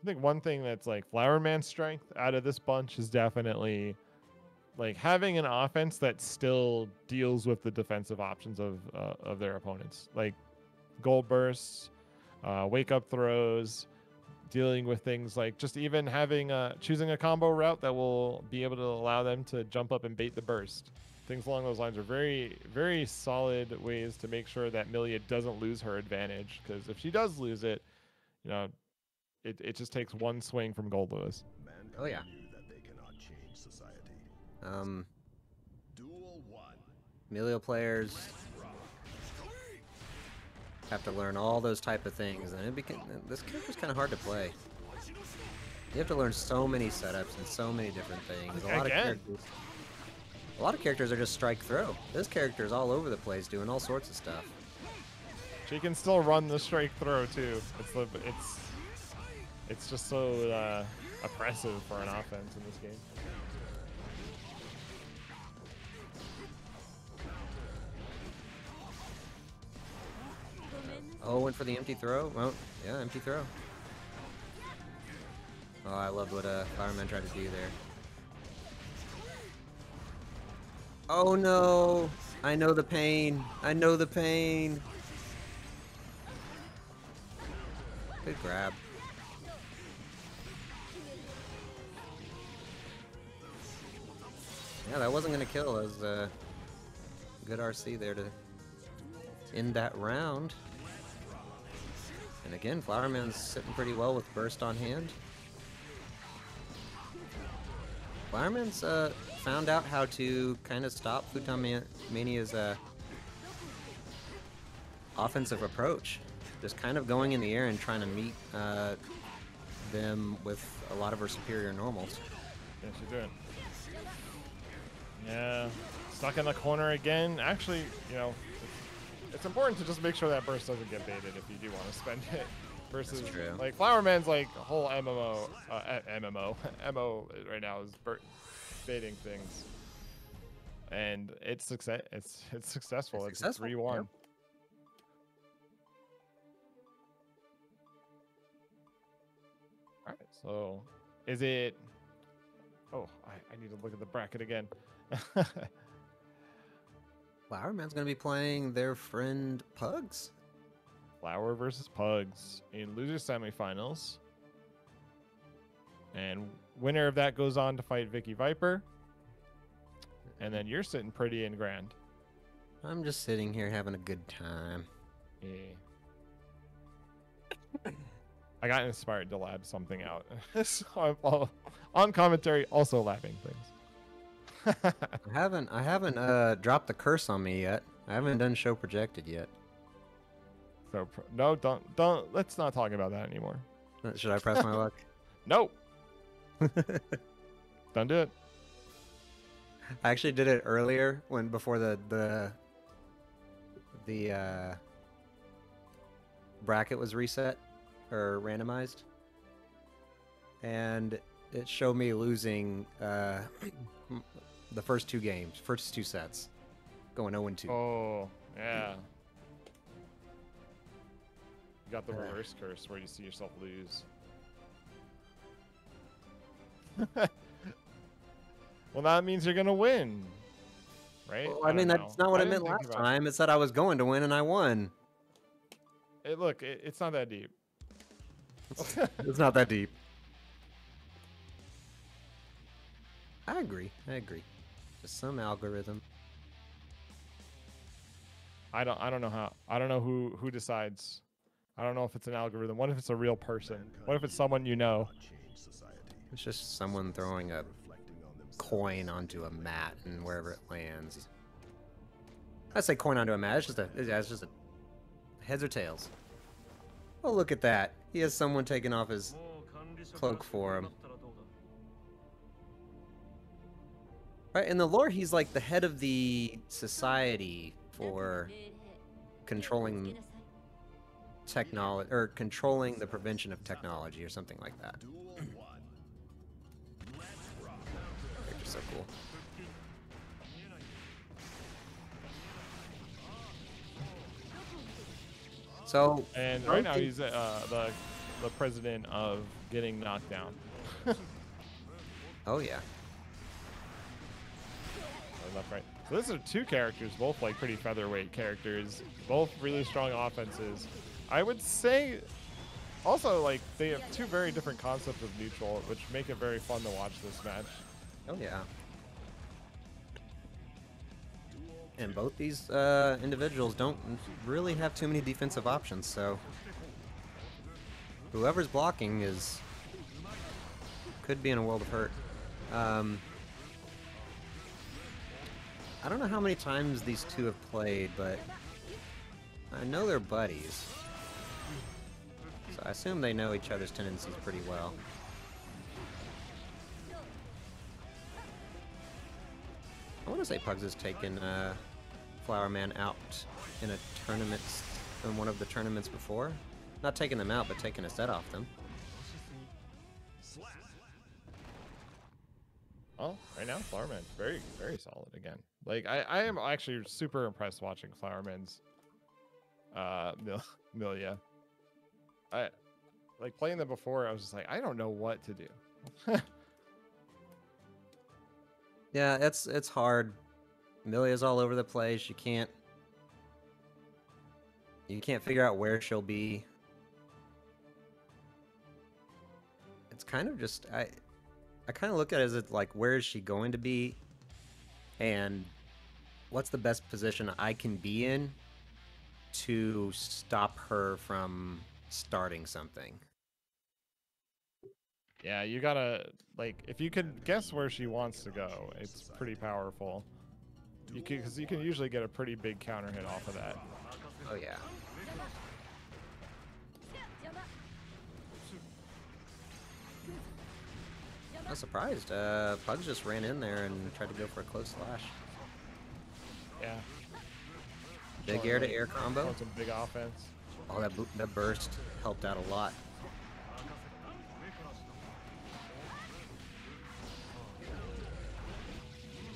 B: I think one thing that's like Flowerman's strength out of this bunch is definitely like having an offense that still deals with the defensive options of their opponents, like gold bursts, wake up throws, dealing with things like just even having choosing a combo route that will be able to allow them to jump up and bait the burst. Things along those lines are very, very solid ways to make sure that Milia doesn't lose her advantage. Because if she does lose it, you know, it just takes one swing from Gold Lewis.
C: Mankind
D: Oh, yeah.
C: knew that they Duel 1.
D: Melee players have to learn all those type of things, and this character's kind of hard to play. You have to learn so many setups and so many different things. A lot of characters are just strike throw. This character's all over the place doing all sorts of stuff.
B: She can still run the strike throw too. It's just so oppressive for an offense in this game.
D: Oh, went for the empty throw? Well, yeah, empty throw. Oh, I loved what Flowerman tried to do there. Oh no! I know the pain. I know the pain. Good grab. Yeah, that wasn't gonna kill. That was good RC there to end that round. And again, Flowerman's sitting pretty well with burst on hand. Flowerman's found out how to kind of stop Futonmania's offensive approach. Just kind of going in the air and trying to meet them with a lot of her superior normals.
B: Yeah, she's doing. Yeah, stuck in the corner again. Actually, you know, it's important to just make sure that burst doesn't get baited if you do want to spend it. Versus, like, Flowerman's like whole MMO right now is baiting things, and it's successful. It's 3-1. Yep. All right, so is it? Oh, I need to look at the bracket again.
D: Flowerman's gonna be playing their friend Pugs.
B: Flower versus Pugs in loser semifinals. And winner of that goes on to fight VickiViper. And then you're sitting pretty in grand.
D: I'm just sitting here having a good time.
B: Yeah. I got inspired to lab something out. So I'm on commentary, also labbing things.
D: I haven't dropped the curse on me yet. I haven't done show projected yet.
B: So no, don't. Let's not talk about that anymore.
D: Should I press my luck?
B: No. Don't do it.
D: I actually did it earlier before the bracket was reset or randomized, and it showed me losing the first two sets, going 0-2.
B: Oh yeah. You got the reverse curse where you see yourself lose. Well, that means you're gonna win, right?
D: Well, I mean, that's not what I meant last time. It said I was going to win, and I won.
B: Look, it's not that deep.
D: It's not that deep. I agree. Just some algorithm.
B: I don't know how. I don't know who decides. I don't know if it's an algorithm. What if it's a real person? What if it's someone you know?
D: It's just someone throwing a coin onto a mat and wherever it lands. I say coin onto a mat. It's just a heads or tails. Oh, look at that. He has someone taking off his cloak for him. Right, in the lore, he's like the head of the society for controlling technology, or controlling the prevention of technology, or something like that. They're just so cool. So,
B: and right now he's the president of getting knocked down.
D: Oh yeah.
B: Left, right. So those are two characters, both like pretty featherweight characters, both really strong offenses. I would say also like they have two very different concepts of neutral, which make it very fun to watch this match.
D: Oh yeah. And both these individuals don't really have too many defensive options, so whoever's blocking could be in a world of hurt. I don't know how many times these two have played, but I know they're buddies. So I assume they know each other's tendencies pretty well. I want to say Pugs has taken Flowerman out in a tournament, in one of the tournaments before. Not taking them out, but taking a set off them.
B: Well, right now, Flowerman's very, very solid again. Like, I am actually super impressed watching Flowerman's Milia. I like playing them before. I was just like, I don't know what to do.
D: Yeah, it's hard. Milia's all over the place. You can't figure out where she'll be. It's kind of just I kind of look at it as like, where is she going to be, and what's the best position I can be in to stop her from starting something.
B: Yeah, you gotta, like, if you can guess where she wants to go, it's pretty powerful. Because you can usually get a pretty big counter hit off of that.
D: Oh yeah. I was surprised. Pugs just ran in there and tried to go for a close slash.
B: Yeah.
D: Big air to air combo.
B: Some big offense.
D: Oh, that burst helped out a lot.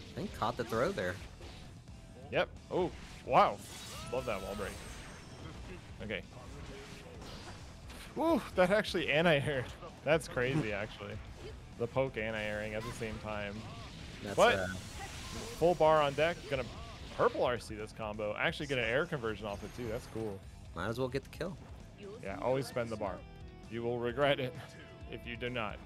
D: I think caught the throw there.
B: Yep. Oh, wow. Love that wall break. Okay. Woo, that actually anti-aired. That's crazy, actually. The poke anti-airing at the same time.
D: That's,
B: but full bar on deck. Gonna purple RC this combo. Actually get an air conversion off it too. That's cool.
D: might as well get the kill.
B: Yeah, always spend the bar. You will regret it if you do not.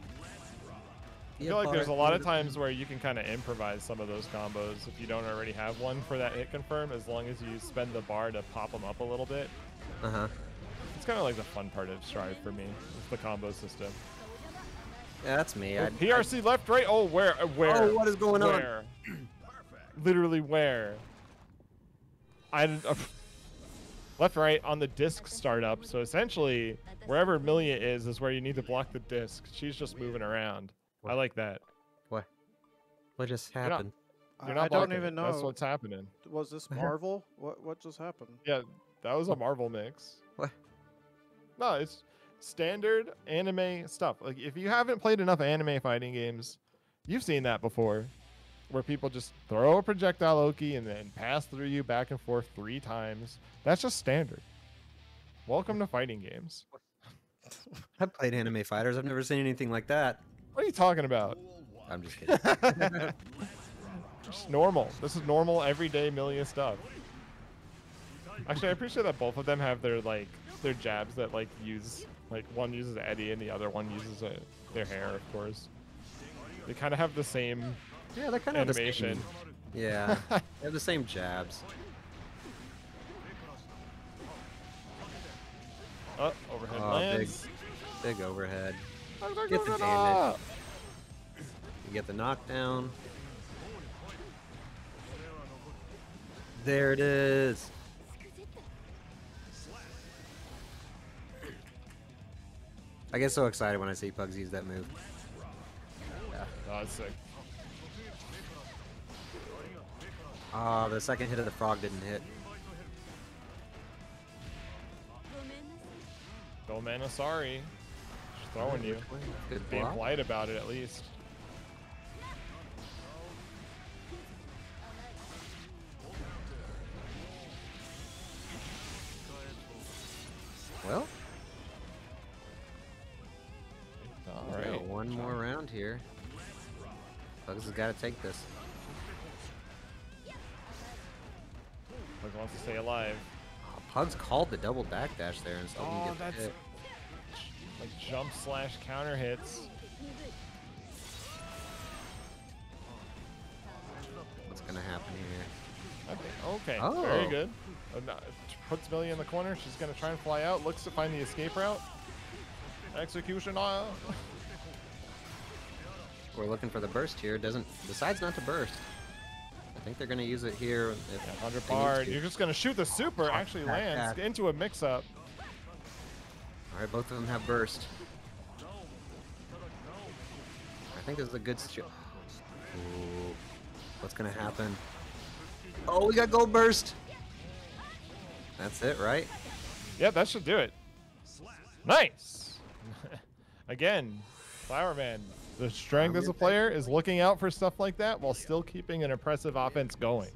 B: I feel like there's a lot of times where you can kind of improvise some of those combos if you don't already have one for that hit confirm, as long as you spend the bar to pop them up a little bit.
D: Uh-huh.
B: It's kind of like the fun part of Strive for me, is the combo system.
D: Yeah, that's me.
B: Oh, PRC left, right. Oh, where?
D: Oh, what is going on?
B: Literally where? Left, right on the disc startup. So essentially, wherever Milia is where you need to block the disc. She's just moving around.
D: What?
B: I like that.
D: What? What just happened?
B: You're not
A: I don't
B: blocking
A: even
B: it.
A: know.
B: That's what's happening.
A: Was this Marvel? What just happened?
B: Yeah, that was a Marvel mix.
D: What?
B: No, it's standard anime stuff. Like, if you haven't played enough anime fighting games, you've seen that before, where people just throw a projectile Oki and then pass through you back and forth 3 times. That's just standard. Welcome to fighting games.
D: I've played anime fighters. I've never seen anything like that.
B: What are you talking about?
D: I'm just kidding.
B: Just normal. This is normal, everyday Milia stuff. Actually, I appreciate that both of them have their jabs that use, like, one uses Eddie and the other one uses their hair, of course. They kind of have the same
D: Yeah, they're kind of
B: animation.
D: The same. Yeah, they have the same jabs.
B: Oh, overhead
D: Oh,
B: lands.
D: big overhead. Get the damage. You get the knockdown. There it is. I get so excited when I see Pugs use that move.
B: Oh, that's sick.
D: Ah, the second hit of the frog didn't hit.
B: Go mana, sorry. Just throwing you.
D: Good
B: Being
D: block.
B: polite about it, at least.
D: Well,
B: All
D: we got
B: right.
D: one more round here. Pugs has got to take this.
B: Like, wants to stay alive.
D: Oh, Pugs called the double backdash there and still
B: Oh,
D: didn't get the
B: that's
D: hit.
B: like jump slash counter hits.
D: What's gonna happen here?
B: I think, okay,
D: Oh.
B: very good. Puts Milia in the corner. She's gonna try and fly out. Looks to find the escape route. Execution.
D: We're looking for the burst here. Decides not to burst. I think they're gonna use it here. If
B: Yeah, 100
D: they need
B: bar.
D: to.
B: You're just gonna shoot the super. Actually lands into a mix-up.
D: All right, both of them have burst. I think this is a good shot. Ooh, what's gonna happen? Oh, we got gold burst. That's it, right?
B: Yeah, that should do it. Nice. Again, Flowerman, the strength as a player is looking out for stuff like that while still keeping an impressive offense going.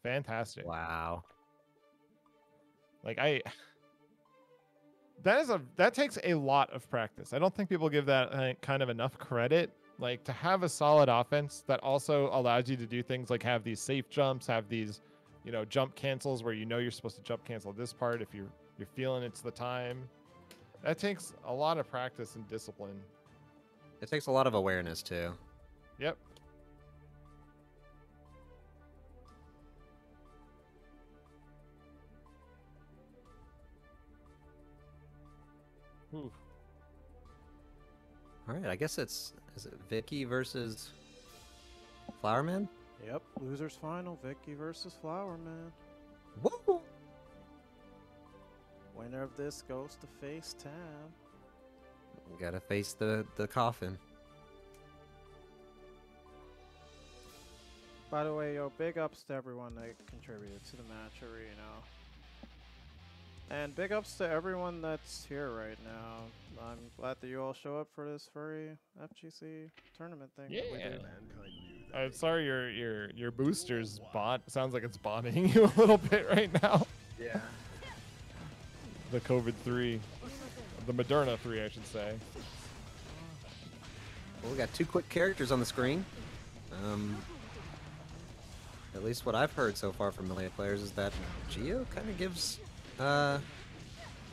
B: Fantastic.
D: Wow.
B: Like that takes a lot of practice. I don't think people give that kind of enough credit. Like to have a solid offense that also allows you to do things like have these safe jumps, have these, you know, jump cancels where you know you're supposed to jump cancel this part if you're feeling it's the time. That takes a lot of practice and discipline.
D: It takes a lot of awareness too.
B: Yep. Ooh.
D: All right, I guess is it Vicky versus Flowerman?
A: Yep, losers final, Vicky versus Flowerman.
D: Woo!
A: Winner of this goes to face Tam.
D: Gotta face the coffin.
A: By the way, yo, big ups to everyone that contributed to the match arena. And big ups to everyone that's here right now. I'm glad that you all show up for this furry FGC tournament thing.
B: Yeah.
A: that we do.
C: Mankind knew that
B: I'm
C: they
B: sorry your boosters bot sounds like it's botting you a little bit right now.
D: Yeah.
B: The COVID-3. The Moderna 3, I should say.
D: Well, we got two quick characters on the screen. At least what I've heard so far from Milia players is that Geo kind of gives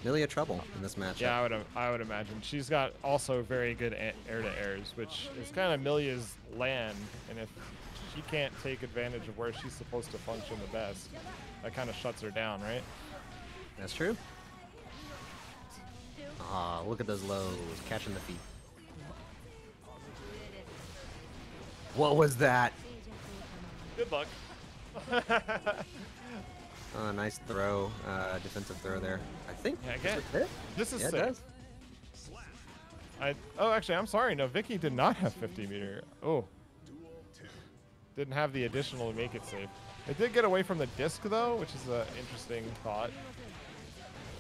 D: Milia trouble in this matchup.
B: Yeah, I would imagine. She's got also very good air-to-airs, which is kind of Milia's land, and if she can't take advantage of where she's supposed to function the best, that kind of shuts her down, right?
D: That's true. Ah, look at those lows, catching the feet. What was that?
B: Good luck.
D: Oh, nice throw, defensive throw there. I think.
B: Yeah,
D: does it hit?
B: This is
D: Yeah, it
B: sick.
D: does.
B: Oh, actually, I'm sorry. No, Vicky did not have 50 meter. Oh. Didn't have the additional to make it safe. It did get away from the disc, though, which is an interesting thought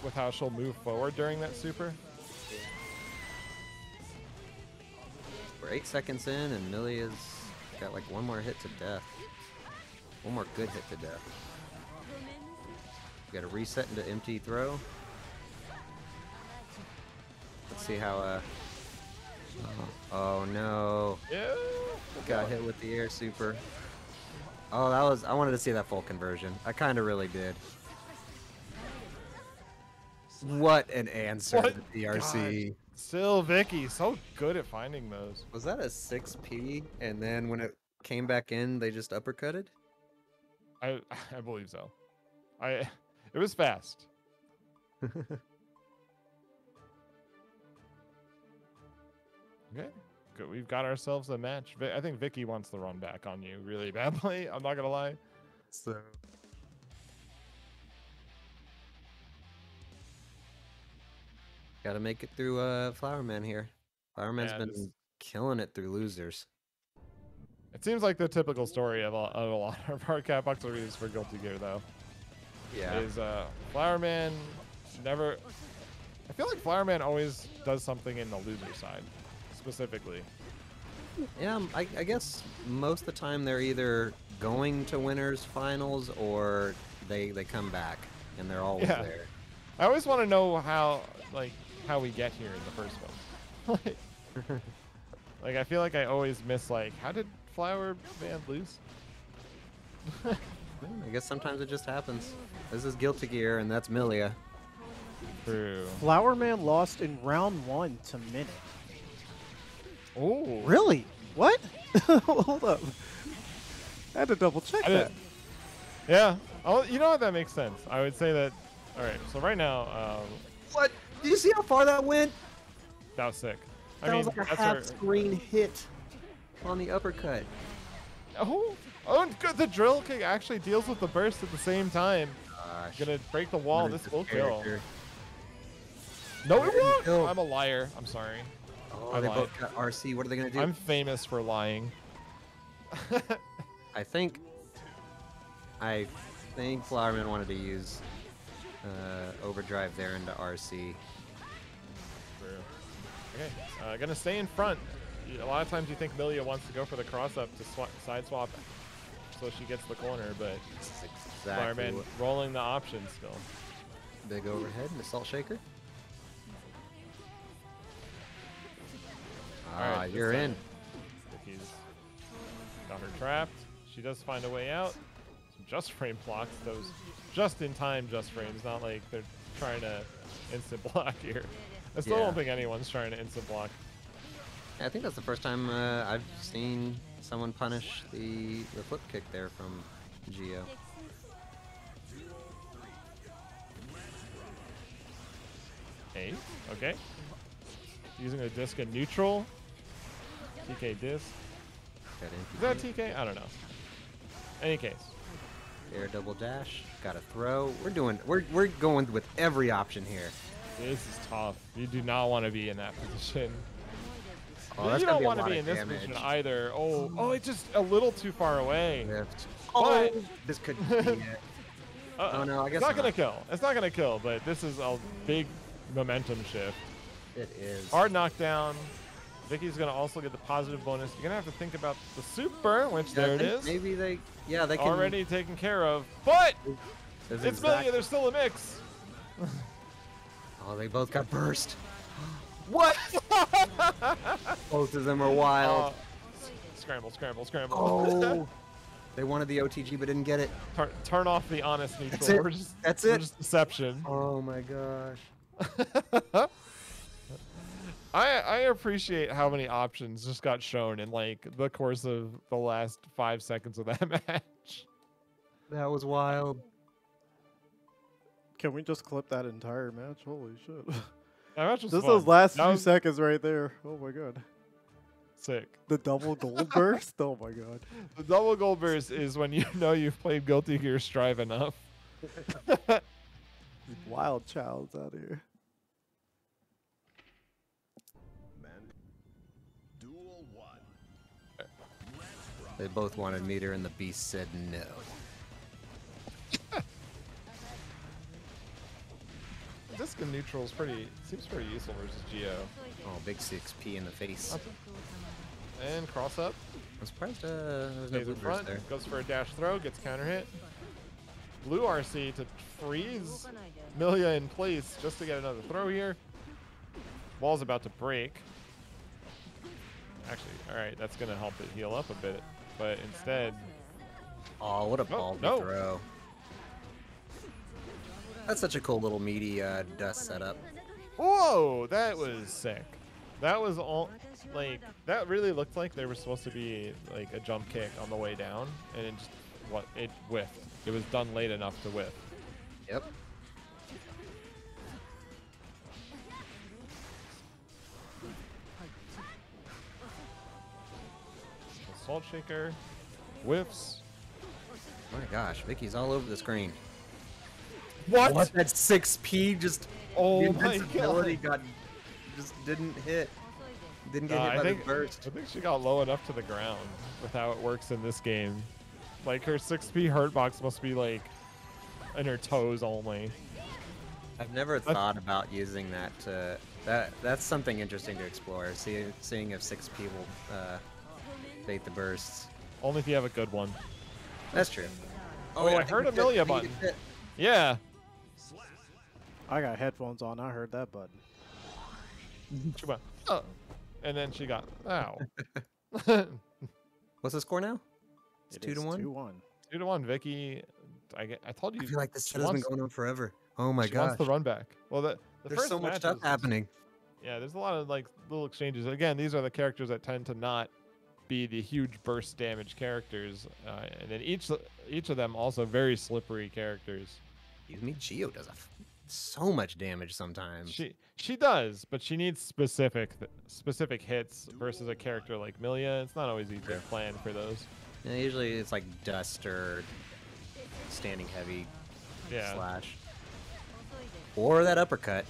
B: with how she'll move forward during that super.
D: We're 8 seconds in, and Milia's got like one more hit to death. One more good hit to death. We got to reset into empty throw. Let's see how. Oh no!
B: Yeah.
D: Got hit with the air super. Oh, that was. I wanted to see that full conversion. I kind of really did. What an answer,
B: What?
D: the DRC.
B: God. Still Vicky, so good at finding those.
D: Was that a 6P? And then when it came back in, they just uppercutted?
B: I believe so. It was fast. Okay, good. We've got ourselves a match. I think Vicky wants the run back on you really badly. I'm not gonna lie.
D: So. Gotta make it through Flowerman here. Flowerman's
B: Yeah,
D: been killing it through losers.
B: It seems like the typical story of a lot of our Catbox reviews for Guilty Gear, though.
D: Yeah.
B: Is Flowerman never... I feel like Flowerman always does something in the loser side, specifically.
D: Yeah, I guess most of the time they're either going to winners finals or they come back and they're always there.
B: I always want to know how we get here in the first one. like I feel like I always miss how did Flowerman lose?
D: I guess sometimes it just happens. This is Guilty Gear and that's Milia.
B: True.
A: Flowerman lost in round 1 to Minute.
B: Oh.
A: Really? What? Hold up. I had to double check that.
B: Yeah. Oh, you know what? That makes sense. I would say that. All right. So right now,
D: What? Did you see how far that went?
B: that was sick.
D: That was like a half screen hit on the uppercut.
B: Oh, Oh, and good. The drill kick actually deals with the burst at the same time.
D: Gosh.
B: Gonna break the wall.
D: What is
B: This will kill.
D: character?
B: No, it won't.
D: Kill.
B: I'm a liar. I'm sorry.
D: Oh,
B: I
D: they
B: lied.
D: both got RC. What are they gonna do?
B: I'm famous for lying.
D: I think Flowerman wanted to use overdrive there into RC.
B: Okay, gonna stay in front. A lot of times you think Milia wants to go for the cross up to side swap, so she gets the corner, but
D: This is exactly
B: Flowerman
D: what,
B: rolling the option still.
D: big overhead and a salt shaker. Ah,
B: Alright,
D: you're in.
B: Vicky's got her trapped. She does find a way out. Some just frame blocks, those just in time just frames, not like they're trying to instant block here. I still
D: Yeah.
B: don't think anyone's trying to instant block.
D: I think that's the first time I've seen someone punish the flip kick there from Geo.
B: Hey, okay. Using a disc in neutral. TK disc.
D: Got
B: Is that TK? I don't know. Any case.
D: air double dash. Got a throw. We're going with every option here.
B: This is tough. You do not want to be in that position.
D: Oh, that's
B: You
D: gonna
B: don't
D: be a
B: want to
D: lot
B: be
D: of
B: in this
D: damage.
B: position either. Oh, it's just a little too far away.
D: Lift.
B: But-
D: Oh, this could be it. Oh, no, I guess
B: it's not gonna
D: not.
B: kill. It's not gonna kill, but this is a big momentum shift.
D: It is.
B: Hard knockdown. Vicky's gonna also get the positive bonus. You're gonna have to think about the super, which
D: Yeah, I
B: there it
D: think
B: is.
D: Maybe they can.
B: Already taken care of. But
D: There's
B: it's
D: exact-
B: Milia. There's still a mix.
D: Oh, they both got burst.
B: What?
D: Both of them are wild.
B: Scramble, scramble, scramble.
D: Oh. They wanted the OTG but didn't get it.
B: Turn off the honest neutral.
D: That's it.
B: We're just,
D: That's
B: we're
D: it.
B: just deception.
D: Oh my gosh.
B: I appreciate how many options just got shown in like the course of the last 5 seconds of that match.
D: That was wild.
A: Can we just clip that entire match? Holy shit.
B: That match was
A: Just
B: fun.
A: those last
B: That
A: few
B: was
A: seconds right there. Oh my god.
B: sick.
A: The double gold burst? Oh my god.
B: The double gold burst is when you know you've played Guilty Gear Strive enough.
A: Wild child's out here.
C: Man. Duel 1.
D: They both wanted meter and the beast said no.
B: Disc and neutral is seems pretty useful versus Geo.
D: Oh, big 6P in the face.
B: And cross up.
D: I'm surprised there was no
B: Stays
D: blue
B: in
D: burst
B: front.
D: there.
B: Goes for a dash throw. Gets counter hit. Blue RC to freeze Milia in place just to get another throw here. Wall's about to break. Actually, all right, that's gonna help it heal up a bit, but instead,
D: Oh, what a ball to
B: no.
D: throw. That's such a cool little meaty dust setup.
B: whoa, that was sick. That was all like that really looked like there was supposed to be like a jump kick on the way down, and it just it whiffed. It was done late enough to whiff.
D: Yep.
B: Salt shaker, whiffs.
D: My gosh, Vicky's all over the screen.
B: What?
D: What? That 6P just
B: Oh
D: the
B: my
D: invincibility got just didn't hit. Didn't get hit by the burst.
B: I think she got low enough to the ground with how it works in this game. Like her 6P hurt box must be like in her toes only.
D: I've never thought about using that to that's something interesting to explore. Seeing if 6P will bait the bursts.
B: Only if you have a good one.
D: That's true.
B: Oh, I
D: think
B: heard
D: it
B: a
D: fit.
B: Milia
D: I think
B: button.
D: it fit.
B: Yeah.
A: I got headphones on. I heard that button.
B: She went, oh. And then she got, ow.
D: What's the score now? It's
A: It
D: 2 to
A: is
D: 1.
A: 2-1.
B: 2-1, Vicky. I told you.
D: I feel like this
B: she
D: set has been
B: wants-
D: going on forever. Oh my
B: she
D: gosh.
B: wants the run back. Well, the
D: There's
B: first
D: so much
B: match
D: stuff
B: is-
D: happening.
B: Yeah, there's a lot of like little exchanges. Again, these are the characters that tend to not be the huge burst damage characters, and then each of them also very slippery characters.
D: Excuse me, Geo does so much damage sometimes.
B: She does, but she needs specific hits versus a character like Milia. It's not always easy to plan for those.
D: Yeah, usually it's like dust or standing heavy
B: Yeah.
D: slash. Or that uppercut.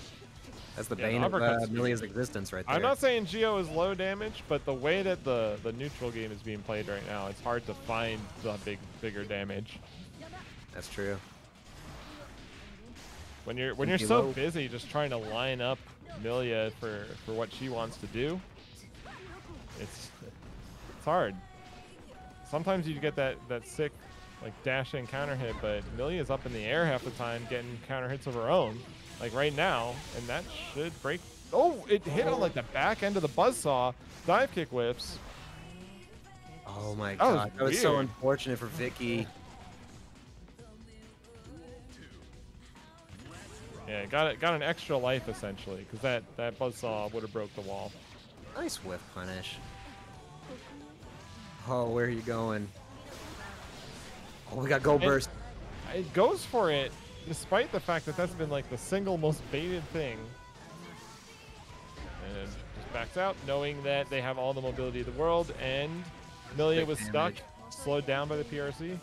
D: That's the
B: Yeah, the
D: bane of
B: uppercut's
D: Milia's existence right there.
B: I'm not saying Geo is low damage, but the way that the neutral game is being played right now, it's hard to find the bigger damage.
D: That's true.
B: When you're so busy just trying to line up Milia for what she wants to do, it's hard. Sometimes you get that sick like dashing counter hit, but Milia's up in the air half the time getting counter hits of her own, like right now, and that should break. Oh, it hit on like the back end of the buzzsaw. Dive kick whiffs.
D: Oh my god, that was so
B: weird.
D: unfortunate for Vicky.
B: Yeah, got an extra life essentially, because that buzzsaw would have broke the wall.
D: Nice whiff punish. Oh, where are you going? Oh, we got Gold Burst.
B: It goes for it, despite the fact that that's been like the single most baited thing. And just backs out, knowing that they have all the mobility of the world, and Milia was stuck, slowed down by the PRC.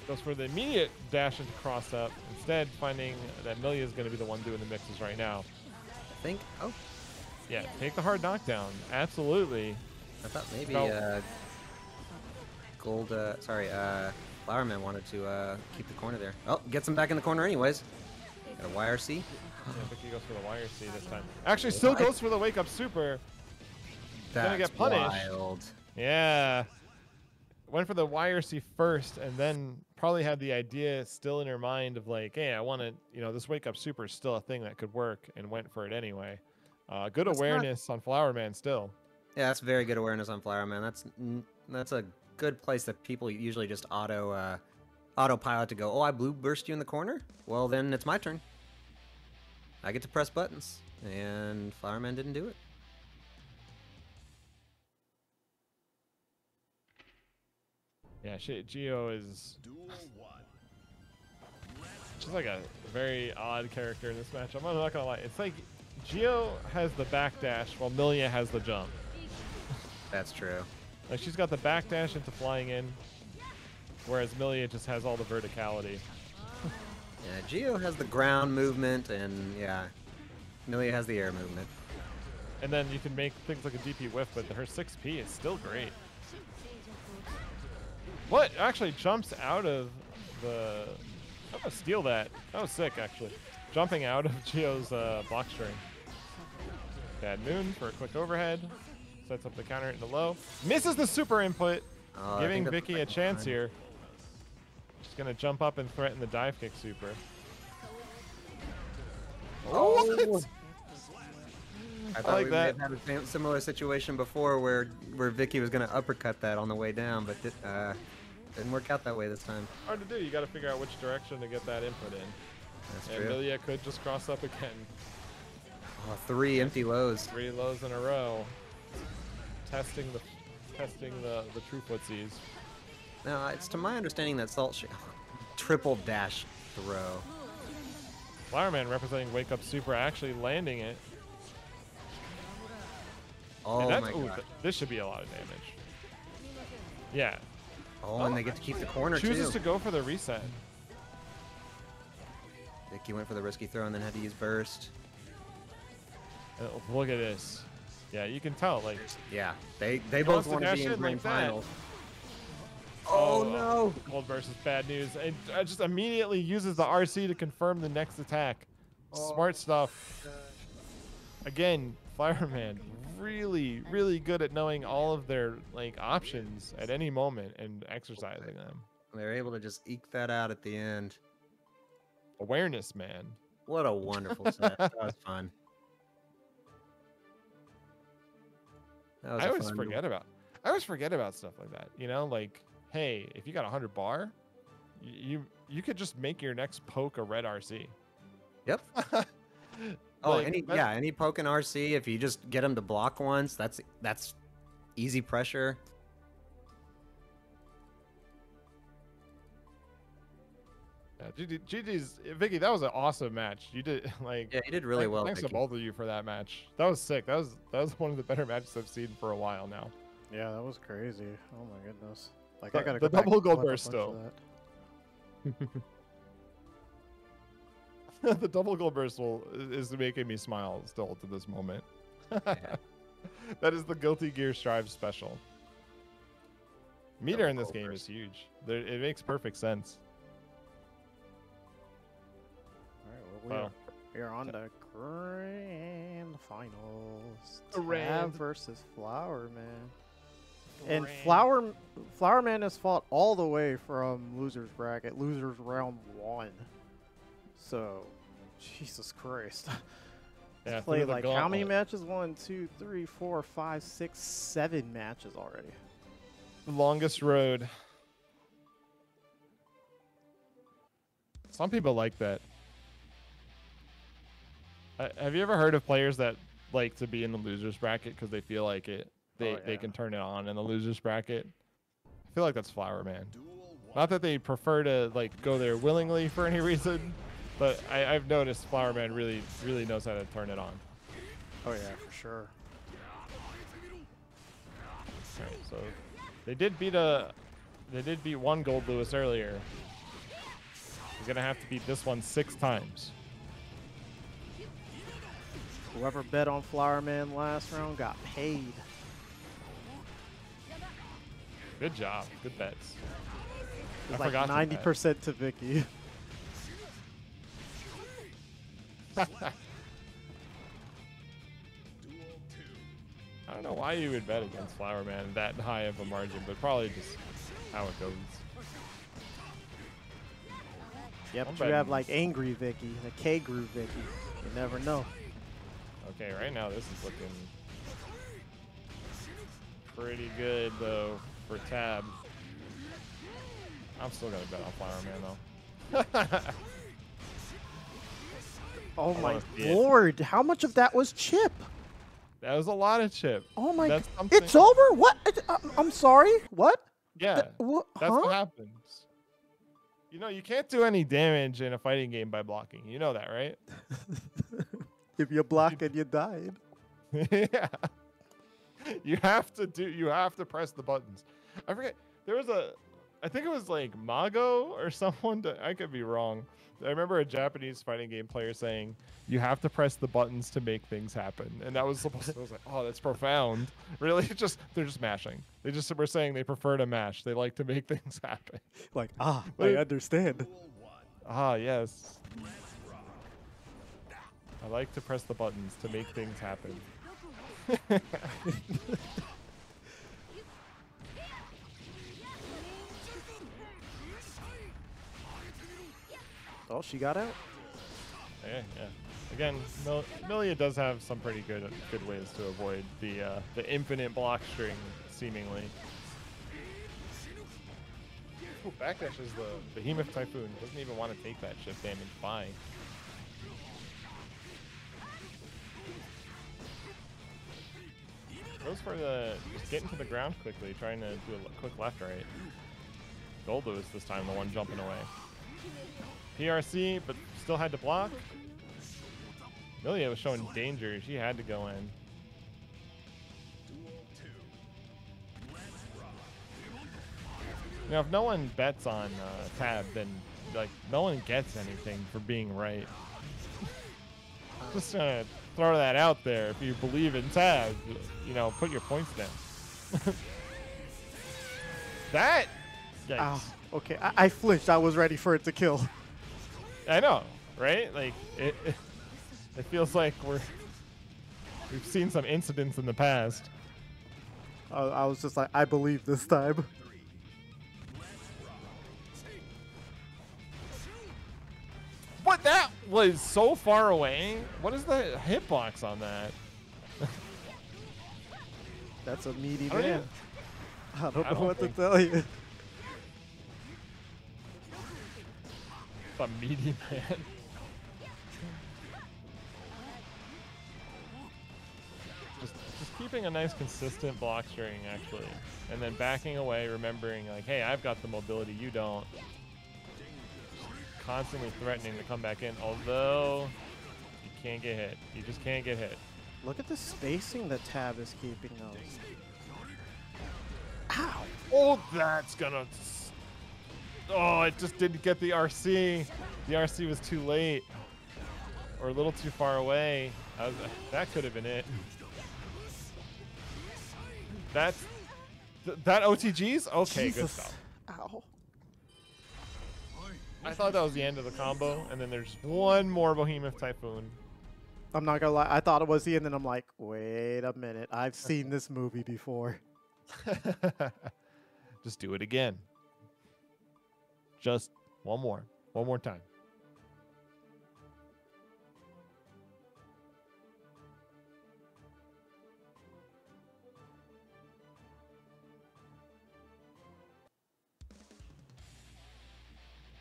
B: Goes for the immediate dash into cross up, instead finding that Milia is going to be the one doing the mixes right now.
D: I think. Oh,
B: Yeah, take the hard knockdown. Absolutely.
D: I thought maybe
B: No.
D: Flowerman wanted to keep the corner there. Oh, gets him back in the corner anyways. Got a YRC.
B: Yeah, Vicky goes for the YRC this time. Actually, still goes for the wake up super.
D: That's
B: gonna get punished.
D: wild.
B: Yeah. Went for the YRC first, and then probably had the idea still in her mind of like, hey, I want to, this wake up super is still a thing that could work, and went for it anyway. Good awareness on Flowerman still.
D: Yeah, that's very good awareness on Flowerman. That's a good place that people usually just autopilot to go, oh, I blue burst you in the corner? Well, then it's my turn. I get to press buttons, and Flowerman didn't do it.
B: Yeah, Geo is just like a very odd character in this matchup. I'm not gonna lie. It's like Geo has the backdash while Milia has the jump.
D: That's true.
B: Like she's got the backdash into flying in, whereas Milia just has all the verticality.
D: Yeah, Geo has the ground movement, and yeah, Milia has the air movement.
B: And then you can make things like a DP whiff, but her 6P is still great. What? Actually jumps out of the... I'm gonna steal that. That was sick, actually. Jumping out of Geo's block string. Bad Moon for a quick overhead. Sets up the counter hit in the low. Misses the super input, giving Vicky a chance here. She's gonna jump up and threaten the dive kick super.
D: Oh! I thought
B: like
D: we
B: that.
D: may have had a similar situation before where Vicky was going to uppercut that on the way down, but didn't work out that way this time.
B: Hard to do. You got to figure out which direction to get that input in.
D: That's
B: And
D: true.
B: Milia could just cross up again.
D: Oh, 3 empty lows.
B: 3 lows in a row. Testing the true footsies.
D: Now, it's to my understanding that triple dash throw.
B: Flowerman representing Wake Up Super actually landing it.
D: Oh
B: And
D: my god.
B: This should be a lot of damage. Yeah.
D: Oh, and they get to keep the corner
B: Chooses
D: too.
B: to go for the reset.
D: Vicky went for the risky throw and then had to use burst.
B: Look at this. Yeah, you can tell. Like,
D: Yeah, they
B: he
D: both
B: wants to
D: want to
B: dash
D: be in
B: in
D: grand
B: like that.
D: finals. Oh no!
B: Cold burst is bad news. And just immediately uses the RC to confirm the next attack. Smart stuff. Again, Fireman really, really good at knowing all of their like options at any moment and exercising them.
D: They're able to just eke that out at the end.
B: Awareness, man.
D: What a wonderful set. That was fun. That was
B: I always forget about stuff like that. You know, like, hey, if you got 100 bar, you could just make your next poke a red RC.
D: Yep. Oh, any poke in RC, if you just get him to block once, that's easy pressure.
B: Yeah, GG's, Vicky. That was an awesome match. You did like.
D: Yeah, you did really well.
B: Thanks to
D: Vicky.
B: both of you for that match. That was sick. That was one of the better matches I've seen for a while now.
A: Yeah, that was crazy. Oh my goodness. Like
B: The-
A: I gotta
B: the
A: go back
B: double
A: and
B: gold
A: clip a
B: burst
A: bunch of
B: still. The double gold burst is making me smile still to this moment. That is the Guilty Gear Strive special. Meter
D: Double
B: in this
D: gold
B: game
D: burst.
B: is huge. It makes perfect sense.
A: All right, well, we are on the grand finals.
B: Grand.
A: Tab versus Flowerman. And Flowerman has fought all the way from losers bracket, losers round 1. So, Jesus Christ.
B: Yeah,
A: He's played
B: through the
A: like how many
B: gauntlet.
A: matches? 1, 2, 3, 4, 5, 6, 7 matches already.
B: The longest road. Some people like that. Have you ever heard of players that like to be in the losers bracket because they feel like it? They
A: yeah.
B: can turn it on in the losers bracket. I feel like that's Flowerman.
C: Duel 1.
B: Not that they prefer to like go there willingly for any reason, but I've noticed Flowerman really knows how to turn it on.
A: Oh yeah, for sure.
B: Alright, so they did beat one Gold Lewis earlier. He's gonna have to beat this one 6 times.
A: Whoever bet on Flowerman last round got paid.
B: Good job. Good bets.
A: It's
B: I
A: like
B: forgot to bet.
A: 90% to Vicky.
C: Duel 2.
B: I don't know why you would bet against Flowerman that high of a margin, but probably just how it goes.
A: Yep,
B: I'm
A: but you have
B: betting-
A: like Angry Vicky, the K Groove Vicky. You never know.
B: Okay, right now this is looking pretty good though for Tab. I'm still gonna bet on Flowerman though.
A: Oh
B: I
A: my
B: wanna see it.
A: lord, how much of that was chip?
B: That was a lot of chip.
A: Oh my
B: That's
A: god.
B: something-
A: It's over? What? I'm sorry? What?
B: Yeah,
A: What?
B: that's
A: Huh?
B: what happens. You know, you can't do any damage in a fighting game by blocking. You know that, right?
A: If you block and you died.
B: Yeah. You have to press the buttons. I forget. There was I think it was like Mago or someone. I could be wrong. I remember a Japanese fighting game player saying, you have to press the buttons to make things happen. And that was supposed to, I was like, oh, that's profound. Really? They're just mashing. They just were saying they prefer to mash. They like to make things happen.
A: Like,
B: But
A: I
B: it-
A: understand.
C: Duel 1.
B: Ah, yes. I like to press the buttons to make things happen.
A: Oh, she got out?
B: Yeah, yeah. Again, Milia does have some pretty good ways to avoid the infinite block string, seemingly. Ooh, backdash is the Behemoth Typhoon. Doesn't even want to take that shift damage. Bye. Goes for just getting to the ground quickly, trying to do a quick left right. Gold Lewis this time, the one jumping away. PRC, but still had to block. Milia was showing danger. She had to go in.
C: Duel 2.
B: You know, if no one bets on Tab, then like no one gets anything for being right. Just gonna throw that out there. If you believe in Tab, you know, put your points down. That. Yikes.
A: Ow. Okay, I flinched. I was ready for it to kill.
B: I know, right? Like it feels like we've seen some incidents in the past.
A: I was just like, I believe this time.
B: What? That was so far away. What is the hitbox on that?
A: That's a meaty
B: I don't
A: man.
B: even-
A: I don't
B: I
A: know
B: don't
A: what to
B: think-
A: tell you.
B: A meaty man. Just keeping a nice consistent block string actually, and then backing away, remembering like, hey, I've got the mobility, you don't. constantly threatening to come back in, although you can't get hit. You just can't get hit.
A: Look at the spacing that Tab is keeping those. Ow!
B: Oh, that's gonna... Oh, it just didn't get the RC. The RC was too late. Or a little too far away. That could have been it. That OTGs? Okay,
A: Jesus.
B: good stuff.
A: Ow.
B: I thought that was the end of the combo, and then there's one more Behemoth Typhoon.
A: I'm not gonna lie, I thought it was the end, and I'm like, wait a minute, I've seen this movie before.
B: Just do it again. Just one more time.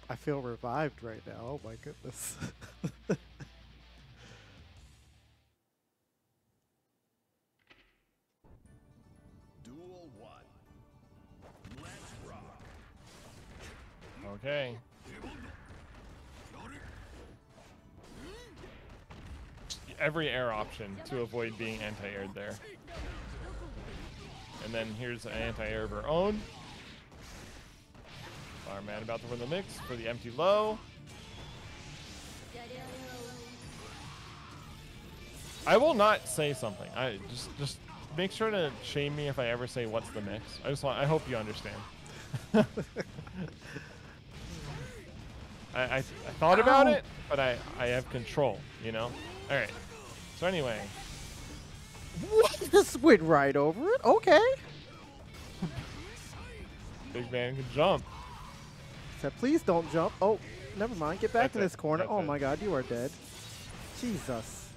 A: I feel revived right now. Oh my goodness.
C: Duel 1. Let's rock.
B: Okay. Every air option to avoid being anti-aired there. And then here's an anti-air of her own. Flowerman about to win the mix for the empty low. I will not say something. I just make sure to shame me if I ever say what's the mix. I hope you understand. I thought about it, but I have control, you know? All right. So anyway.
A: What? Just went right over it? Okay.
B: Big man can jump.
A: Said, please don't jump. Oh, never mind. Get back
B: That's
A: to this
B: it.
A: corner.
B: That's
A: Oh
B: it.
A: my god, you are dead. Jesus.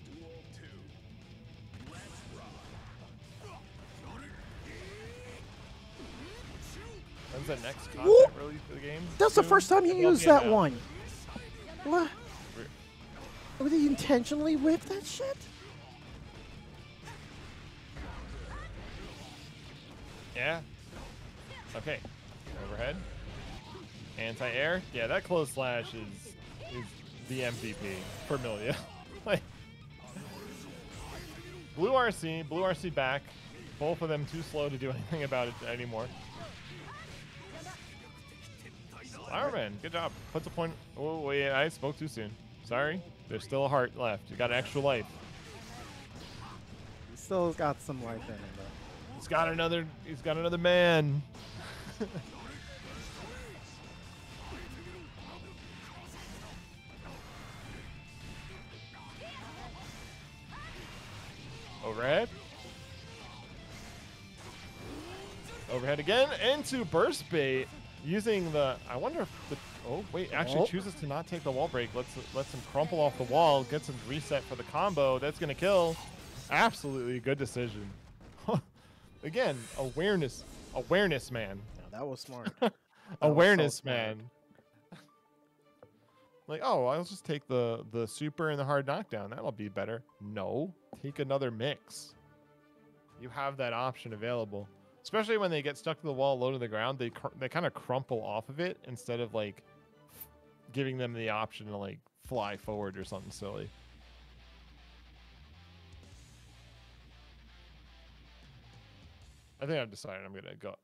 C: Duel 2. Let's rock.
B: When's the next content
A: Whoop.
B: release for the game?
A: That's the
B: Soon?
A: first time you
B: It will
A: used
B: be
A: that
B: announced.
A: one. What? Would he intentionally whip that shit?
B: Yeah. Okay. Overhead. Anti-air. Yeah, that close slash is the MVP for Milia. Like, Blue RC back. Both of them too slow to do anything about it anymore. Lyvern, good job. Puts a point. Oh wait, I spoke too soon. Sorry. There's still a heart left. You got an extra life.
A: He still got some life in him though.
B: He's got another man. Overhead. Overhead again into burst bait using the. I wonder if the. Oh wait, actually chooses to not take the wall break. Lets him crumple off the wall. Gets him reset for the combo. That's gonna kill. Absolutely good decision. Again, awareness man.
A: Yeah, that was smart.
B: Awareness
A: so smart.
B: man. Like, oh, I'll just take the super and the hard knockdown. That'll be better. No, take another mix. You have that option available. Especially when they get stuck to the wall, low to the ground, they kind of crumple off of it instead of like giving them the option to like fly forward or something silly. I think I've decided I'm gonna go.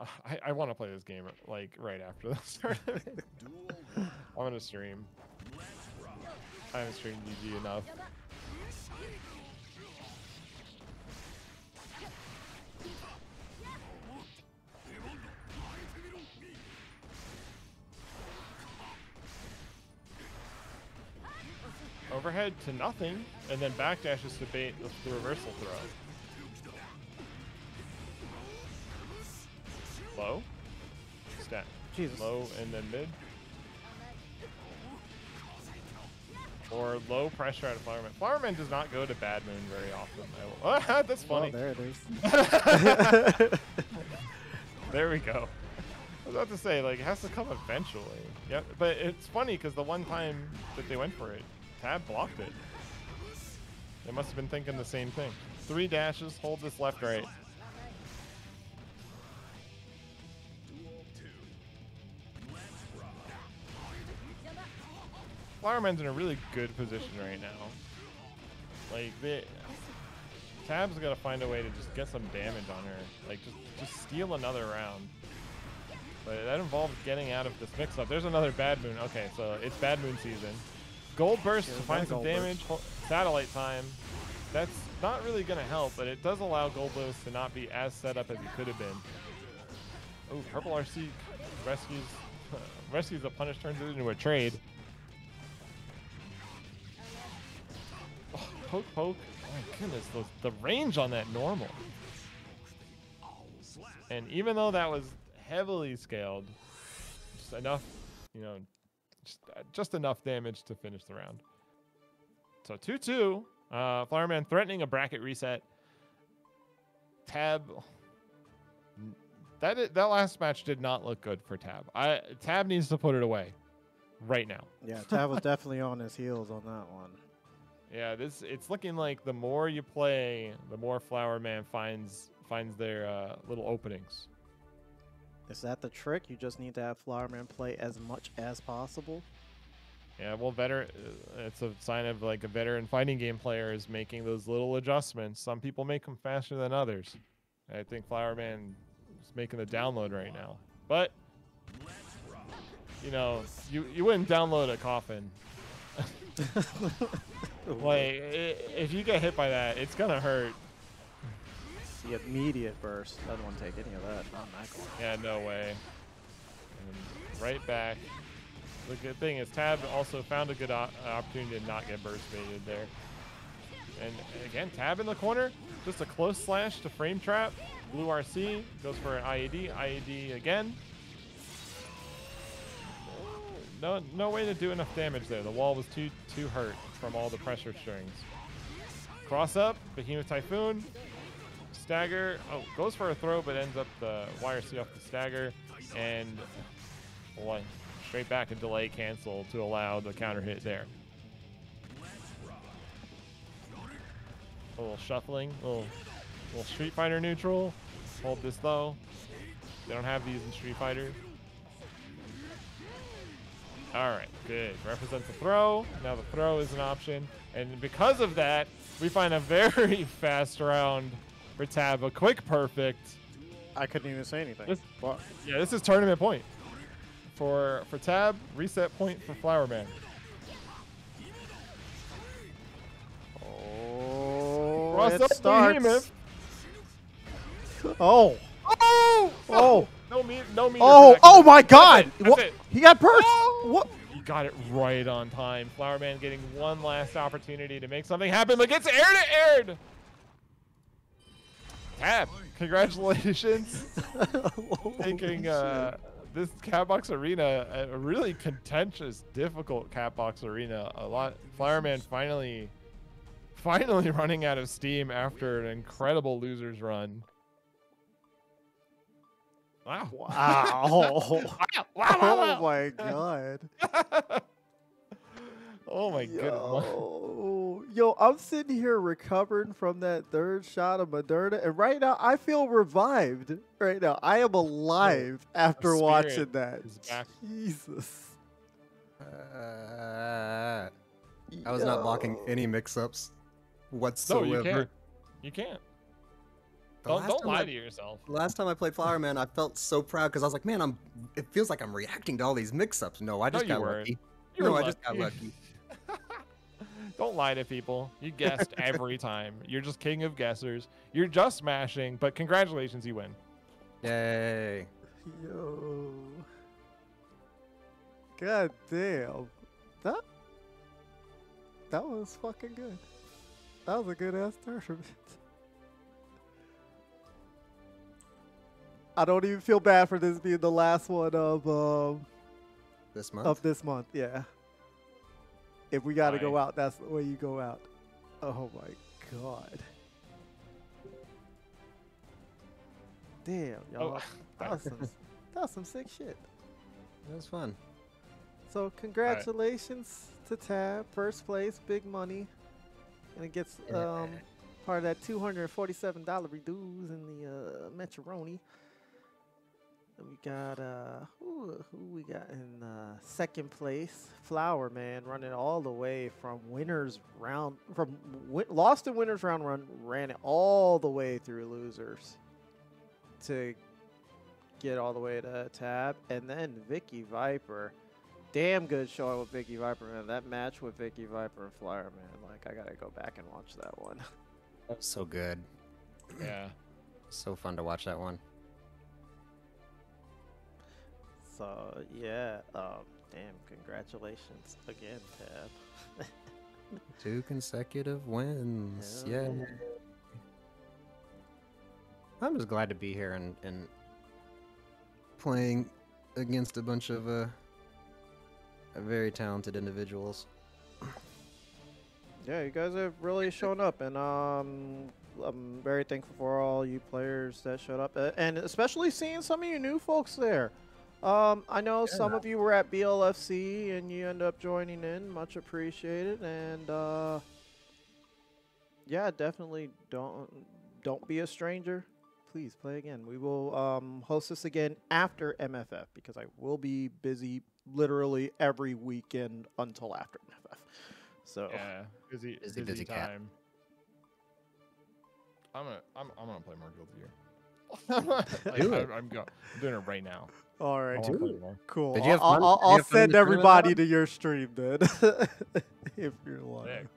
B: I want to play this game like right after the start of it.
C: Duel
B: I'm gonna stream.
C: Let's rock.
B: I haven't streamed GG enough. Overhead to nothing, and then backdashes to bait the reversal throw. Low. Stat.
A: Jesus.
B: Low and then mid. Or low pressure out of Flowerman. Flowerman does not go to Bad Moon very often. That's funny.
A: Oh, there it is.
B: There we go. I was about to say, like, it has to come eventually. Yep, but it's funny because the one time that they went for it, Tab blocked it. They must have been thinking the same thing. 3 dashes, hold this left, right.
C: Duel 2.
B: Flowerman's in a really good position right now. Like, Tab's got to find a way to just get some damage on her. Like, just steal another round. But that involves getting out of this mix-up. There's another Bad Moon. Okay, so it's Bad Moon season. Gold Burst to find some damage. Satellite Time. That's not really going to help, but it does allow Gold Lewis to not be as set up as he could have been. Oh, Purple RC rescues a punish, turns it into a trade. Oh, poke. Oh my goodness, the range on that normal. And even though that was heavily scaled, just enough, you know, just enough damage to finish the round. So 2-2. Flowerman threatening a bracket reset. Tab. That last match did not look good for Tab. Tab needs to put it away right now.
A: Yeah, Tab was definitely on his heels on that one.
B: Yeah, it's looking like the more you play, the more Flowerman finds their little openings.
A: Is that the trick? You just need to have Flowerman play as much as possible?
B: Yeah, well, it's a sign of like a veteran fighting game player is making those little adjustments. Some people make them faster than others. I think Flowerman is making the download right now. But, you know, you wouldn't download a coffin. Like, if you get hit by that, it's going to hurt.
A: The immediate burst. I don't want to take any of that. Not that one.
B: Yeah, no way. And right back. The good thing is Tab also found a good opportunity to not get burst baited there. And again, Tab in the corner. Just a close slash to frame trap. Blue RC goes for an IED. IED again. No way to do enough damage there. The wall was too hurt from all the pressure strings. Cross up. Behemoth Typhoon. Stagger. Oh, goes for a throw, but ends up the YRC off the stagger. And straight back and delay cancel to allow the counter hit there. A little shuffling, little Street Fighter neutral. Hold this though. They don't have these in Street Fighter. All right, good. Represents the throw. Now the throw is an option. And because of that, we find a very fast round for Tab. A quick perfect.
A: I couldn't even say anything.
B: This is tournament point. For Tab, reset point for Flowerman.
A: Oh,
B: Cross
A: it
B: up
A: starts.
B: Behemoth.
A: Oh.
B: Oh!
A: Oh.
B: No meter.
A: Oh my God!
B: That's it.
A: He got burst.
B: Oh!
A: What?
B: He got it right on time. Flowerman getting one last opportunity to make something happen, but gets aired. Tab, congratulations. Taking this Catbox Arena, a really contentious, difficult Catbox Arena. Flowerman finally running out of steam after an incredible losers run. Wow.
A: Wow. Oh my God.
B: Oh my goodness.
A: Yo, I'm sitting here recovering from that third shot of Moderna, and right now I feel revived. Right now, I am alive after watching that. Jesus.
D: I was not blocking any mix-ups whatsoever.
B: No, you can't. Don't lie to yourself.
D: Last time I played Flowerman, I felt so proud because I was like, man, it feels like I'm reacting to all these mix-ups. No, I just got lucky. I just got lucky.
B: Don't lie to people. You guessed every time. You're just king of guessers. You're just smashing, but congratulations, you win.
D: Yay.
A: Yo. God damn. That was fucking good. That was a good ass tournament. I don't even feel bad for this being the last one of
D: this month.
A: Yeah. If we got to go out, that's the way you go out. Oh my God. Damn, y'all. That was some sick shit.
D: That was fun.
A: So congratulations to Tab, first place, big money, and it gets part of that $247 reduce in the Metroni. And we got who we got in second place? Flowerman running all the way from winners round, lost in winners round, ran it all the way through losers to get all the way to tab, and then VickiViper. Damn good showing with VickiViper, man. That match with VickiViper and Flowerman, like I gotta go back and watch that one.
D: That's so good.
B: Yeah.
D: So fun to watch that one.
A: So yeah, damn, congratulations again, Tab.
D: 2 consecutive wins.
A: Hell
D: Yeah.
A: yeah.
D: I'm just glad to be here and playing against a bunch of very talented individuals.
A: Yeah, you guys have really shown up, and I'm very thankful for all you players that showed up, and especially seeing some of you new folks there. I know some of you were at BLFC and you end up joining in. Much appreciated, and yeah, definitely don't be a stranger. Please play again. We will host this again after MFF because I will be busy literally every weekend until after MFF. So
B: Yeah, busy
D: cat.
B: time. I'm gonna play more Guilty Gear.
D: Do it.
B: I'm doing it right now.
A: all
B: I
A: right,
B: wanna play more.
A: cool.
D: Did you have fun? Did you
A: I'll
D: have fun in
A: send
D: the tournament,
A: everybody
D: Adam?
A: to your stream then, if you're like.
B: Sick.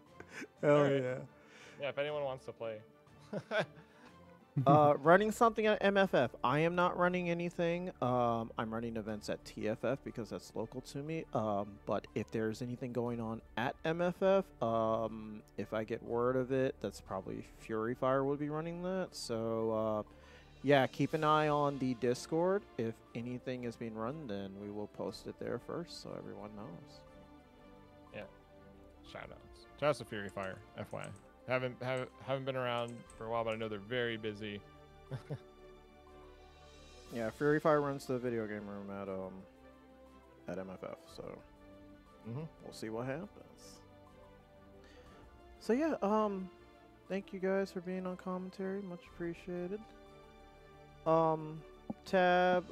A: Hell
B: Alright.
A: yeah.
B: Yeah, if anyone wants to play.
A: Running something at MFF. I am not running anything. I'm running events at TFF because that's local to me. But if there's anything going on at MFF, if I get word of it, that's probably Fury Fire would be running that. So, yeah, keep an eye on the Discord. If anything is being run, then we will post it there first so everyone knows.
B: Shoutouts. Shoutouts to Fury Fire, FYI. Haven't been around for a while, but I know they're very busy.
A: Yeah, Fury Fire runs the video game room at MFF, so we'll see what happens. So yeah, thank you guys for being on commentary, much appreciated. Tab,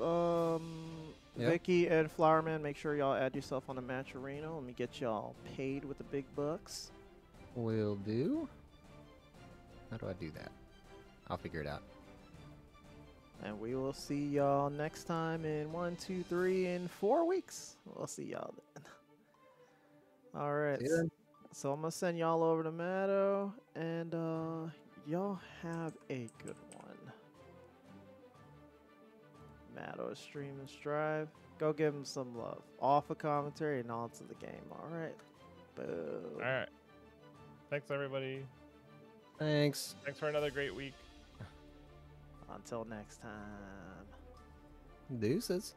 D: Yeah.
A: Vicky and Flowerman, make sure y'all add yourself on the match arena. Let me get y'all paid with the big bucks.
D: Will do. How do I do that? I'll figure it out.
A: And we will see y'all next time in 1, 2, 3, in 4 weeks. We'll see y'all then. All right.
D: See ya.
A: So I'm going to send y'all over to Matto, and y'all have a good one. Matto is Stream and Strive. Go give him some love. Off of commentary and on to the game. All right. Boom.
B: All right. Thanks, everybody.
D: Thanks.
B: Thanks for another great week.
A: Until next time.
D: Deuces.